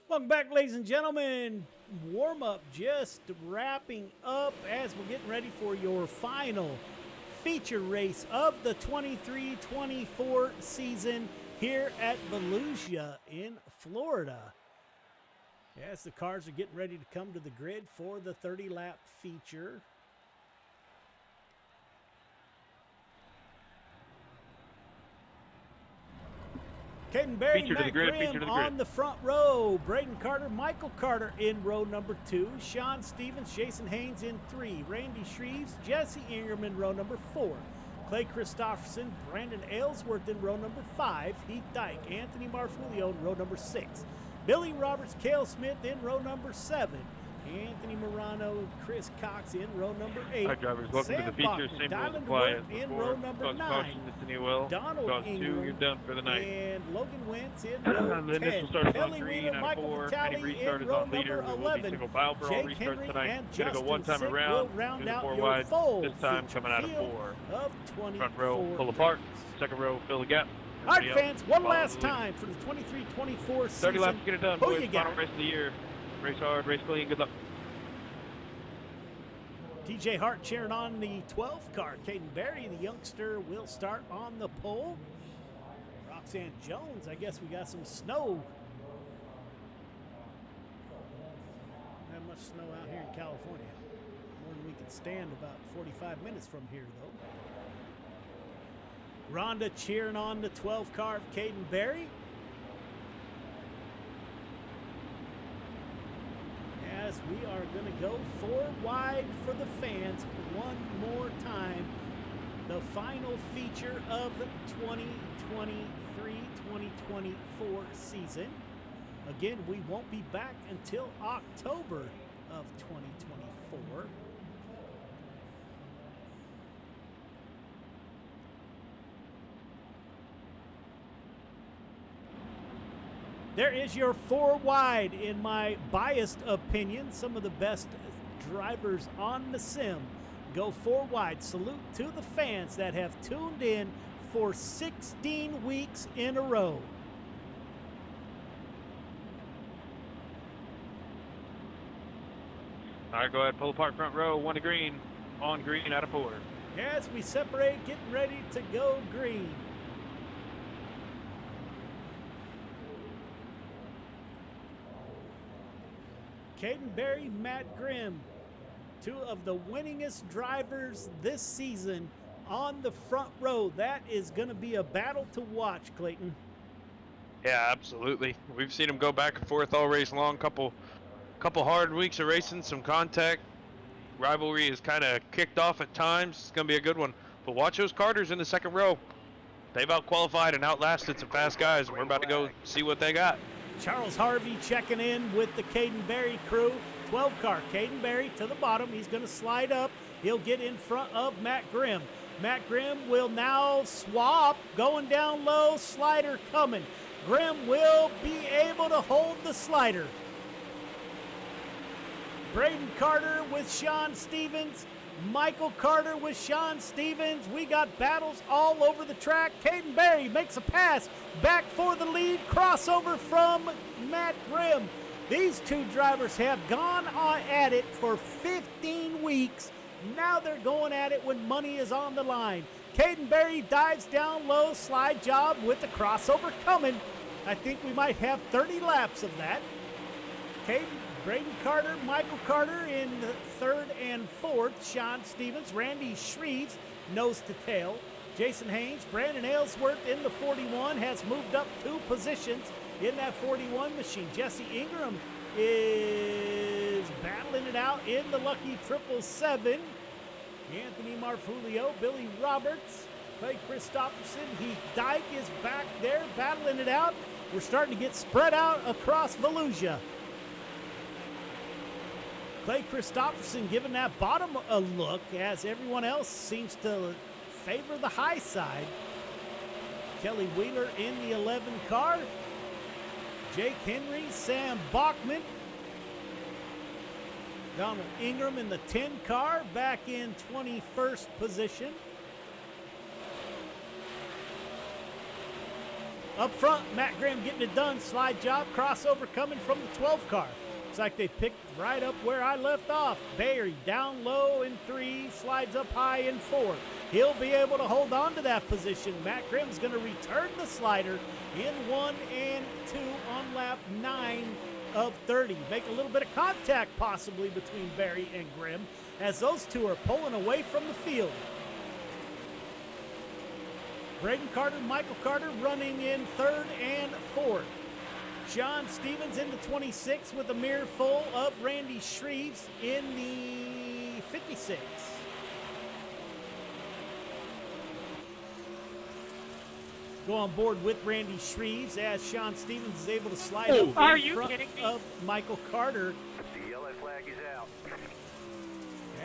Welcome back, ladies and gentlemen. Warm-up just wrapping up as we're getting ready for your final feature race of the 23-24 season here at Volusia in Florida. As the cars are getting ready to come to the grid for the 30-lap feature. Caden Berry, Feature to the Matt grid, Grimm feature to the on grid. the front row. Braden Carter, Michael Carter in row number 2. Sean Stevens, Jason Haynes in 3. Randy Shreves, Jesse Ingerman, row number 4. Clay Christopherson, Brandon Aylesworth in row number 5. Heath Dyke, Anthony Marfulio in row number 6. Billy Roberts, Cale Smith in row number 7. Anthony Morano, Chris Cox in row number 8. All right, drivers, welcome Sam to the feature. Bachman, Same rules Dylan apply DeWitt as in before. row number Cause 9. caution, it's any will. Donald Cause 2, Ingram you're done for the night. and Logan Wentz in row The 10. initial start is on Kelly green Wheeler, out of Michael 4. Any Vitale restart in is row on leader. number We will be 11. single file for all Jake restarts Henry tonight. and Gonna go Justin one time Sick around. will round Do the out 4 your wide. full This time feature coming out of field 4. of 24 Front row, pull apart. Second row, fill the gap. All right, Everybody fans, else, one follow last the leader. time for the 23-24 season. 30 laps to get it done, Who boys. you got? Final race of the year. Race hard, race clean. Good luck. TJ Hart cheering on the 12 car. Caden Berry, the youngster, will start on the pole. Roxanne Jones, I guess we got some snow. Don't have much snow out here in California. More than we can stand, about 45 minutes from here, though. Rhonda cheering on the 12 car of Caden Berry. As we are going to go 4 wide for the fans one more time. The final feature of the 2023-2024 season. Again, we won't be back until October of 2024. There is your 4 wide, in my biased opinion. Some of the best drivers on the sim go 4 wide. Salute to the fans that have tuned in for 16 weeks in a row. All right, go ahead, pull apart front row, 1 to green, on green, out of 4. As we separate, getting ready to go green. Caden Berry, Matt Grimm, 2 of the winningest drivers this season on the front row. That is going to be a battle to watch, Clayton. Yeah, absolutely. We've seen them go back and forth all race long. Couple hard weeks of racing, some contact. Rivalry is kind of kicked off at times. It's going to be a good one. But watch those Carters in the second row. They've out-qualified and outlasted some fast guys, and we're about to go see what they got. Charles Harvey checking in with the Caden Berry crew. 12 car, Caden Berry to the bottom. He's going to slide up. He'll get in front of Matt Grimm. Matt Grimm will now swap, going down low, slider coming. Grimm will be able to hold the slider. Braden Carter with Sean Stevens. Michael Carter with Sean Stevens. We got battles all over the track. Caden Berry makes a pass back for the lead. Crossover from Matt Grimm. These 2 drivers have gone at it for 15 weeks. Now they're going at it when money is on the line. Caden Berry dives down low, slide job with the crossover coming. I think we might have 30 laps of that. Braden Carter, Michael Carter in the 3rd and 4th. Sean Stevens, Randy Shreves, nose to tail. Jason Haynes, Brandon Aylesworth in the 41 has moved up 2 positions in that 41 machine. Jesse Ingram is battling it out in the lucky 777. Anthony Marfulio, Billy Roberts, Clay Christopherson, Heath Dyke is back there battling it out. We're starting to get spread out across Volusia. Clay Christopherson giving that bottom a look as everyone else seems to favor the high side. Kelly Wheeler in the 11 car. Jake Henry, Sam Bachman. Donald Ingram in the 10 car, back in 21st position. Up front, Matt Graham getting it done. Slide job, crossover coming from the 12 car. Looks like they picked right up where I left off. Barry down low in 3, slides up high in 4. He'll be able to hold on to that position. Matt Grimm's going to return the slider in 1 and 2 on lap 9 of 30. Make a little bit of contact possibly between Barry and Grimm as those 2 are pulling away from the field. Braden Carter, Michael Carter running in 3rd and 4th. Sean Stevens in the 26 with a mirror full of Randy Shreves in the 56. Go on board with Randy Shreves as Sean Stevens is able to slide up in front of Michael Carter. The yellow flag is out.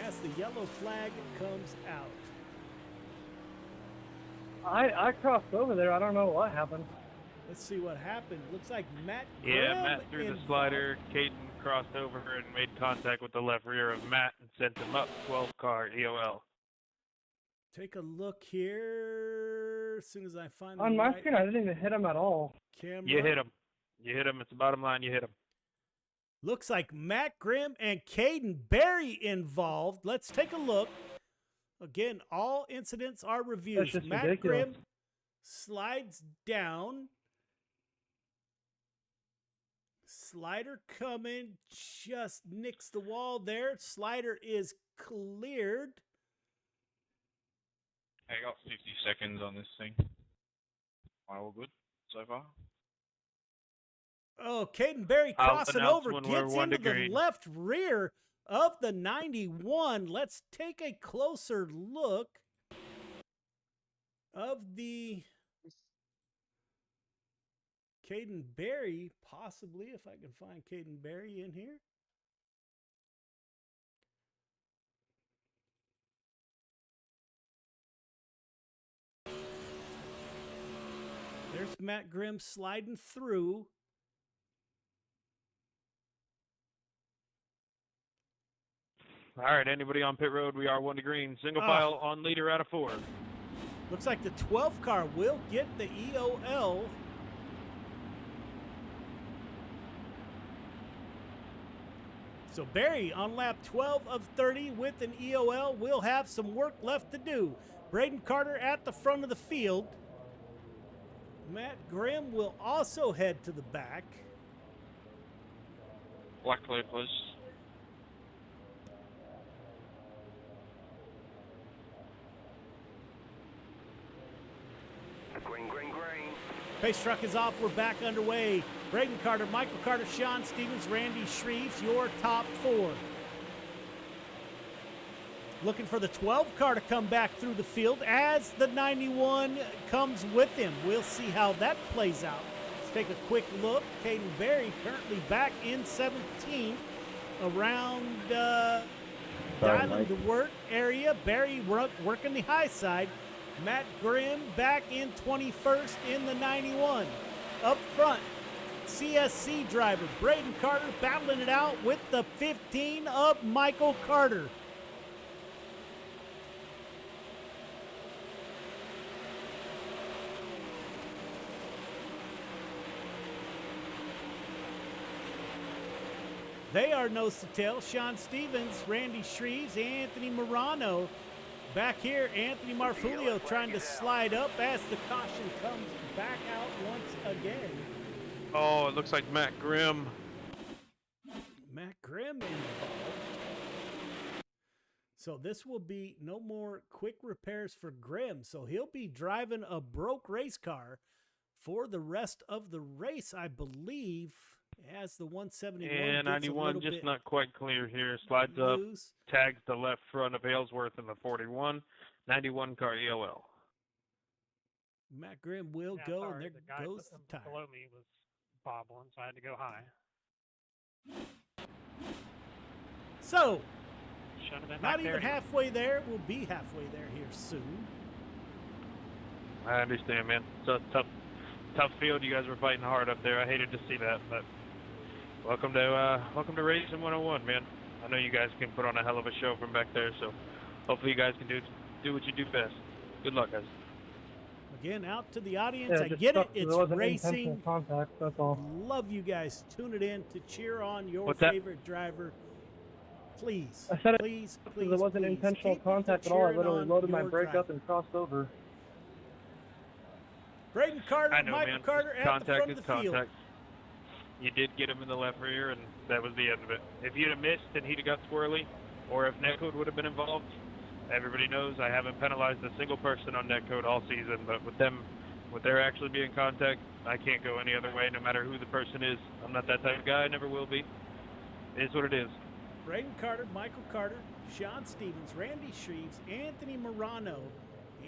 As the yellow flag comes out. I crossed over there. I don't know what happened. Let's see what happened. Looks like Matt Yeah, Grimm Matt threw the slider. Caden crossed over and made contact with the left rear of Matt and sent him up 12 car EOL. Take a look here. As soon as I find the On my right screen, I didn't even hit him at all. camera. You hit him. You hit him. It's the bottom line. You hit him. Looks like Matt Grimm and Caden Berry involved. Let's take a look. Again, all incidents are reviews. just Matt ridiculous. Grimm slides down. Slider coming, just nicks the wall there. Slider is cleared. I got 50 seconds on this thing. All good so far? Oh, Caden Berry I'll crossing announce over, when we're gets one to into the green. left rear of the 91. Let's take a closer look of the Caden Berry, possibly, if I can find Caden Berry in here. There's Matt Grimm sliding through. All right, anybody on pit road? We are 1 to green. Single Ah. file on leader out of 4. Looks like the 12 car will get the EOL. So Barry on lap 12 of 30 with an EOL will have some work left to do. Braden Carter at the front of the field. Matt Grimm will also head to the back. Black clear, please. Green, green, green. Pace truck is off. We're back underway. Braden Carter, Michael Carter, Sean Stevens, Randy Shreves, your top 4. Looking for the 12 car to come back through the field as the 91 comes with him. We'll see how that plays out. Let's take a quick look. Caden Berry currently back in 17th around dialing the work area. Berry working the high side. Matt Grimm back in 21st in the 91. Up front, CSC driver Braden Carter battling it out with the 15 of Michael Carter. They are nose to tail. Sean Stevens, Randy Shreves, Anthony Morano. Back here, Anthony Marfulio trying to slide up as the caution comes back out once again. Oh, it looks like Matt Grimm. Matt Grimm involved. So this will be no more quick repairs for Grimm. So he'll be driving a broke race car for the rest of the race, I believe, as the 171 And gets a 91 little just bit not quite clear here. Slides up, loose. tags the left front of Aylesworth in the 41. 91 car EOL. Matt Grimm will Yeah, go, sorry, and there the guy goes the tire. below me was bobbling, so I had to go high. So, Should have been not back even there. halfway there. We'll be halfway there here soon. I understand, man. It's a tough field. You guys were fighting hard up there. I hated to see that, but welcome to Racing 101, man. I know you guys can put on a hell of a show from back there, so hopefully you guys can do what you do best. Good luck, guys. Again, out to the audience. Yeah, I just get it. sucks 'cause It's there wasn't racing. intentional contact, that's all. Love you guys tuning in to cheer on your What's that? favorite driver. Please, I said it please, because please, there wasn't please, intentional keep it to contact at all. I cheering literally on loaded my your brake driver. up and crossed over. Braden Carter, I know, Michael man. Carter at the Contact front is of the field. contact. You did get him in the left rear, and that was the end of it. If you'd have missed and he'd have got squirrely, or if netcode would have been involved, everybody knows I haven't penalized a single person on netcode all season, but with there actually being contact, I can't go any other way, no matter who the person is. I'm not that type of guy, I never will be. It is what it is. Braden Carter, Michael Carter, Sean Stevens, Randy Shreves, Anthony Morano,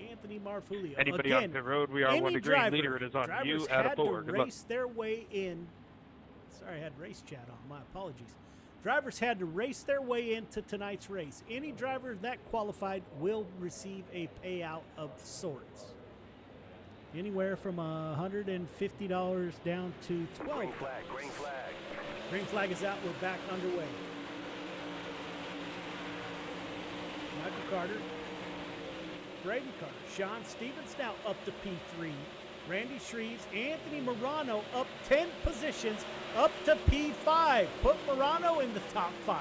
Anthony Marfulio. Anybody Again, on pit road, we are any 1 to green driver, leader. It is on drivers you out of had 4. to Good luck. race their way in. Sorry, I had race chat on. My apologies. Drivers had to race their way into tonight's race. Any driver that qualified will receive a payout of sorts. Anywhere from $150 down to $12. Green flag, green flag. Green flag is out. We're back underway. Michael Carter, Braden Carter, Sean Stevens now up to P3. Randy Shreves, Anthony Morano up 10 positions, up to P5. Put Morano in the top 5.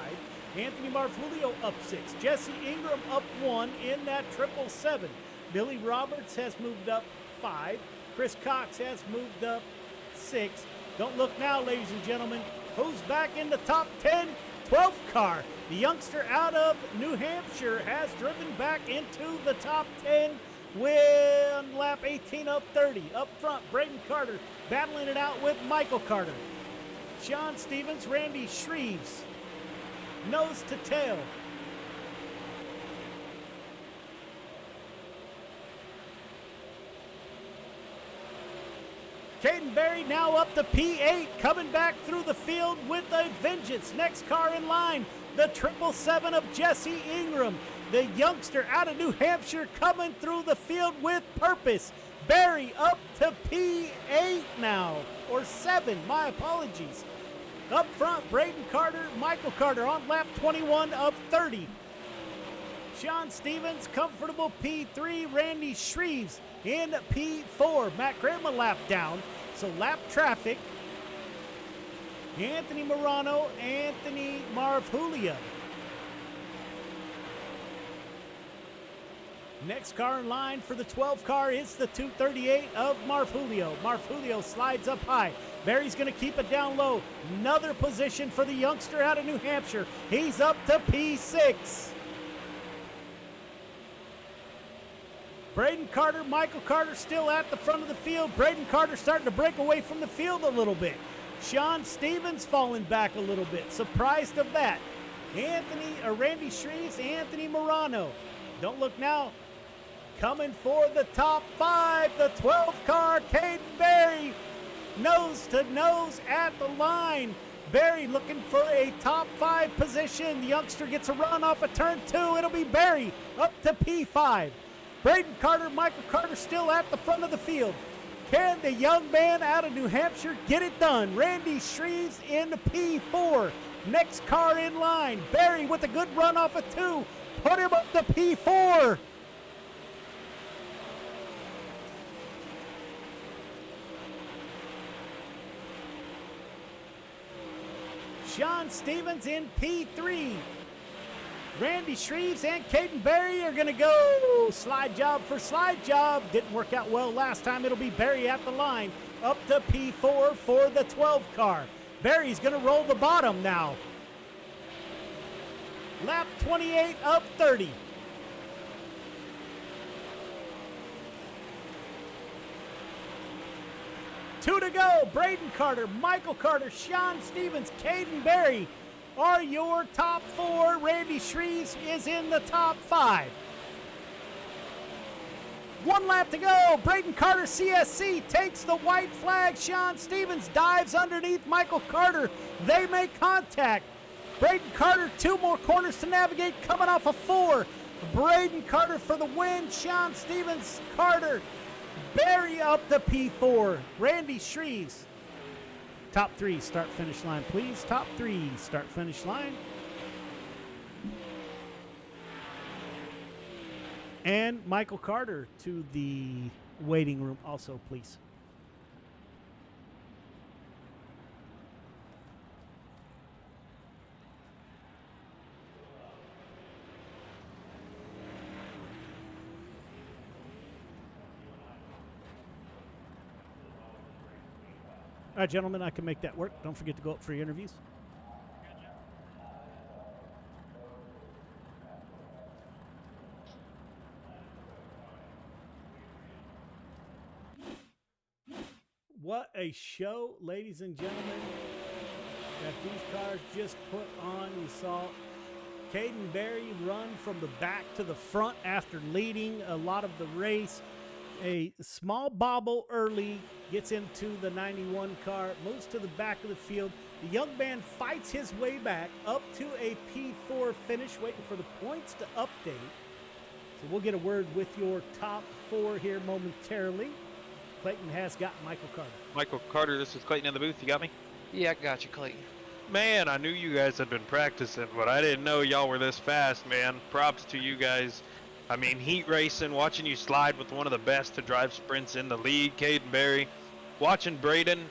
Anthony Marfulio up 6. Jesse Ingram up 1 in that 777. Billy Roberts has moved up 5. Chris Cox has moved up 6. Don't look now, ladies and gentlemen. Who's back in the top 10? 12th car. The youngster out of New Hampshire has driven back into the top 10 with lap 18 of 30. Up front, Braden Carter battling it out with Michael Carter. Sean Stevens, Randy Shreves, nose to tail. Caden Berry now up to P8, coming back through the field with a vengeance. Next car in line, the 777 of Jesse Ingram. The youngster out of New Hampshire coming through the field with purpose. Berry up to P8 now, or 7, my apologies. Up front, Braden Carter, Michael Carter on lap 21 of 30. Sean Stevens, comfortable P3. Randy Shreves in P4. Matt Graham a lap down, so lap traffic. Anthony Morano, Anthony Marfulio. Next car in line for the 12 car is the 238 of Marfulio. Marfulio slides up high. Berry's going to keep it down low. Another position for the youngster out of New Hampshire. He's up to P6. Braden Carter, Michael Carter still at the front of the field. Braden Carter starting to break away from the field a little bit. Sean Stevens falling back a little bit. Surprised of that. Randy Shreves, Anthony Morano. Don't look now. Coming for the top 5, the 12th car, Caden Berry. Nose to nose at the line. Berry looking for a top 5 position. The youngster gets a run off of turn 2. It'll be Berry up to P5. Braden Carter, Michael Carter still at the front of the field. Can the young man out of New Hampshire get it done? Randy Shreves in P4. Next car in line. Berry with a good run off of 2. Put him up to P4. Sean Stevens in P3. Randy Shreves and Caden Berry are going to go slide job for slide job. Didn't work out well last time. It'll be Berry at the line. Up to P4 for the 12 car. Berry's going to roll the bottom now. Lap 28 of 30. Two to go. Braden Carter, Michael Carter, Sean Stevens, Caden Berry are your top 4. Randy Shreves is in the top 5. 1 lap to go. Braden Carter, CSC, takes the white flag. Sean Stevens dives underneath Michael Carter. They make contact. Braden Carter, 2 more corners to navigate, coming off of 4. Braden Carter for the win. Sean Stevens, Carter, Berry up to P4. Randy Shreves. Top 3 start finish line, please. Top 3 start finish line. And Michael Carter to the waiting room also, please. All right, gentlemen, I can make that work. Don't forget to go up for your interviews. What a show, ladies and gentlemen, that these cars just put on. You saw Caden Berry run from the back to the front after leading a lot of the race. A small bobble early, gets into the 91 car, moves to the back of the field. The young man fights his way back up to a P4 finish, waiting for the points to update. So we'll get a word with your top 4 here momentarily. Clayton has got Michael Carter. Michael Carter, this is Clayton in the booth. You got me? Yeah, I got you, Clayton. Man, I knew you guys had been practicing, but I didn't know y'all were this fast, man. Props to you guys. I mean, heat racing, watching you slide with one of the best to drive sprints in the league, Caden Berry. Watching Braden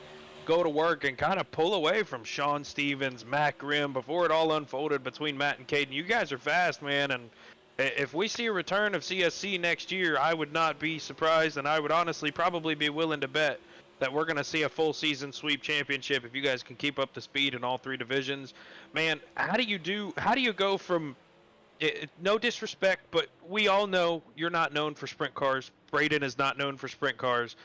go to work and kind of pull away from Sean Stevens, Matt Grimm, before it all unfolded between Matt and Caden. You guys are fast, man, and if we see a return of CSC next year, I would not be surprised, and I would honestly probably be willing to bet that we're going to see a full season sweep championship if you guys can keep up the speed in all three divisions. Man, how do you go from no disrespect, but we all know you're not known for sprint cars. Braden is not known for sprint cars.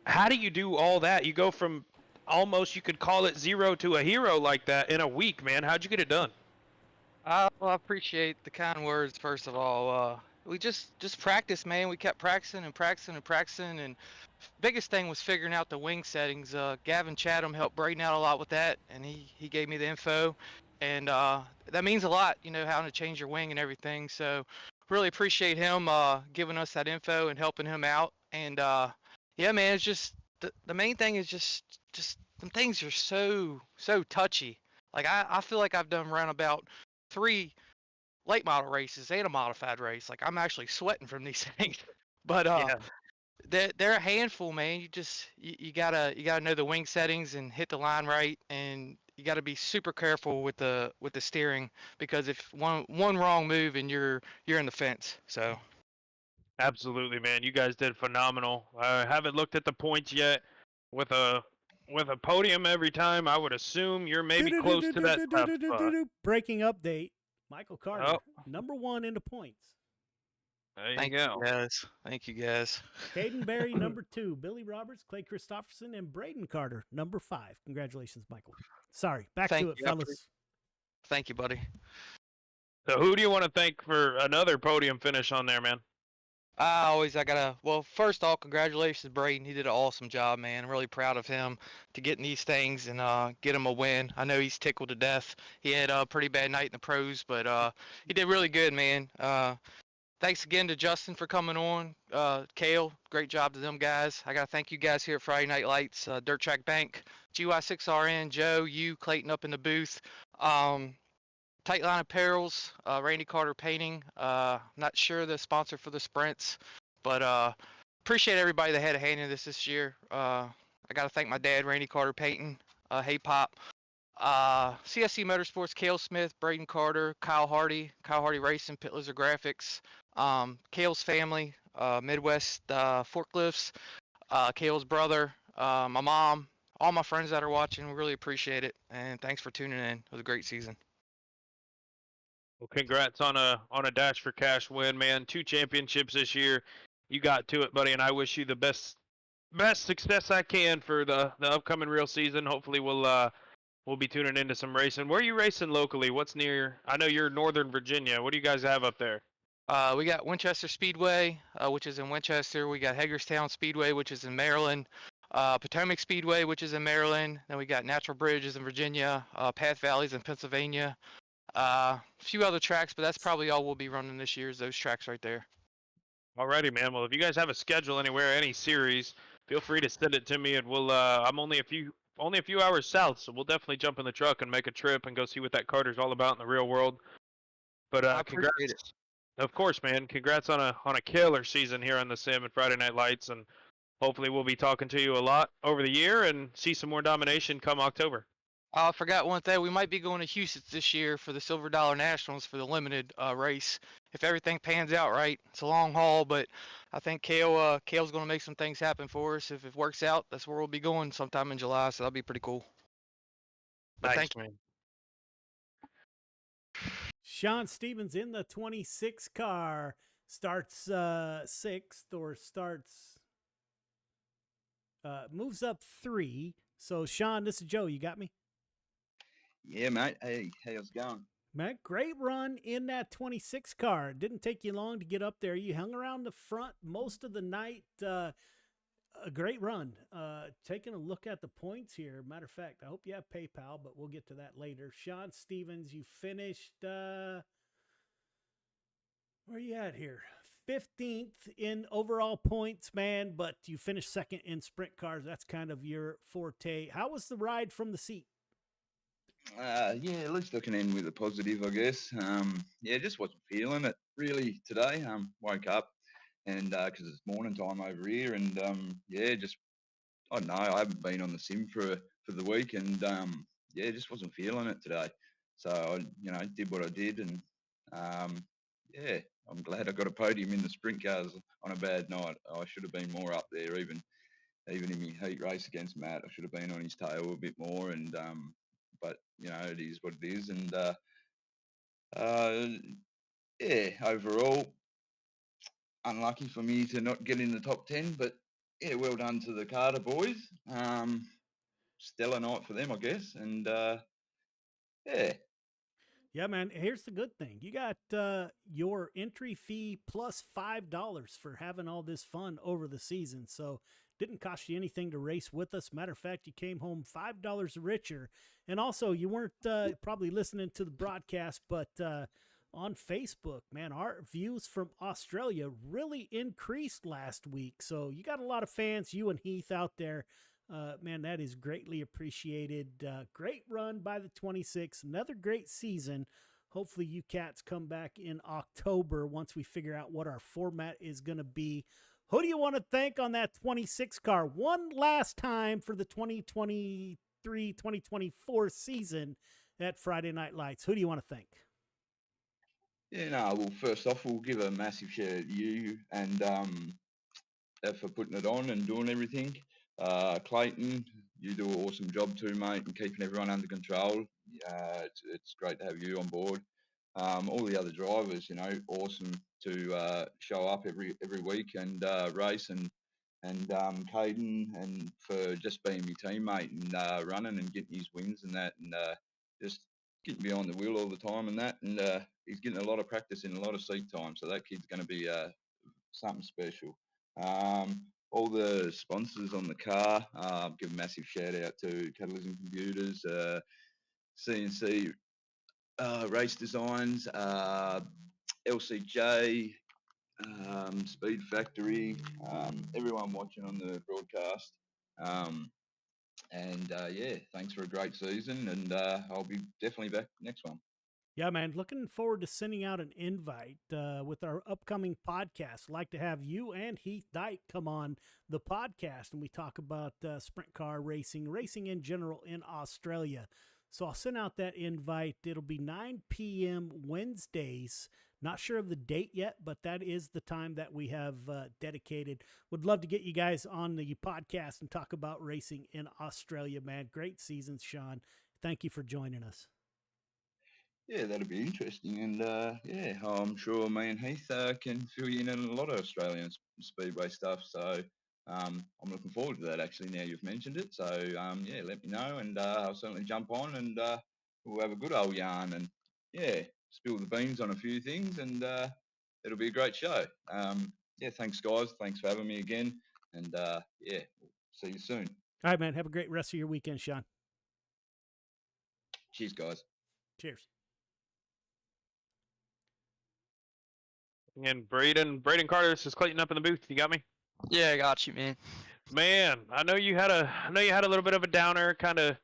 How do you do all that? You go from almost, you could call it zero to a hero like that in a week, man. How'd you get it done? Well, I appreciate the kind words, first of all. We just practice, man. We kept practicing and practicing and practicing, and biggest thing was figuring out the wing settings. Gavin Chatham helped Braden out a lot with that, and he gave me the info, and that means a lot, you know, how to change your wing and everything. So really appreciate him giving us that info and helping him out. And yeah, man, it's just the main thing is just some things are so touchy. Like I feel like I've done around about 3 late model races and a modified race. Like I'm actually sweating from these things. But Yeah. they're a handful, man. You gotta know the wing settings and hit the line right, and you gotta be super careful with the steering, because if one wrong move and you're in the fence. So Absolutely, man. You guys did phenomenal. I haven't looked at the points yet. With a podium every time, I would assume you're maybe close to that top spot. Breaking update. Michael Carter, Oh. #1 into points. There thank you go. you guys. Thank you guys. Caden Berry, #2. Billy Roberts, Clay Christopherson, and Braden Carter, #5. Congratulations, Michael. Sorry. Back Thank to it, you. fellas. Thank you, buddy. So who do you want to thank for another podium finish on there, man? Well, first off, congratulations, Braden. He did an awesome job, man. I'm really proud of him to get in these things and get him a win. I know he's tickled to death. He had a pretty bad night in the pros, but he did really good, man. Thanks again to Justin for coming on. Kale, great job to them guys. I got to thank you guys here at Friday Night Lights, Dirt Track Bank, GY6RN, Joe, you, Clayton up in the booth. Tightline Apparels, Randy Carter Painting. Not sure the sponsor for the sprints, but appreciate everybody that had a hand in this year. I got to thank my dad, Randy Carter Painting, Hey Pop, CSC Motorsports, Kale Smith, Braden Carter, Kyle Hardy Racing, Pit Lizard Graphics, Kale's family, Midwest Forklifts, Kale's brother, my mom, all my friends that are watching. We really appreciate it, and thanks for tuning in. It was a great season. Well, congrats on a Dash for Cash win, man. 2 championships this year. You got to it, buddy, and I wish you the best success I can for the upcoming real season. Hopefully we'll be tuning into some racing. Where are you racing locally? What's near? I know you're Northern Virginia. What do you guys have up there? We got Winchester Speedway, which is in Winchester. We got Hagerstown Speedway, which is in Maryland. Potomac Speedway, which is in Maryland. Then we got Natural Bridges in Virginia. Path Valleys in Pennsylvania. A few other tracks, but that's probably all we'll be running this year is those tracks right there. Alrighty, man. Well, if you guys have a schedule anywhere, any series, feel free to send it to me, and we'll. I'm only a few hours south, so we'll definitely jump in the truck and make a trip and go see what that Carter's all about in the real world. But congrats, of course, man. Congrats on a killer season here on the Sim and Friday Night Lights, and hopefully we'll be talking to you a lot over the year and see some more domination come October. I forgot one thing. We might be going to Houston this year for the Silver Dollar Nationals for the limited race. If everything pans out right, it's a long haul, but I think Kale's going to make some things happen for us. If it works out, that's where we'll be going sometime in July, so that'll be pretty cool. But Thanks, thank you. man. Sean Stevens in the 26 car starts 6th or starts moves up 3. So Sean, this is Joe. You got me? Yeah, mate. Hey, how's it going? Man, great run in that 26 car. It didn't take you long to get up there. You hung around the front most of the night. A great run. Taking a look at the points here. Matter of fact, I hope you have PayPal, but we'll get to that later. Sean Stevens, you finished, where are you at here? 15th in overall points, man, but you finished 2nd in sprint cars. That's kind of your forte. How was the ride from the seat? Yeah, at least I can end with a positive, I guess. Yeah, just wasn't feeling it really today. Woke up and because it's morning time over here, and yeah, just I don't know. I haven't been on the sim for the week, and yeah, just wasn't feeling it today. So I did what I did, and yeah, I'm glad I got a podium in the sprint cars on a bad night. I should have been more up there, even in my heat race against Matt. I should have been on his tail a bit more, and but it is what it is, and uh, yeah, overall unlucky for me to not get in the top 10, but yeah, well done to the Carter boys. Stellar night for them, I guess. And yeah, Yeah, man. Here's the good thing. You got your entry fee plus $5 for having all this fun over the season. So didn't cost you anything to race with us. Matter of fact, you came home $5 richer. And also, you weren't probably listening to the broadcast, but on Facebook, man, our views from Australia really increased last week. So you got a lot of fans, you and Heath out there. Man, that is greatly appreciated. Great run by the 26. Another great season. Hopefully, you cats come back in October once we figure out what our format is going to be. Who do you want to thank on that 26 car? One last time for the 2023-2024 season at Friday Night Lights. Who do you want to thank? yeah, no. Well, first off, we'll give a massive shout out to you and for putting it on and doing everything. Clayton, you do an awesome job too, mate, and keeping everyone under control. It's great to have you on board. All the other drivers, awesome to show up every week and race, and Caden, and for just being my teammate and running and getting his wins and that, and just getting behind the wheel all the time and that, and he's getting a lot of practice in a lot of seat time, so that kid's going to be something special. All the sponsors on the car, give a massive shout out to Catalyst Computers, CNC Race Designs, LCJ, Speed Factory, everyone watching on the broadcast. And yeah, thanks for a great season, and I'll be definitely back next one. Yeah, man. Looking forward to sending out an invite with our upcoming podcast. Like to have you and Heath Dyke come on the podcast and we talk about sprint car racing in general in Australia. So I'll send out that invite. It'll be 9 p.m. Wednesdays. Not sure of the date yet, but that is the time that we have dedicated. Would love to get you guys on the podcast and talk about racing in Australia, man. Great season, Sean. Thank you for joining us. Yeah, that'd be interesting, and yeah, I'm sure me and Heath can fill you in on a lot of Australian speedway stuff. So I'm looking forward to that. Actually, now you've mentioned it, so yeah, let me know, and I'll certainly jump on, and we'll have a good old yarn, and yeah, spill the beans on a few things, and it'll be a great show. Yeah, thanks guys, thanks for having me again, and yeah, we'll see you soon. All right, man. Have a great rest of your weekend, Sean. Cheers, guys. Cheers. And Braden Carter, this is Clayton up in the booth. You got me? Yeah, I got you, man. Man, I know you had a little bit of a downer kind of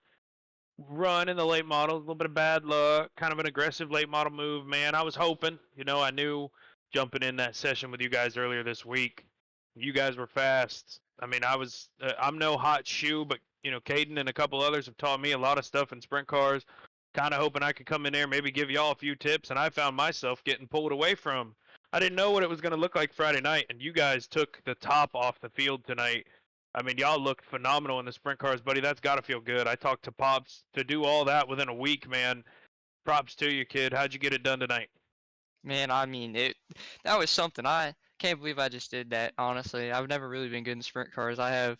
run in the late models, a little bit of bad luck, kind of an aggressive late model move. Man, I was hoping, I knew jumping in that session with you guys earlier this week, you guys were fast. I mean, I'm no hot shoe, but Caden and a couple others have taught me a lot of stuff in sprint cars. Kind of hoping I could come in there, maybe give y'all a few tips, and I found myself getting pulled away from. I didn't know what it was going to look like Friday night, and you guys took the top off the field tonight. I mean, y'all looked phenomenal in the sprint cars, buddy. That's got to feel good. I talked to Pops to do all that within a week, man. Props to you, kid. How'd you get it done tonight? Man, I mean, that was something. I can't believe I just did that, honestly. I've never really been good in sprint cars. I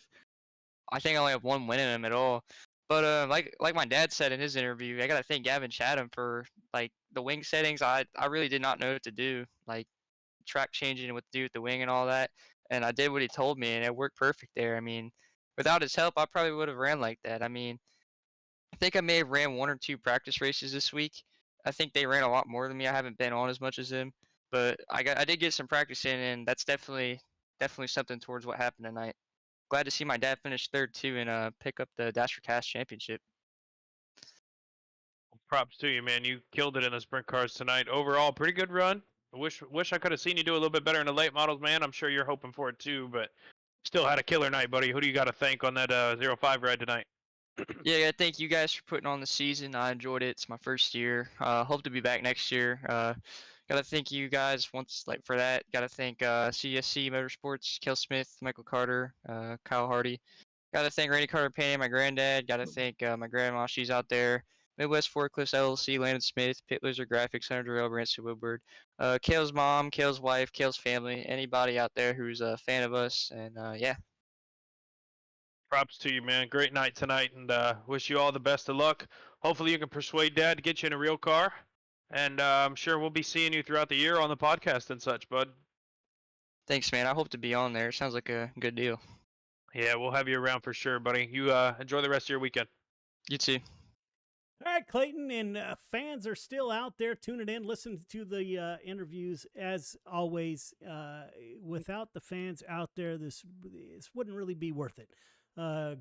think I only have one win in them at all. But like my dad said in his interview, I gotta thank Gavin Chatham for like the wing settings. I really did not know what to do, like track changing and what to do with the wing and all that. And I did what he told me, and it worked perfect there. I mean, without his help, I probably would have ran like that. I mean, I think I may have ran one or two practice races this week. I think they ran a lot more than me. I haven't been on as much as them, but I did get some practice in, and that's definitely something towards what happened tonight. Glad to see my dad finish third too and pick up the Dash for Cash championship. Props to you, man. You killed it in the sprint cars tonight. Overall, pretty good run. I wish I could have seen you do a little bit better in the late models, man. I'm sure you're hoping for it too, but still had a killer night, buddy. Who do you got to thank on that 05 ride tonight? Yeah, thank you guys for putting on the season. I enjoyed it. It's my first year. Hope to be back next year. Gotta thank you guys once like for that. Gotta thank CSC Motorsports, Kel Smith, Michael Carter, Kyle Hardy. Gotta thank Randy Carter Payne, my granddad. Gotta thank my grandma. She's out there. Midwest Forklifts LLC, Landon Smith, Pit Lizard Graphics, Hunter Darrell, Branson Woodward. Kale's mom, Kale's wife, Kale's family. Anybody out there who's a fan of us, and yeah. Props to you, man. Great night tonight, and wish you all the best of luck. Hopefully you can persuade Dad to get you in a real car, and I'm sure we'll be seeing you throughout the year on the podcast and such, bud. Thanks, man. I hope to be on there. Sounds like a good deal. Yeah, we'll have you around for sure, buddy. You enjoy the rest of your weekend. You too. All right, Clayton, and fans are still out there tuning in, listening to the interviews. As always, without the fans out there, this wouldn't really be worth it.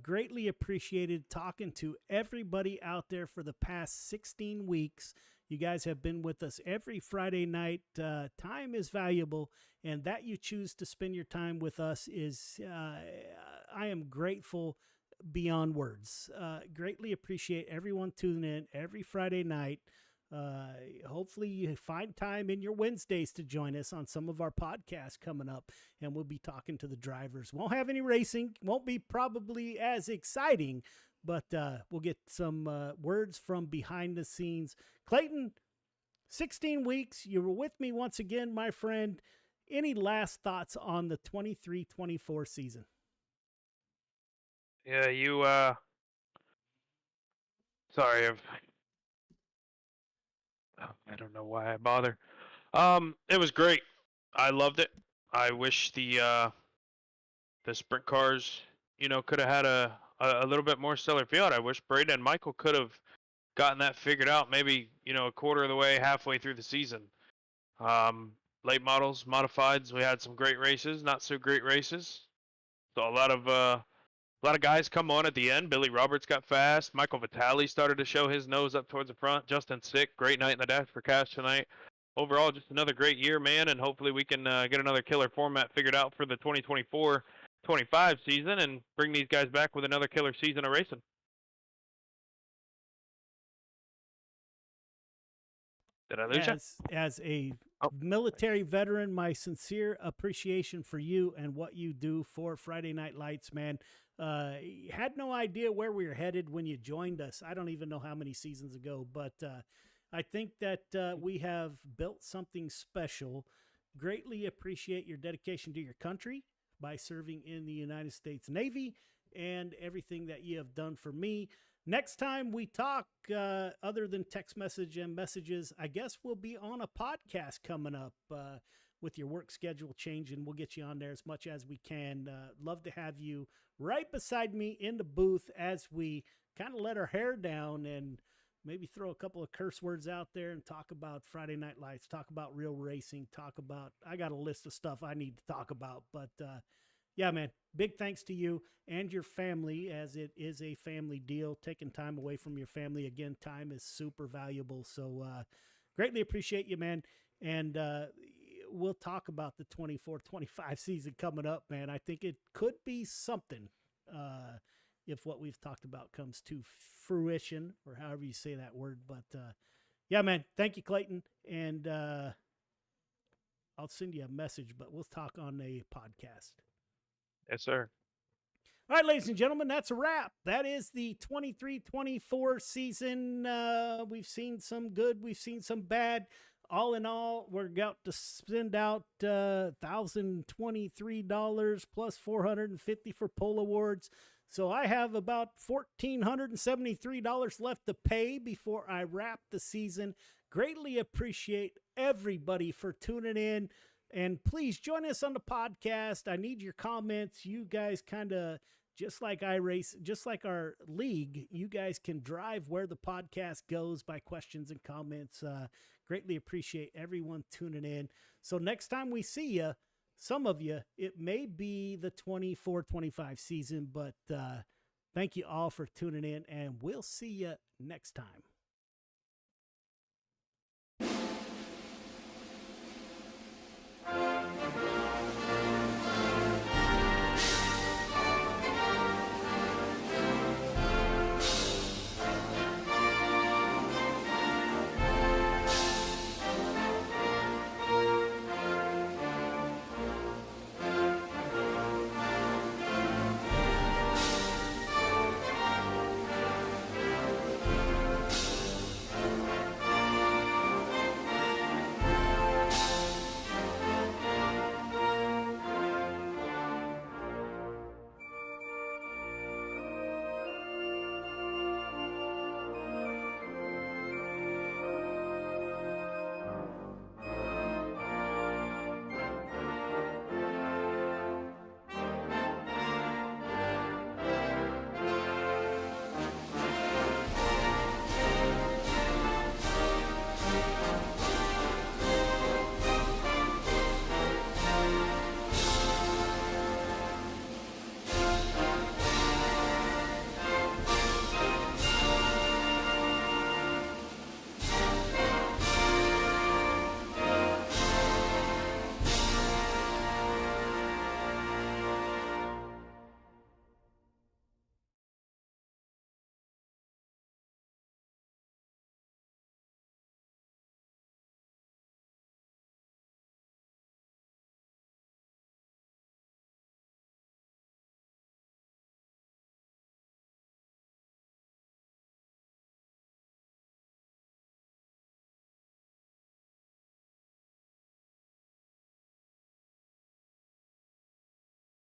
Greatly appreciated talking to everybody out there for the past 16 weeks. You guys have been with us every Friday night. Time is valuable, and that you choose to spend your time with us is, I am grateful beyond words. Greatly appreciate everyone tuning in every Friday night. Hopefully you find time in your Wednesdays to join us on some of our podcasts coming up, and we'll be talking to the drivers. Won't have any racing, won't be probably as exciting, but we'll get some words from behind the scenes. Clayton, 16 weeks, you were with me once again, my friend. Any last thoughts on the 23-24 season? Yeah, you sorry, I don't know why I bother. It was great. I loved it. I wish the sprint cars, could have had a little bit more stellar field. I wish Braden and Michael could have gotten that figured out maybe, a quarter of the way, halfway through the season. Late models, modifieds, we had some great races, not so great races. So a lot of guys come on at the end. Billy Roberts got fast. Michael Vitale started to show his nose up towards the front. Justin Sick, great night in the Dash for Cash tonight. Overall, just another great year, man, and hopefully we can get another killer format figured out for the 2024-25 season and bring these guys back with another killer season of racing. Did I lose you? As a military veteran, my sincere appreciation for you and what you do for Friday Night Lights, man. Had no idea where we were headed when you joined us. I don't even know how many seasons ago, but I think that we have built something special. Greatly appreciate your dedication to your country by serving in the United States Navy and everything that you have done for me. Next time we talk, other than text message and messages, I guess we'll be on a podcast coming up with your work schedule changing. We'll get you on there as much as we can. Love to have you right beside me in the booth as we kind of let our hair down and maybe throw a couple of curse words out there and talk about Friday Night Lights, talk about real racing, I got a list of stuff I need to talk about, but yeah, man, big thanks to you and your family, as it is a family deal. Taking time away from your family, again, time is super valuable. So greatly appreciate you, man. And we'll talk about the 24-25 season coming up, man. I think it could be something if what we've talked about comes to fruition, or however you say that word. But yeah, man, thank you, Clayton. And I'll send you a message, but we'll talk on a podcast. Yes, sir. All right, ladies and gentlemen, that's a wrap. That is the 23-24 season. We've seen some good. We've seen some bad. All in all, we're about to spend out $1,023 plus $450 for poll awards. So I have about $1,473 left to pay before I wrap the season. Greatly appreciate everybody for tuning in. And please join us on the podcast. I need your comments. You guys kind of, just like iRace, just like our league, you guys can drive where the podcast goes by questions and comments. Greatly appreciate everyone tuning in. So next time we see you, some of you, it may be the 24-25 season, but thank you all for tuning in, and we'll see you next time. Thank you.